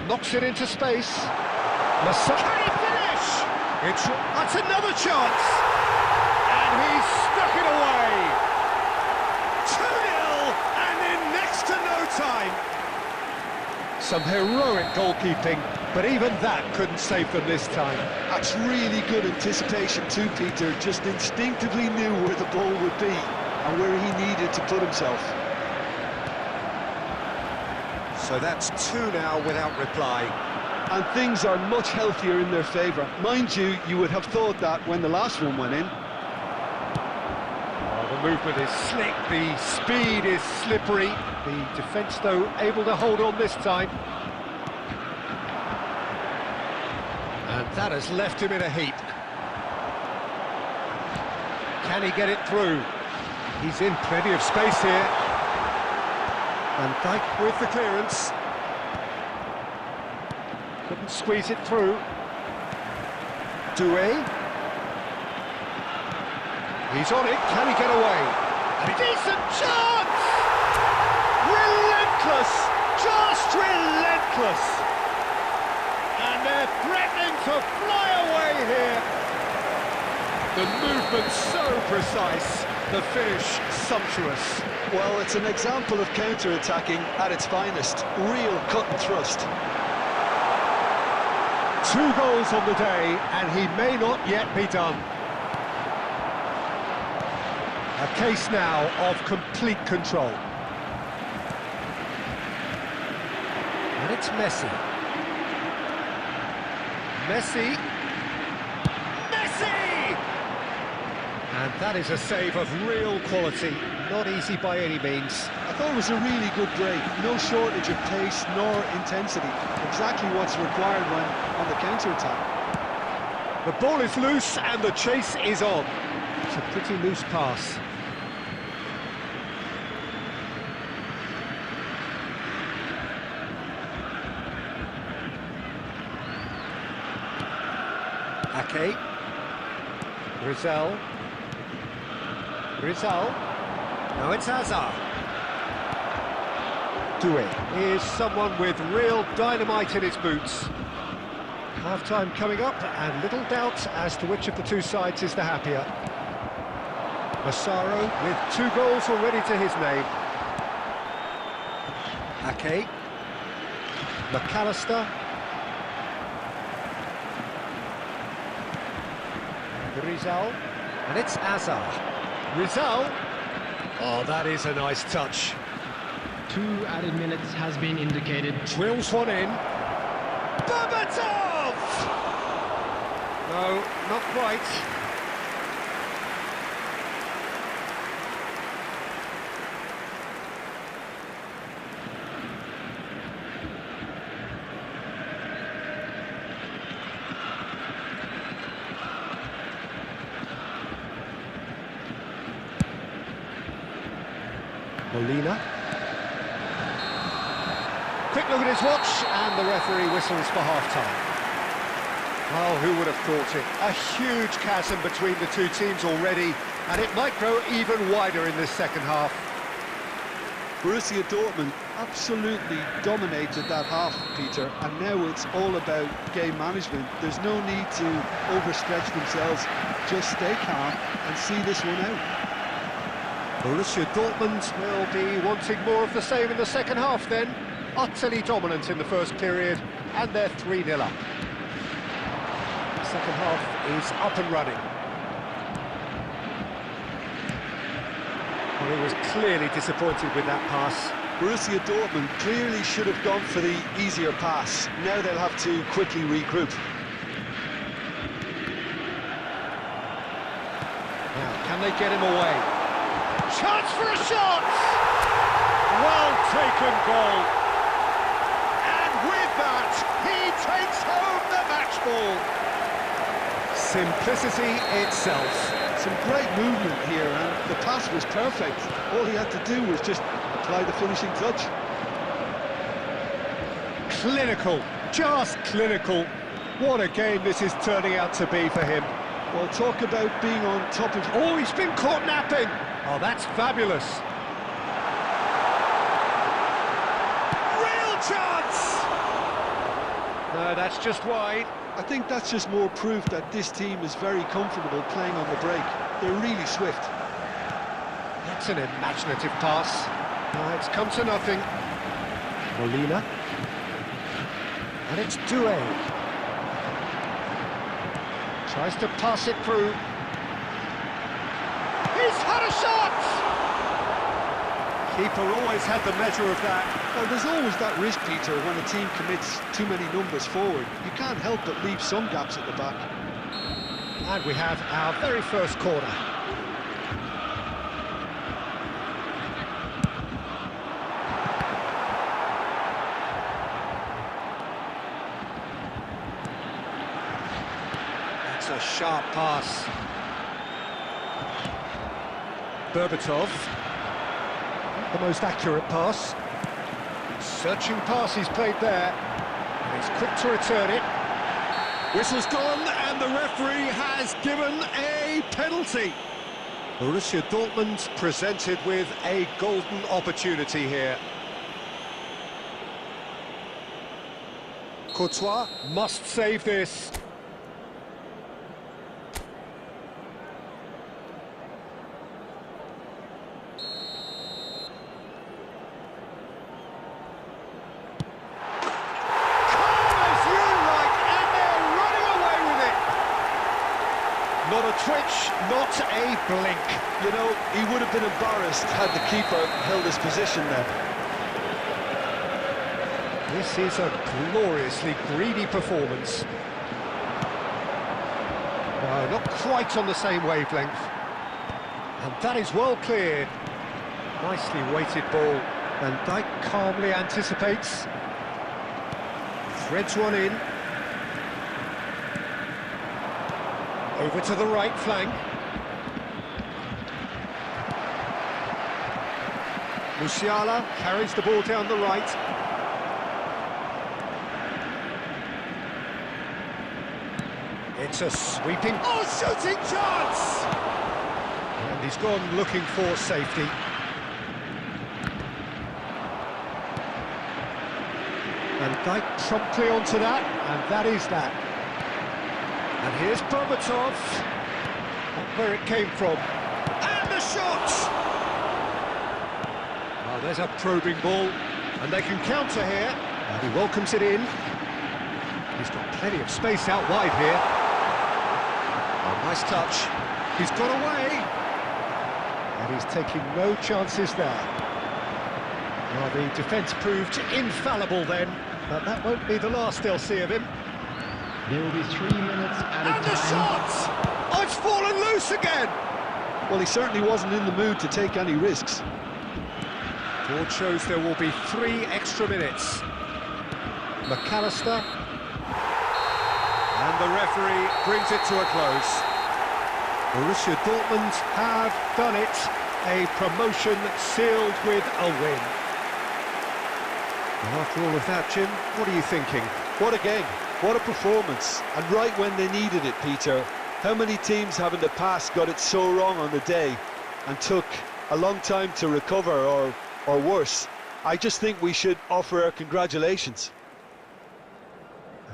Knocks it into space. Can he finish? That's another chance. And he's stuck it away. 2-0, and in next to no time. Some heroic goalkeeping, but even that couldn't save them this time. That's really good anticipation too, Peter. Just instinctively knew where the ball would be and where he needed to put himself. So that's 2 now without reply. And things are much healthier in their favour. Mind you, you would have thought that when the last one went in. The movement is slick, the speed is slippery. The defence, though, able to hold on this time. And that has left him in a heap. Can he get it through? He's in plenty of space here. Van Dijk with the clearance. Couldn't squeeze it through. Doué. He's on it, can he get away? A decent chance! marvellous. And they're threatening to fly away here. The movement so precise, the finish sumptuous. Well, it's an example of counter-attacking at its finest. Real cut and thrust. 2 goals on the day, and he may not yet be done. A case now of complete control. And it's Messi. Messi! And that is a save of real quality, not easy by any means. I thought it was a really good break. No shortage of pace nor intensity. Exactly what's required when on the counter-attack. The ball is loose and the chase is on. It's a pretty loose pass. Ake. Rizal. Now it's Hazard. Doué is someone with real dynamite in his boots. Half-time coming up, and little doubt as to which of the two sides is the happier. Massaro with 2 goals already to his name. Ake. McAllister. Rizal. And it's Hazard. Rizal. Oh, that is a nice touch. 2 added minutes has been indicated. Drills one in. Berbatov! No, not quite. Molina. Quick look at his watch, and the referee whistles for half-time. Oh, who would have thought it? A huge chasm between the two teams already, and it might grow even wider in this second half. Borussia Dortmund absolutely dominated that half, Peter, and now it's all about game management. There's no need to overstretch themselves. Just stay calm and see this one out. Borussia Dortmund will be wanting more of the same in the second half then. Utterly dominant in the first period, and they're 3-0 up. The second half is up and running. Well, he was clearly disappointed with that pass. Borussia Dortmund clearly should have gone for the easier pass. Now they'll have to quickly regroup. Now, can they get him away? Chance for a shot! Well taken goal. And with that, he takes home the match ball. Simplicity itself. Some great movement here, and the pass was perfect. All he had to do was just apply the finishing touch. Clinical, just clinical. What a game this is turning out to be for him. Well, talk about being on top of... Oh, he's been caught napping. Oh, that's fabulous. Real chance! No, that's just wide. I think that's just more proof that this team is very comfortable playing on the break. They're really swift. That's an imaginative pass. It's come to nothing. Molina. And it's Doué. Tries to pass it through. He's had a shot! Keeper always had the measure of that. Well, there's always that risk, Peter, when a team commits too many numbers forward. You can't help but leave some gaps at the back. And we have our very first corner. That's a sharp pass. Berbatov. The most accurate pass. Searching pass he's played there. And he's quick to return it. Whistle's gone, and the referee has given a penalty. Borussia Dortmund presented with a golden opportunity here. Courtois must save this. Not a twitch, not a blink. You know, he would have been embarrassed had the keeper held his position there. This is a gloriously greedy performance. No, not quite on the same wavelength. And that is well cleared. Nicely weighted ball. Van Dijk calmly anticipates. Threads one in. Over to the right flank. Musiala carries the ball down the right. It's a sweeping... Oh, shooting chance! And he's gone looking for safety. And Dijk promptly onto that, and that is that. And here's Berbatov, not where it came from. And the shot! Oh, there's a probing ball, and they can counter here. And he welcomes it in. He's got plenty of space out wide here. Oh, nice touch. He's got away. And he's taking no chances there. Well, the defence proved infallible then, but that won't be the last they'll see of him. There will be 3 minutes at a time. And the shot! Oh, it's fallen loose again! Well, he certainly wasn't in the mood to take any risks. Board shows there will be 3 extra minutes. McAllister. And the referee brings it to a close. Borussia Dortmund have done it. A promotion sealed with a win. And after all of that, Jim, what are you thinking? What a game. What a performance, and right when they needed it, Peter. How many teams have in the past got it so wrong on the day and took a long time to recover, or worse? I just think we should offer our congratulations.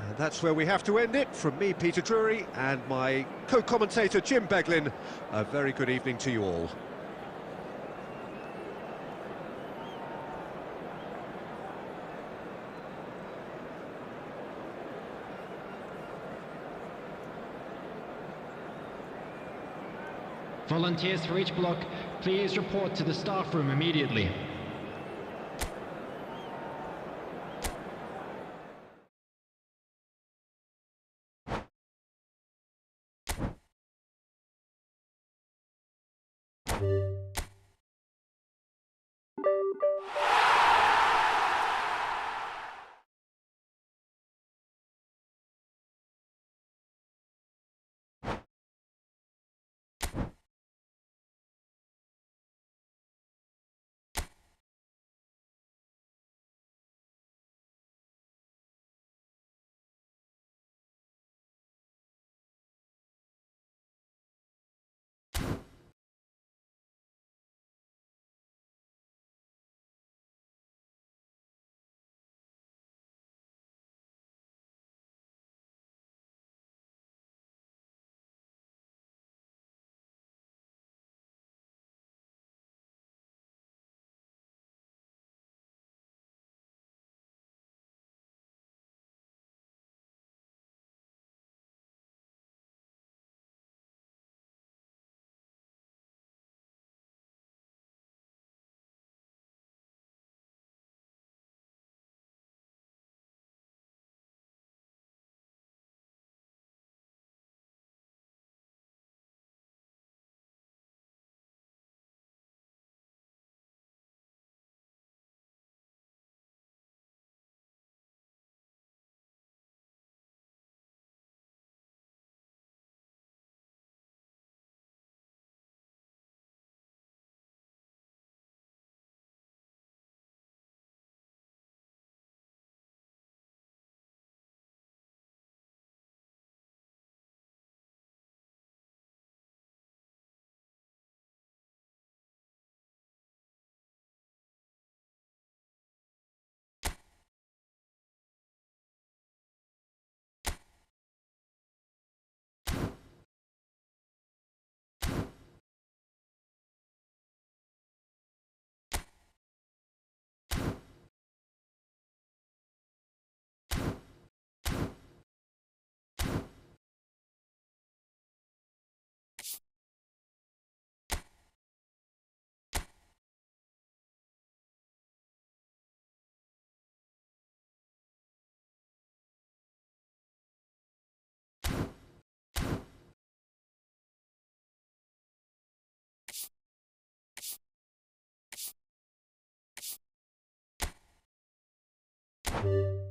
And that's where we have to end it. From me, Peter Drury, and my co-commentator, Jim Beglin, a very good evening to you all. Volunteers for each block, please report to the staff room immediately. है।